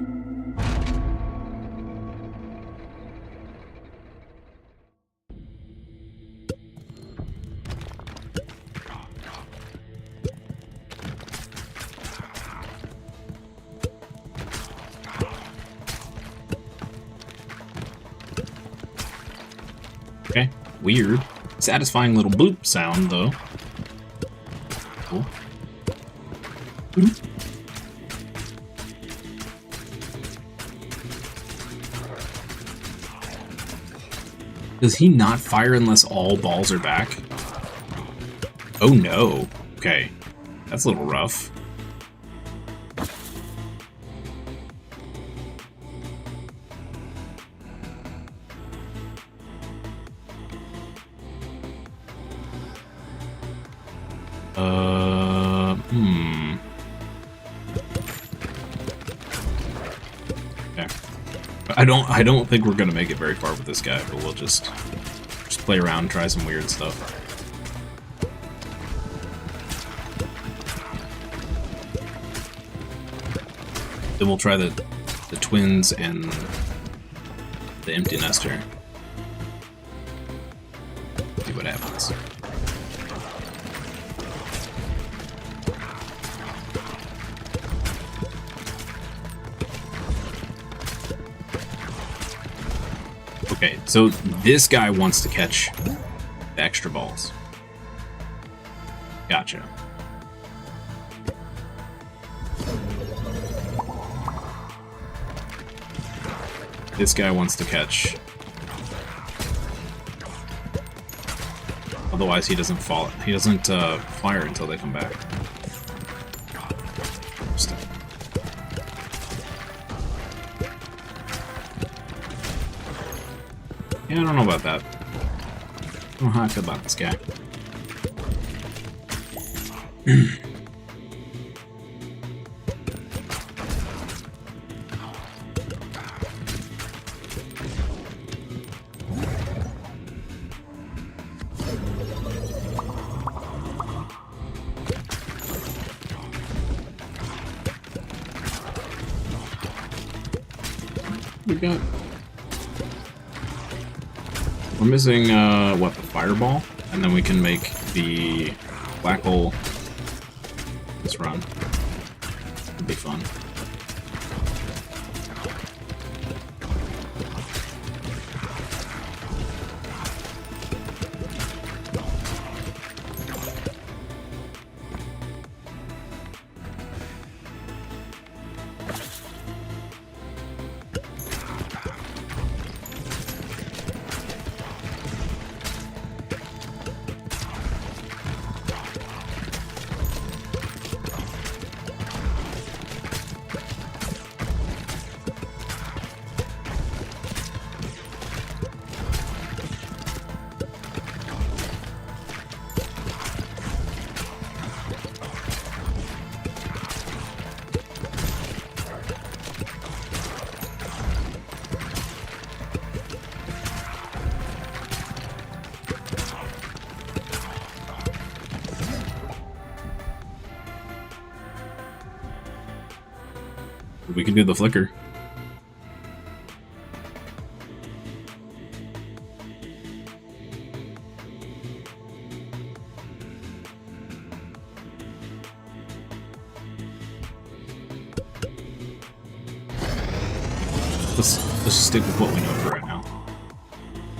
Okay, weird. Satisfying little bloop sound, though. Cool. Does he not fire unless all balls are back? Oh no. Okay, that's a little rough. Okay. I don't think we're gonna make it very far with this guy, but we'll just play around, try some weird stuff. Then we'll try the twins and the empty nester. See what happens. Okay, so this guy wants to catch the extra balls. Gotcha. This guy wants to catch. Otherwise, he doesn't fall. He doesn't fire until they come back. Yeah, I don't know about that. I don't know how I feel about this guy. We got. We're missing what, the fireball, and then we can make the black hole. Let's run. It'll be fun. We can do the flicker. Let's just stick with what we know for right now.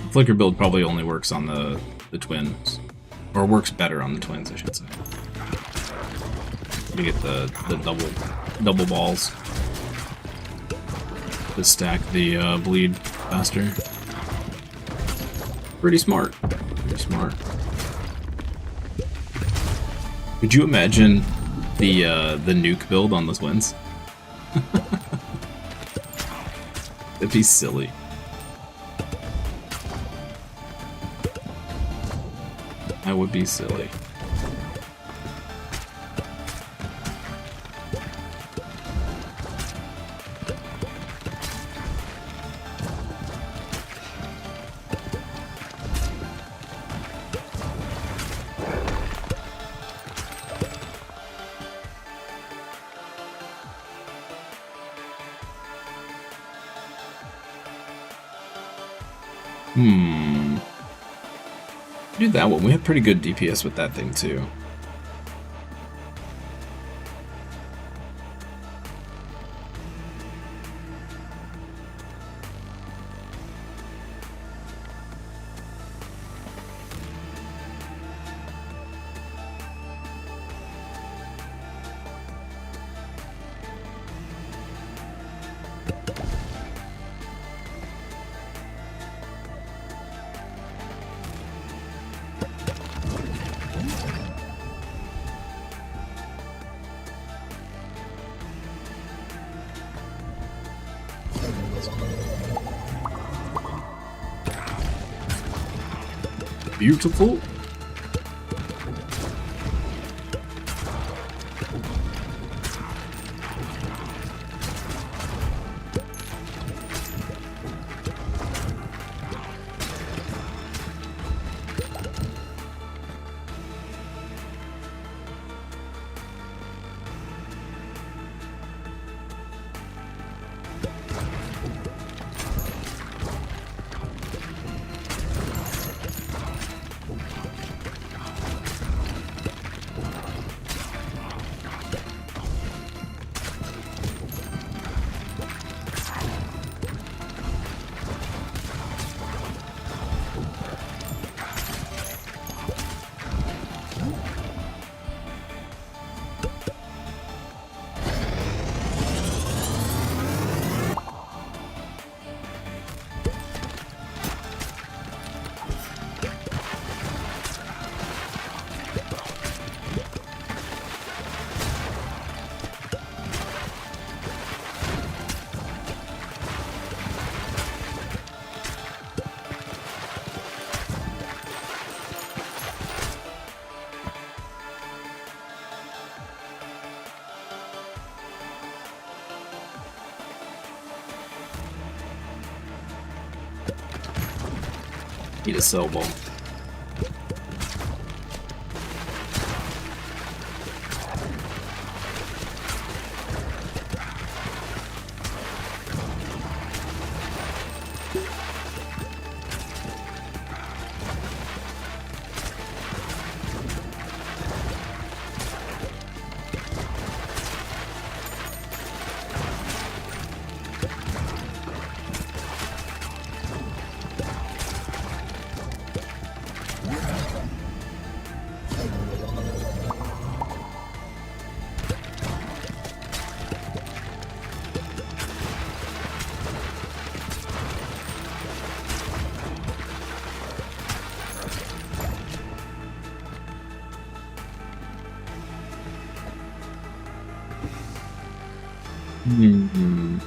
The flicker build probably only works on the twins. Or works better on the twins, I should say. We get the double balls to stack the bleed faster. Pretty smart. Pretty smart. Could you imagine the nuke build on the twins? That'd be silly. That would be silly. Do that one. We have pretty good DPS with that thing too. Beautiful. Need a cell ball. Hmm.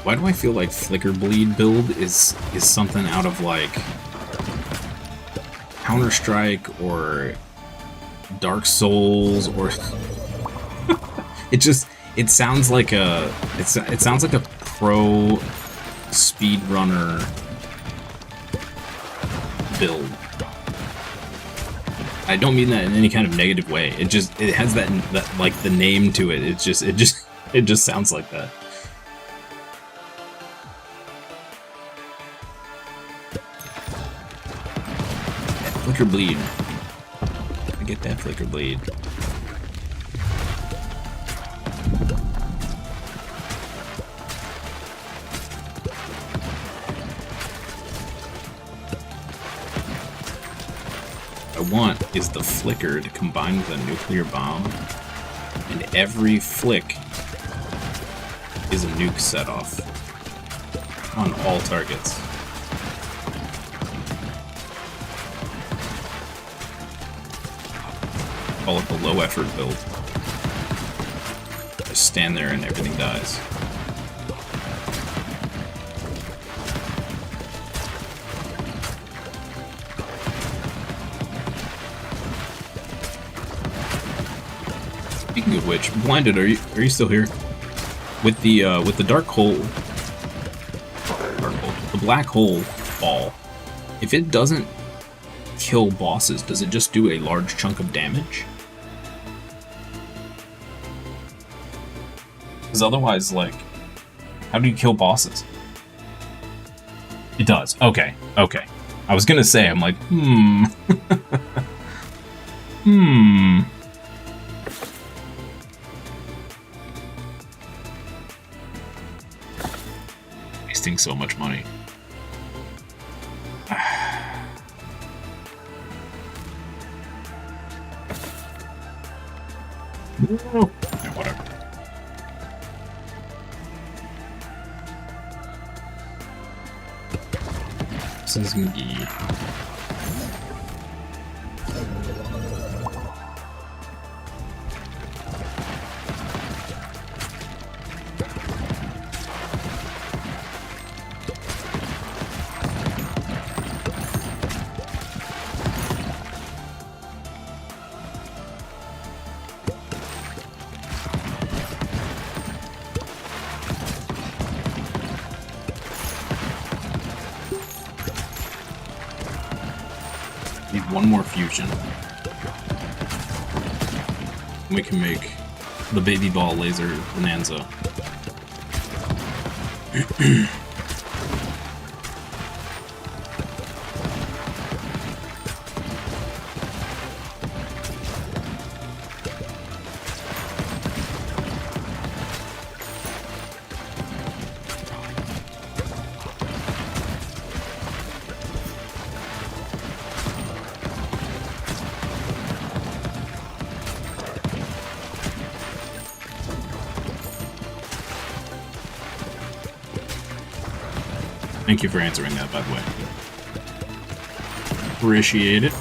Why do I feel like Flicker Bleed build is something out of like Counter-Strike or Dark Souls or it sounds like it sounds like a pro speedrunner build. I don't mean that in any kind of negative way. It has that like the name to it. It just sounds like that. Flicker Bleed. I get that Flicker Bleed. What I want is the flicker to combine with a nuclear bomb, and every flick is a nuke set off on all targets. Call it the low effort build. Just stand there and everything dies. Speaking of which, Blinded, are you still here? With the dark hole, the black hole ball, if it doesn't kill bosses, does it just do a large chunk of damage? Because otherwise, like, how do you kill bosses? It does. Okay. Okay. I was gonna say, I'm like, Wasting so much money. Yeah, whatever. Says McGee. Need one more fusion. We can make the baby ball laser bonanza. Thank you for answering that, by the way. Appreciate it.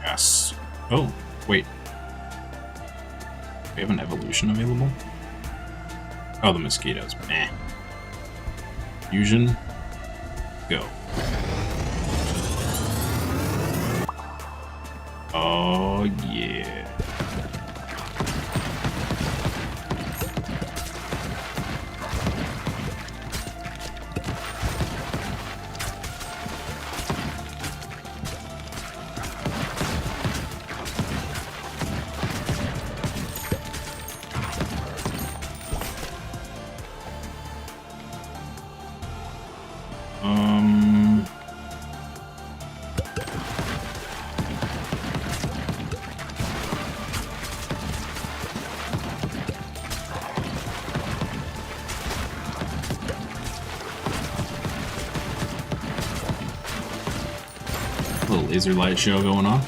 Yes. Oh, wait. We have an evolution available? Oh, the mosquitoes. Eh. Fusion. Go. Oh, yeah. laser light show going on.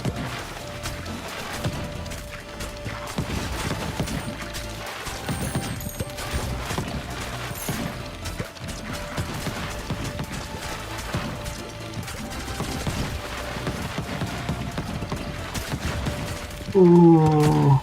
Ooh.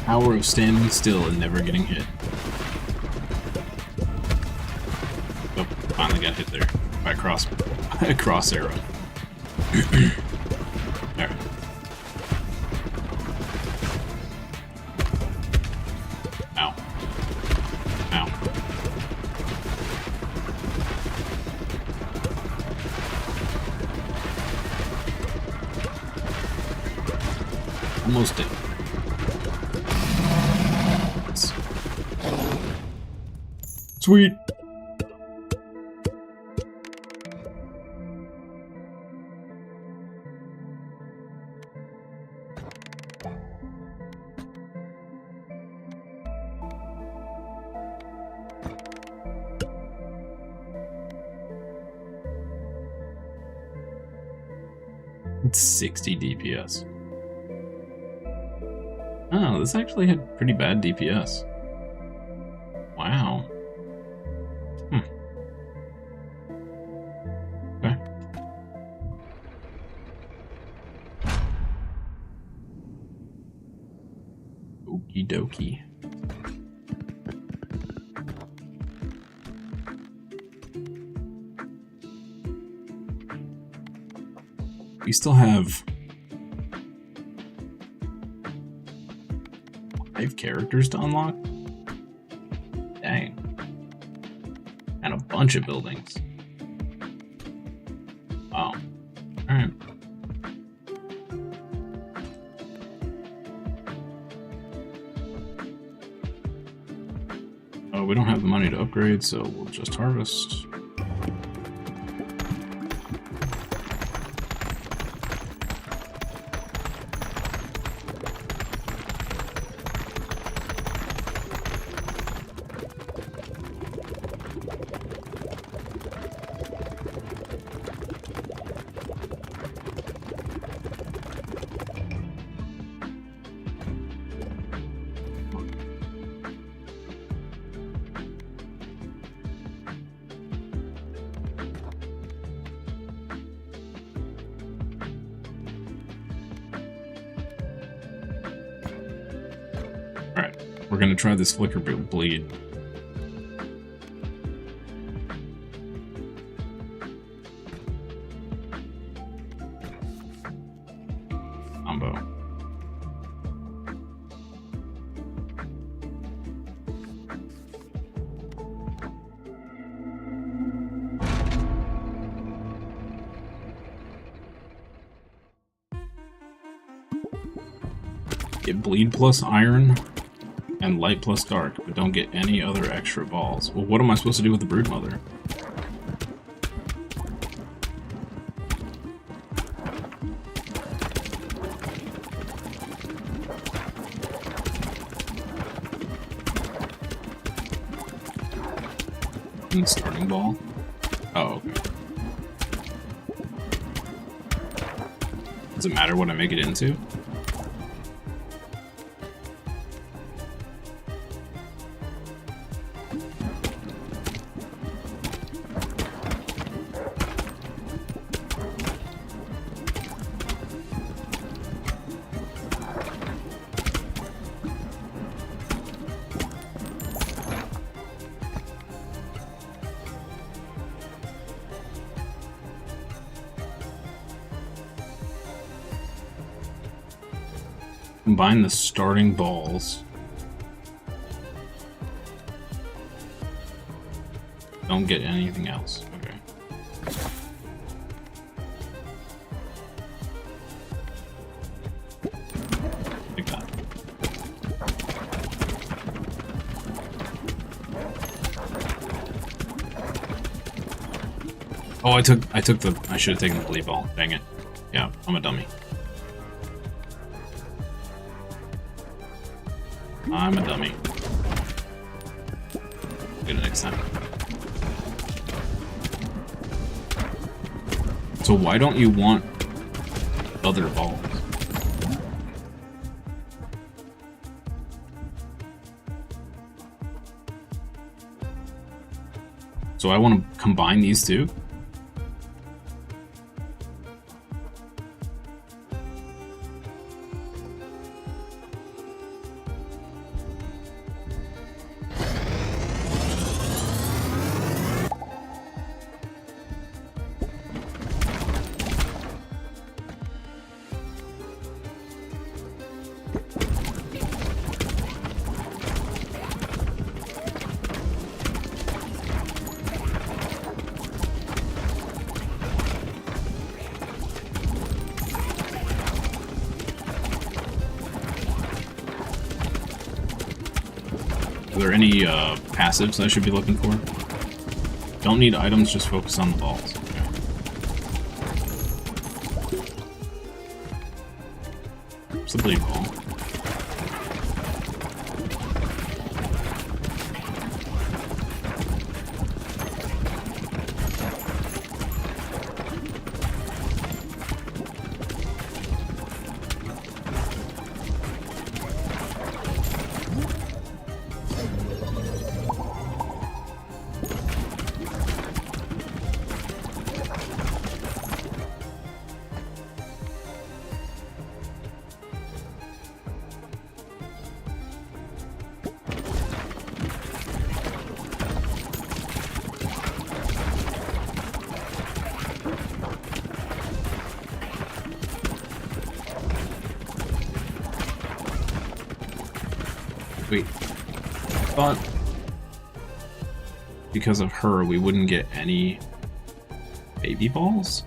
Power of standing still and never getting hit. Oh, finally got hit there by a cross arrow. Alright. Ow. Ow. Almost dead. Sweet. It's 60 DPS. Oh, this actually had pretty bad DPS. Wow. Okay. Okie dokie. We still have 5 characters to unlock? Dang. And a bunch of buildings. Wow. Alright. Oh, we don't have the money to upgrade, so we'll just harvest. We're gonna try this flicker bleed. Combo. Get bleed plus iron and light plus dark, but don't get any other extra balls. Well, what am I supposed to do with the broodmother? Starting ball? Oh, okay. Does it matter what I make it into? Combine the starting balls. Don't get anything else. Okay. Like that. Oh, I took the. I should have taken the bleed ball. Dang it. Yeah, I'm a dummy. I'm a dummy. Get it next time. So why don't you want other balls? So I want to combine these two? Are there any passives I should be looking for? Don't need items, just focus on the balls. Okay. Where's the bleed ball? Wait, I thought because of her we wouldn't get any baby balls?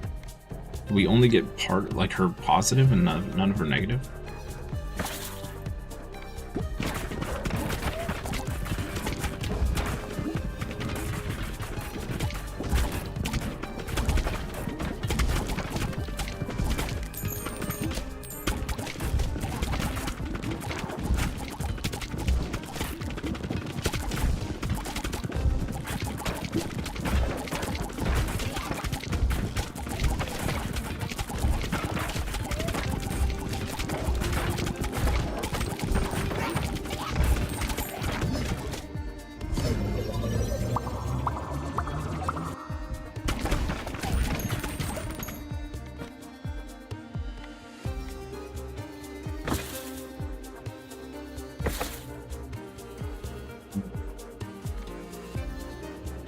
Do we only get part, like her positive and none of her negative?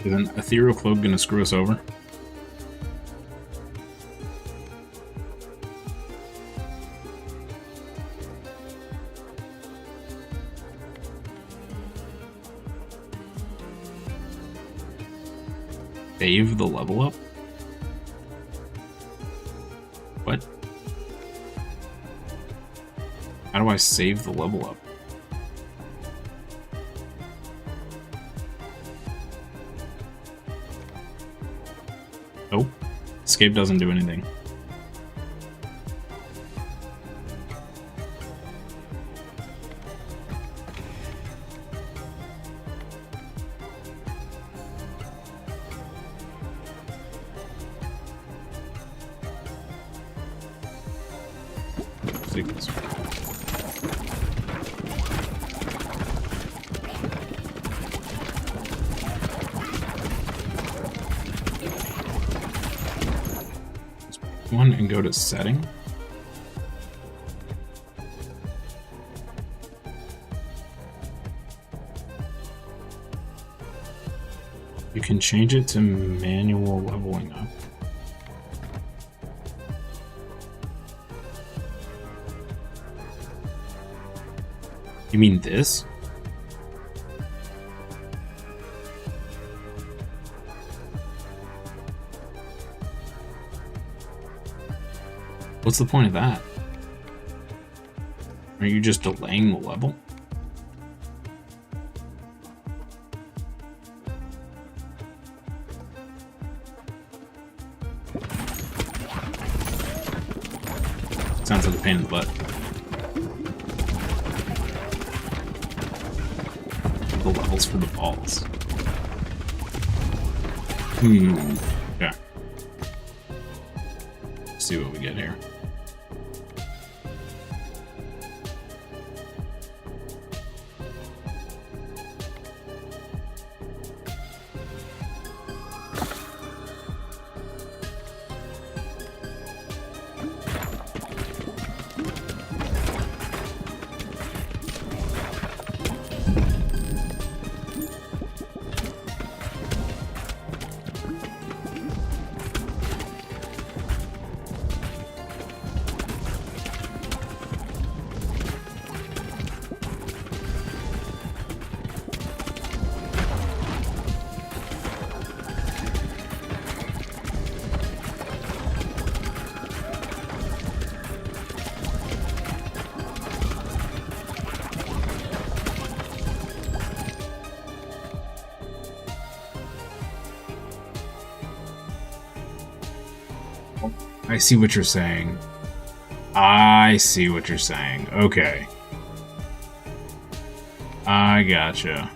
Is an ethereal cloak gonna screw us over? Save the level up? What? How do I save the level up? Nope. Escape doesn't do anything. Signals. One and go to setting. You can change it to manual leveling up. You mean this? What's the point of that? Are you just delaying the level? Sounds like a pain in the butt. The levels for the balls. Yeah. Let's see what we get here. I see what you're saying. I see what you're saying. Okay. I gotcha.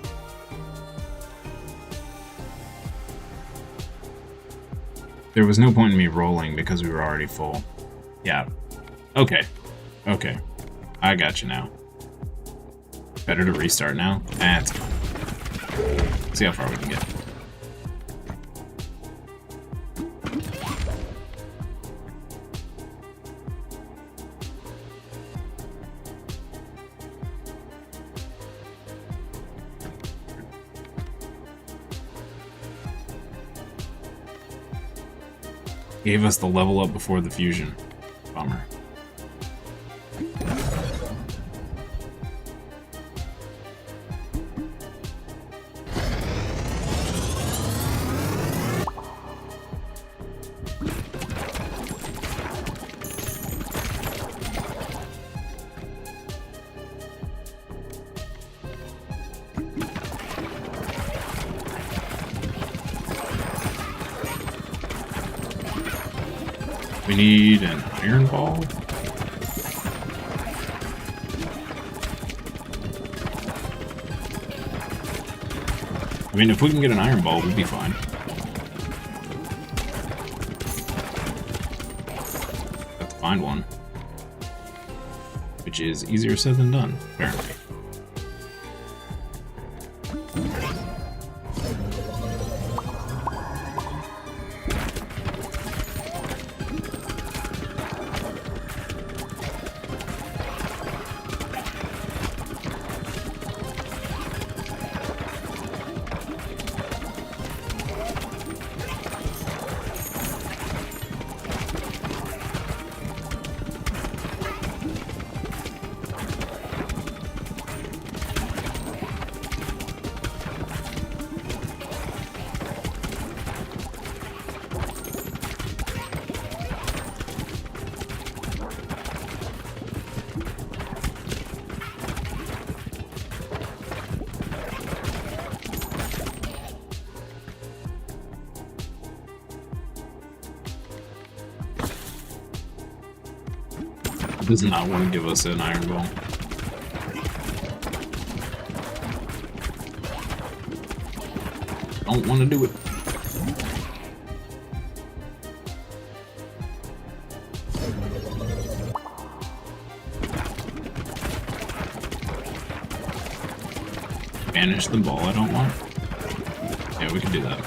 There was no point in me rolling because we were already full. Yeah. Okay. Okay. I gotcha now. Better to restart now? That's fine. See how far we can get. Gave us the level up before the fusion. Bummer. We need an iron ball. I mean, if we can get an iron ball, we'll be fine. Have to find one. Which is easier said than done, apparently. Does not want to give us an iron ball. Don't want to do it. Banish the ball I don't want. Yeah, we can do that.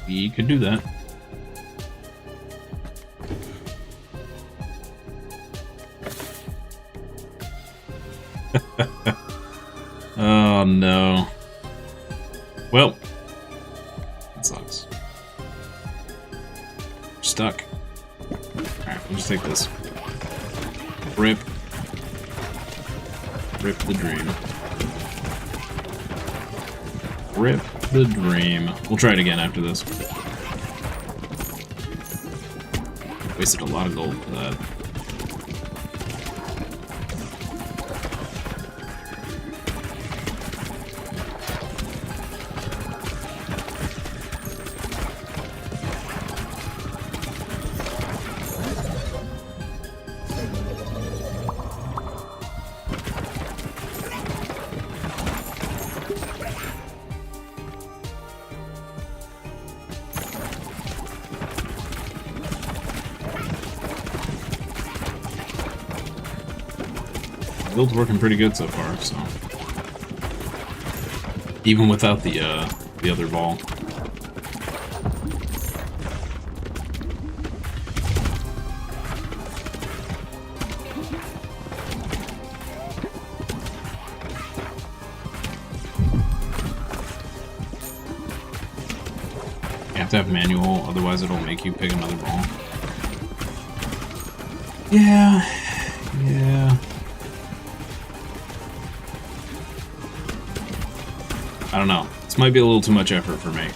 We could do that. Oh no. Well, that sucks. We're stuck. Alright, we'll just take this. Rip. Rip the dream. Rip the dream. We'll try it again after this. Wasted a lot of gold for that. Build's working pretty good so far, so even without the other ball. You have to have manual, otherwise it'll make you pick another ball. Yeah. I don't know. This might be a little too much effort for me.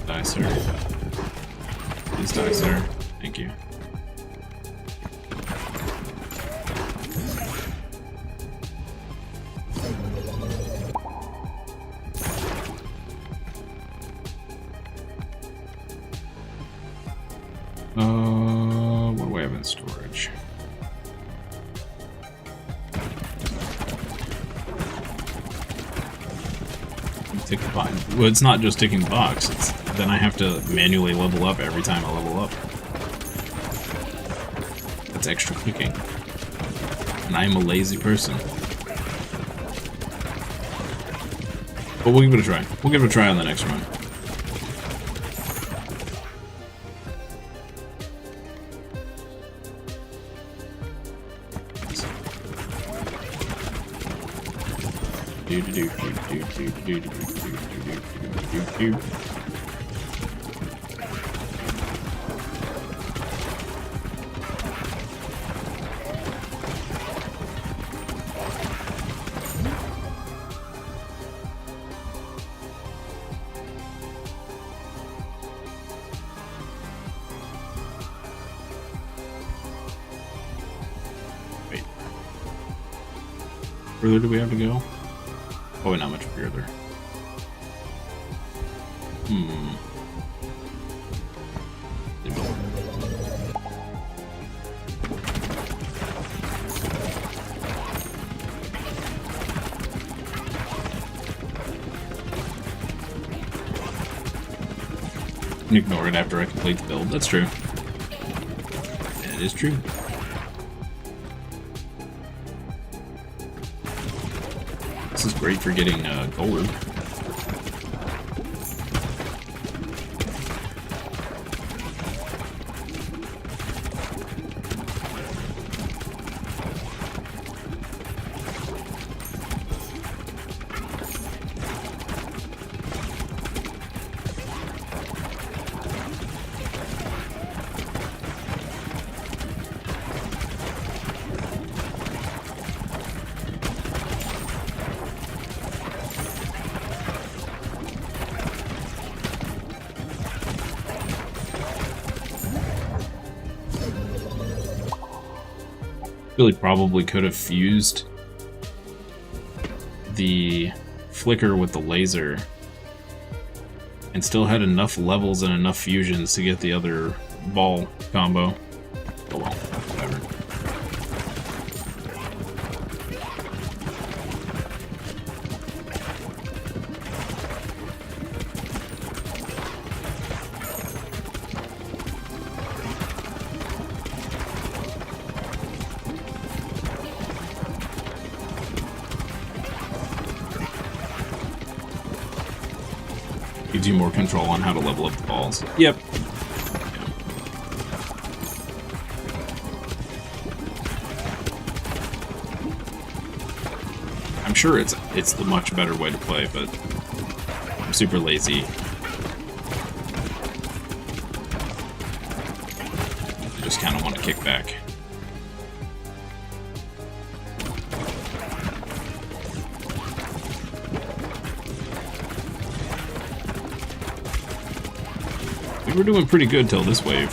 Die, sir. Please die, sir. Thank you. What do I have in storage? Tick the box. Well, it's not just ticking the box. It's, then I have to manually level up every time I level up. That's extra clicking. And I am a lazy person. But we'll give it a try. We'll give it a try on the next run. Wait. Further do we have to go? Oh, not much further. Ignore it after I complete the build. That's true. That is true. This is great for getting gold. Really probably could have fused the flicker with the laser and still had enough levels and enough fusions to get the other ball combo. Oh well, whatever. Gives you more control on how to level up the balls. Yep. I'm sure it's the much better way to play, but I'm super lazy. I just kind of want to kick back. We were doing pretty good till this wave.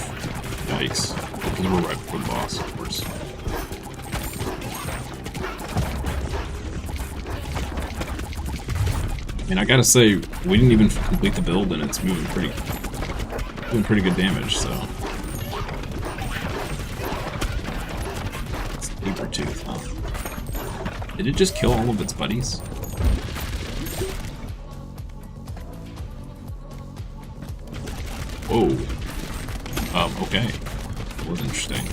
Yikes. Because we're right before the boss, of course. I mean, I gotta say, we didn't even complete the build and it's doing pretty good damage, so. It's Paper Tooth, huh? Did it just kill all of its buddies? Whoa. Okay. That was interesting.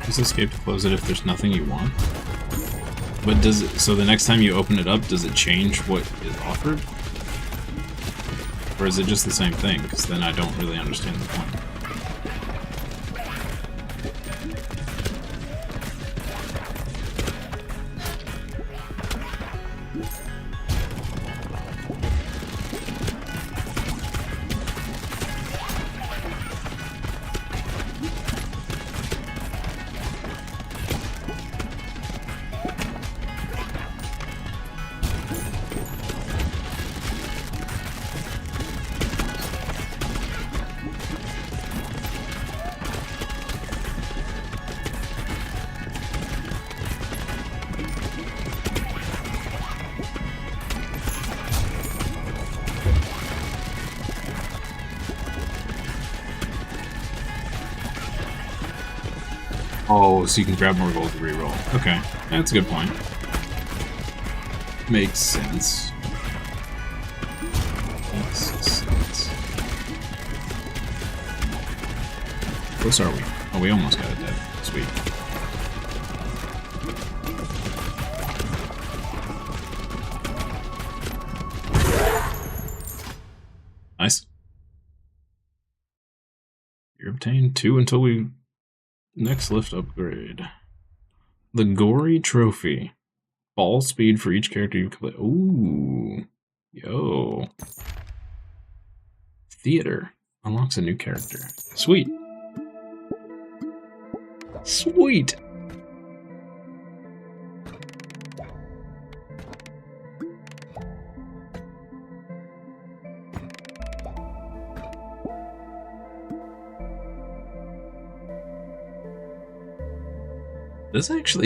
Just escape to close it if there's nothing you want. But does it, so the next time you open it up, does it change what is offered? Or is it just the same thing? Because then I don't really understand the point. Oh, so you can grab more gold to reroll. Okay, that's a good point. Makes sense. Makes sense. How close are we? Oh, we almost got it dead. Sweet. Nice. You obtain 2 until we next lift upgrade. The Gory Trophy. Ball speed for each character you complete. Ooh. Yo. Theater unlocks a new character. Sweet. Sweet.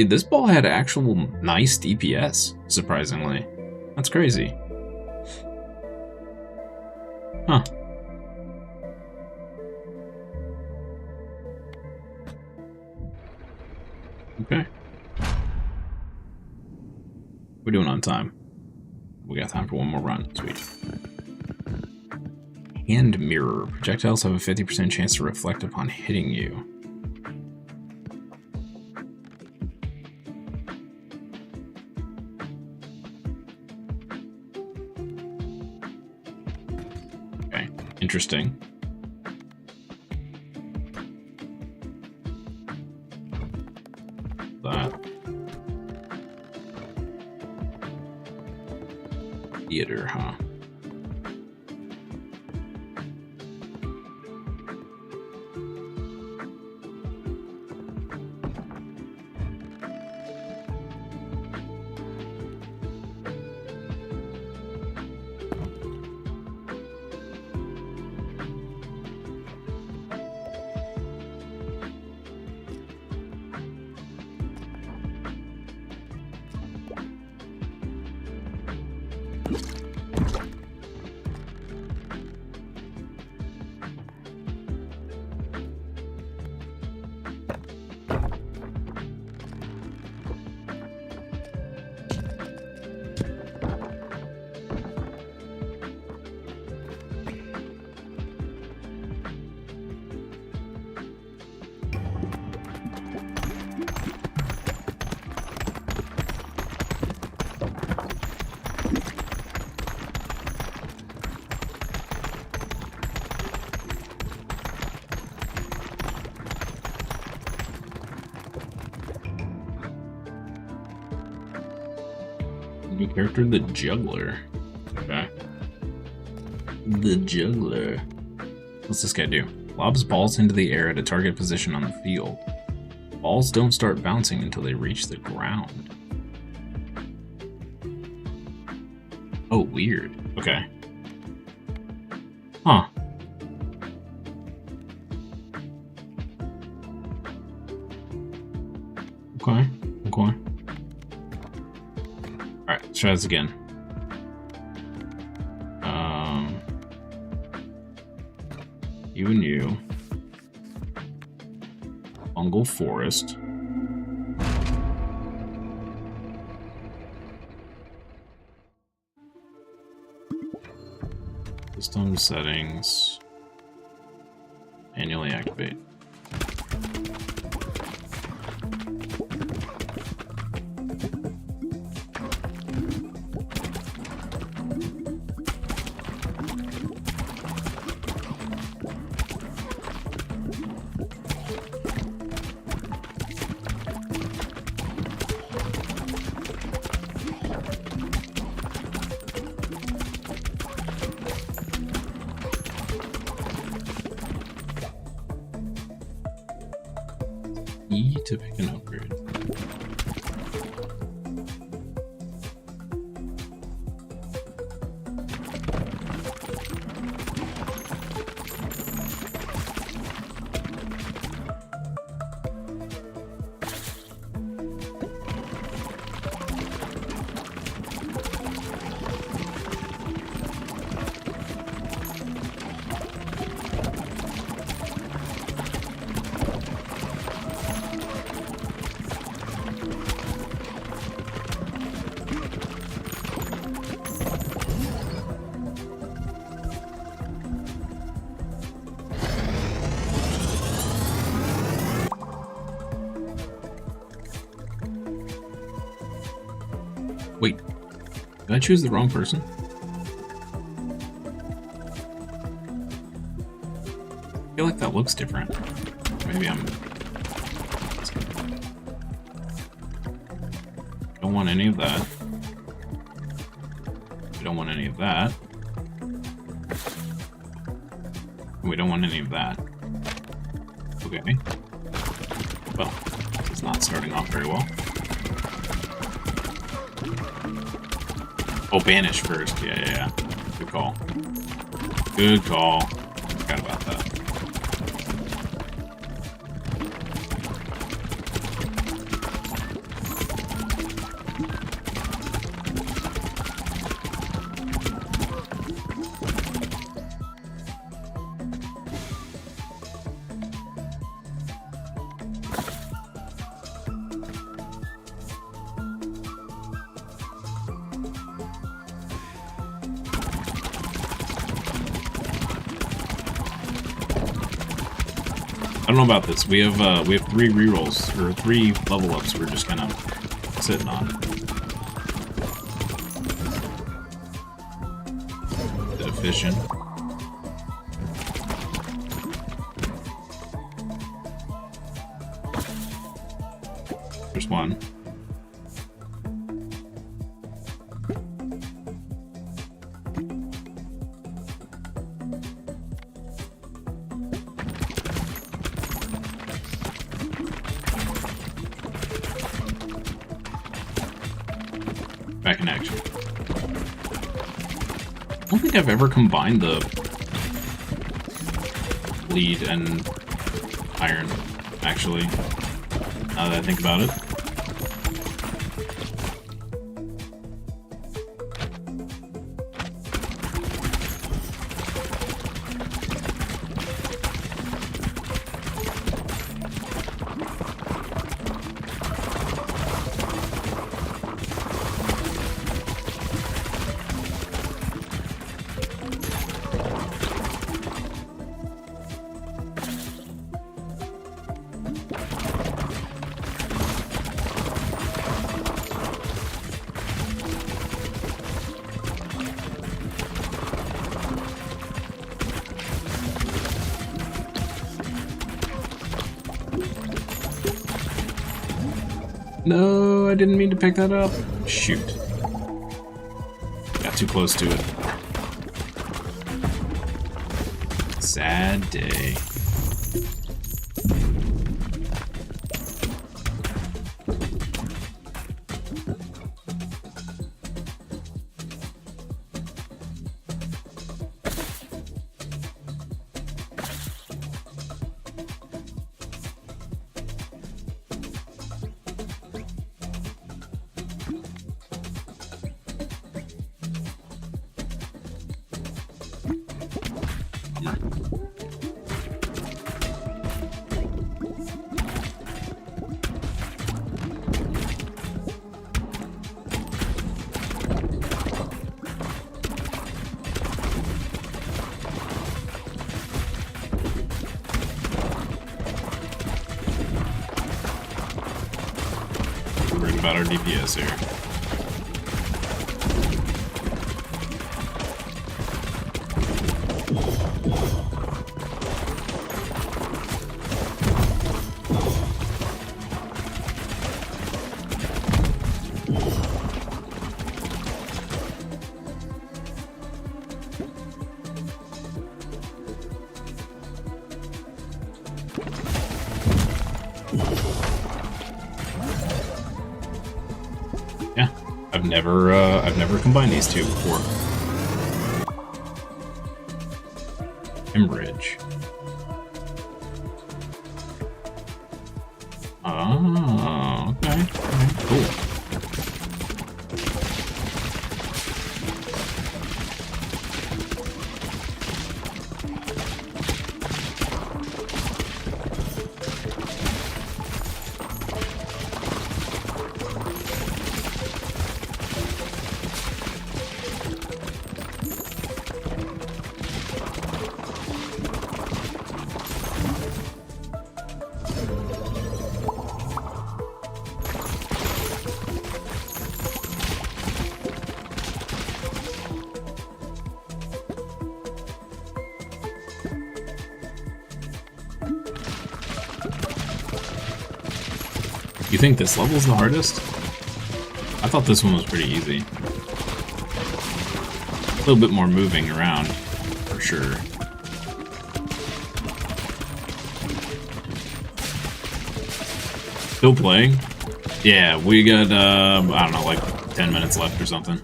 This ball had actual nice DPS, surprisingly. That's crazy. Huh. Okay. We're doing on time. We got time for one more run. Sweet. Hand mirror. Projectiles have a 50% chance to reflect upon hitting you. Okay, interesting. That. Theater, huh? New character, the Juggler. Okay. The Juggler. What's this guy do? Lobs balls into the air at a target position on the field. Balls don't start bouncing until they reach the ground. Oh, weird. Okay. Huh. Okay. Okay. Alright, let's try this again. You and you. Fungal Forest. System settings. Manually activate. E to pick an upgrade. Wait, did I choose the wrong person? I feel like that looks different. Maybe I'm... Don't want any of that. We don't want any of that. We don't want any of that. Okay. Well, it's not starting off very well. Oh, banish first. Yeah. Good call. Good call. Forgot about that. I don't know about this. We have 3 rerolls or 3 level ups. We're just kind of sitting on. Bit efficient. There's one. Back in action. I don't think I've ever combined the lead and iron, actually, now that I think about it. No, I didn't mean to pick that up. Shoot. Got too close to it. Sad day. Worried about our DPS here. Yeah, I've never combined these two before. Hemorrhage. Oh, okay. Cool. You think this level's the hardest? I thought this one was pretty easy. A little bit more moving around, for sure. Still playing? Yeah, we got, I don't know, like 10 minutes left or something.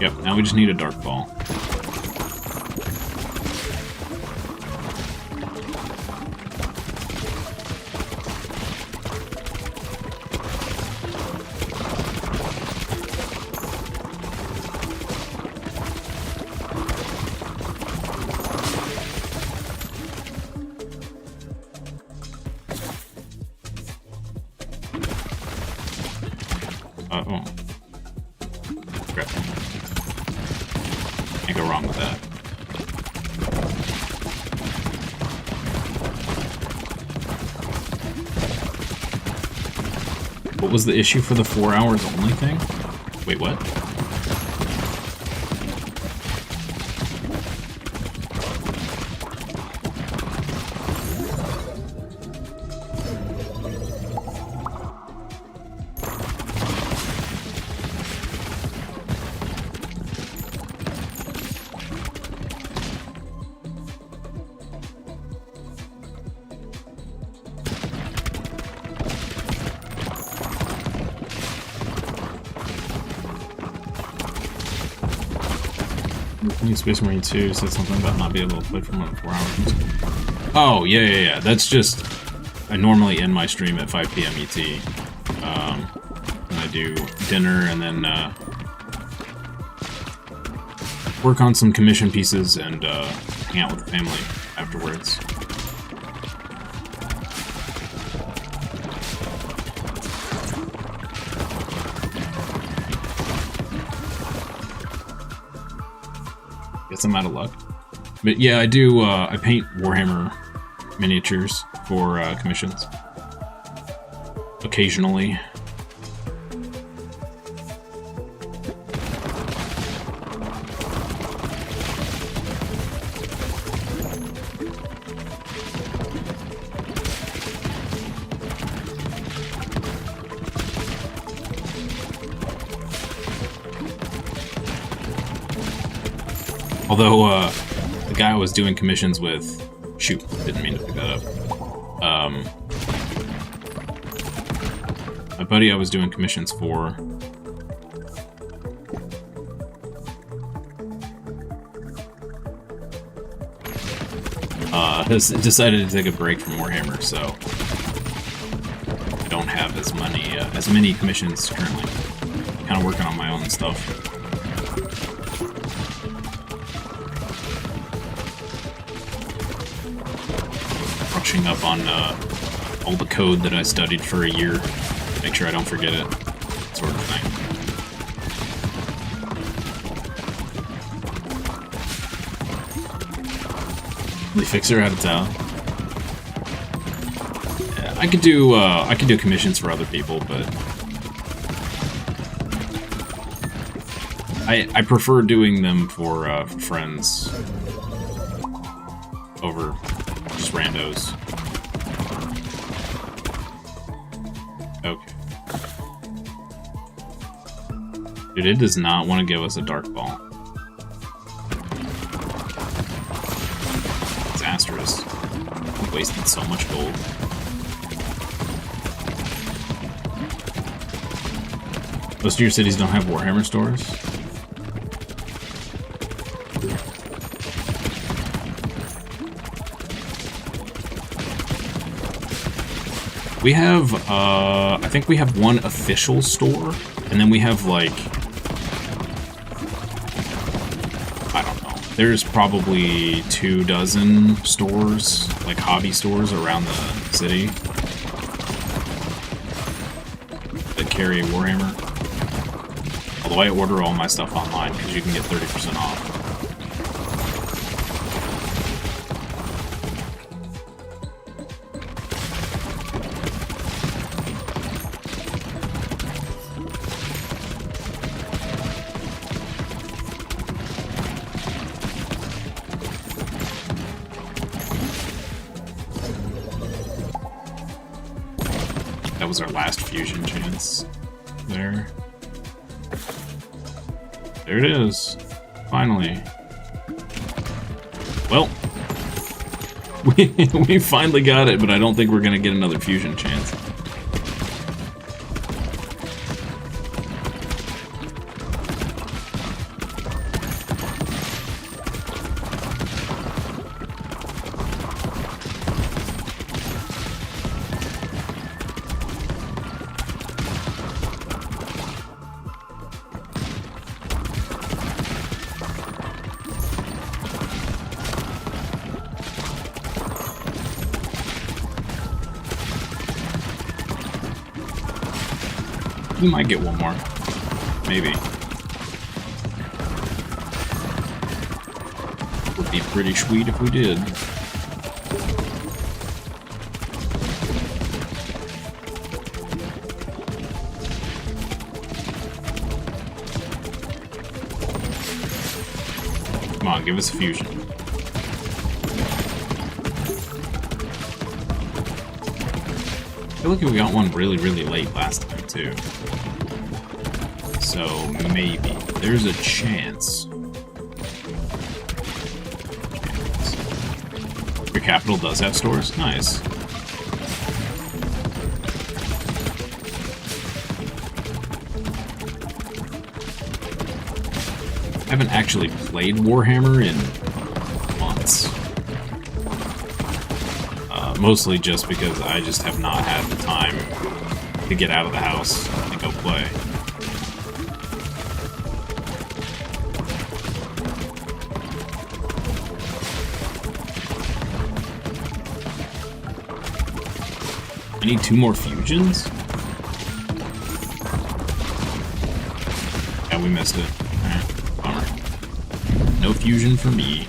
Yep, now we just need a dark ball. Oh. Crap. Can't go wrong with that. What was the issue for the 4 hours only thing? Wait, what? Space Marine 2 said something about not being able to play for more than 4 hours. Oh, yeah. That's just... I normally end my stream at 5 p.m. ET. And I do dinner and then work on some commission pieces and hang out with the family afterwards. Guess I'm out of luck. But yeah, I do, I paint Warhammer miniatures for commissions. Occasionally. Although, the guy I was doing commissions with... Shoot, didn't mean to pick that up. My buddy I was doing commissions for... has decided to take a break from Warhammer, so... I don't have as many commissions currently. Kind of working on my own stuff. Brushing up on all the code that I studied for a year. Make sure I don't forget it. Sort of thing. The fixer out of town. Yeah, I could do commissions for other people, but I prefer doing them for friends over just randos. Okay. Dude, it does not want to give us a dark ball. Disastrous. We wasted so much gold. Most of your cities don't have Warhammer stores? We have, I think we have one official store, and then we have, like, I don't know, there's probably 24 stores, like hobby stores around the city that carry Warhammer. Although I order all my stuff online, because you can get 30% off. That was our last fusion chance. There. There it is. Finally. Well, We finally got it, but I don't think we're gonna get another fusion chance. We might get one more. Maybe. Would be pretty sweet if we did. Come on, give us a fusion. I feel like we got one really, really late last time, too. So, maybe. There's a chance. Your capital does have stores? Nice. I haven't actually played Warhammer in months. Mostly just because I just have not had the time to get out of the house and go play. I need 2 more fusions? Yeah, we missed it. Alright, bummer. No fusion for me.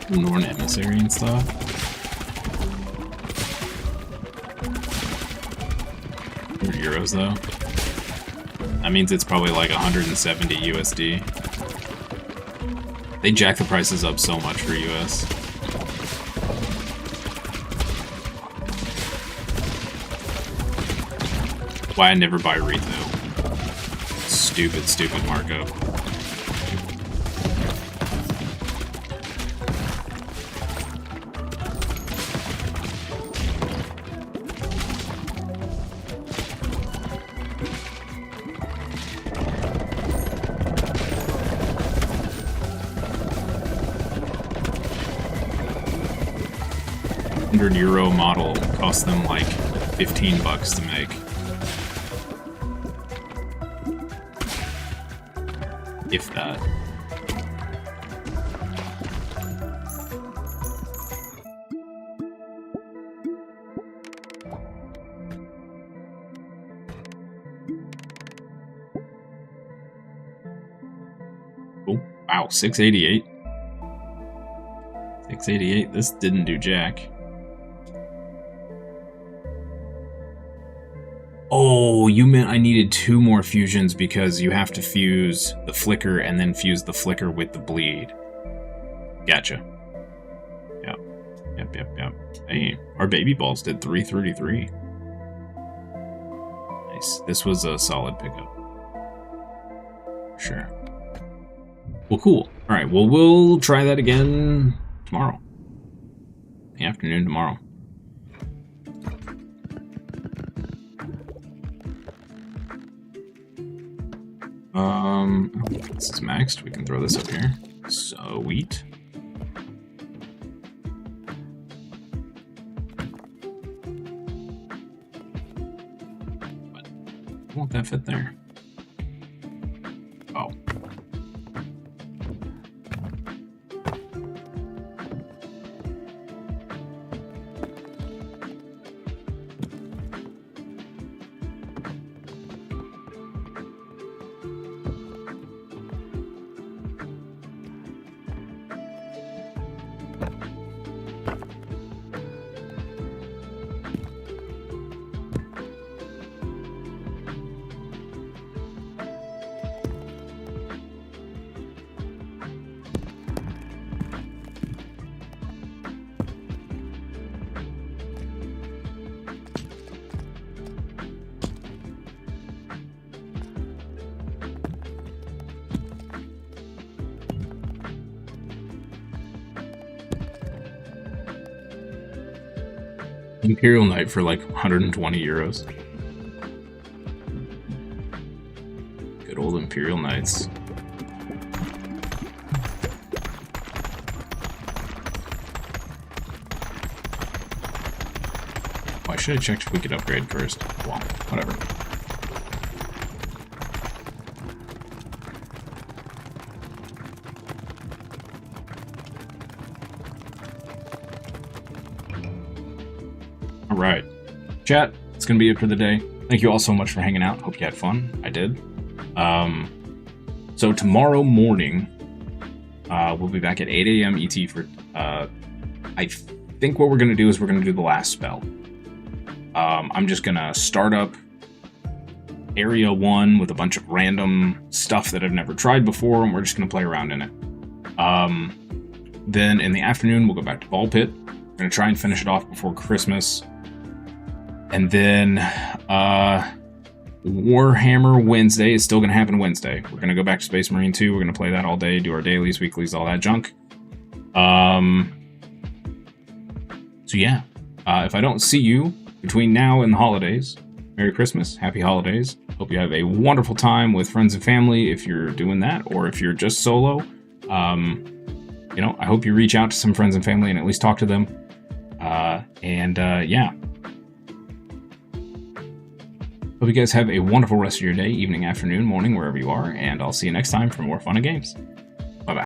Norn emissary and stuff. €100 though. That means it's probably like 170 USD. They jack the prices up so much for US. Why I never buy retail. Stupid, stupid markup. €100 model costs them like $15 to make. If that. Oh, wow, 688. 688, this didn't do jack. Oh, you meant I needed 2 more fusions because you have to fuse the flicker and then fuse the flicker with the bleed. Gotcha. Yep. Yep. Hey, our baby balls did 333. Nice. This was a solid pickup. Sure. Well, cool. Alright, well, we'll try that again tomorrow. The afternoon tomorrow. This is maxed. We can throw this up here. Sweet. But won't that fit there? Oh. Imperial Knight for like 120 euros. Good old Imperial Knights. Oh, I should have checked if we could upgrade first. Well, whatever. All right, chat, it's gonna be it for the day. Thank you all so much for hanging out. Hope you had fun. I did. So tomorrow morning, we'll be back at 8 a.m. ET for, I think what we're gonna do is we're gonna do the last spell. I'm just gonna start up Area 1 with a bunch of random stuff that I've never tried before, and we're just gonna play around in it. Then in the afternoon, we'll go back to Ball Pit. We're gonna try and finish it off before Christmas. And then Warhammer Wednesday is still going to happen Wednesday. We're going to go back to Space Marine 2. We're going to play that all day, do our dailies, weeklies, all that junk. So yeah, if I don't see you between now and the holidays, Merry Christmas, Happy Holidays. Hope you have a wonderful time with friends and family if you're doing that, or if you're just solo. You know, I hope you reach out to some friends and family and at least talk to them. Yeah. Hope you guys have a wonderful rest of your day, evening, afternoon, morning, wherever you are, and I'll see you next time for more fun and games.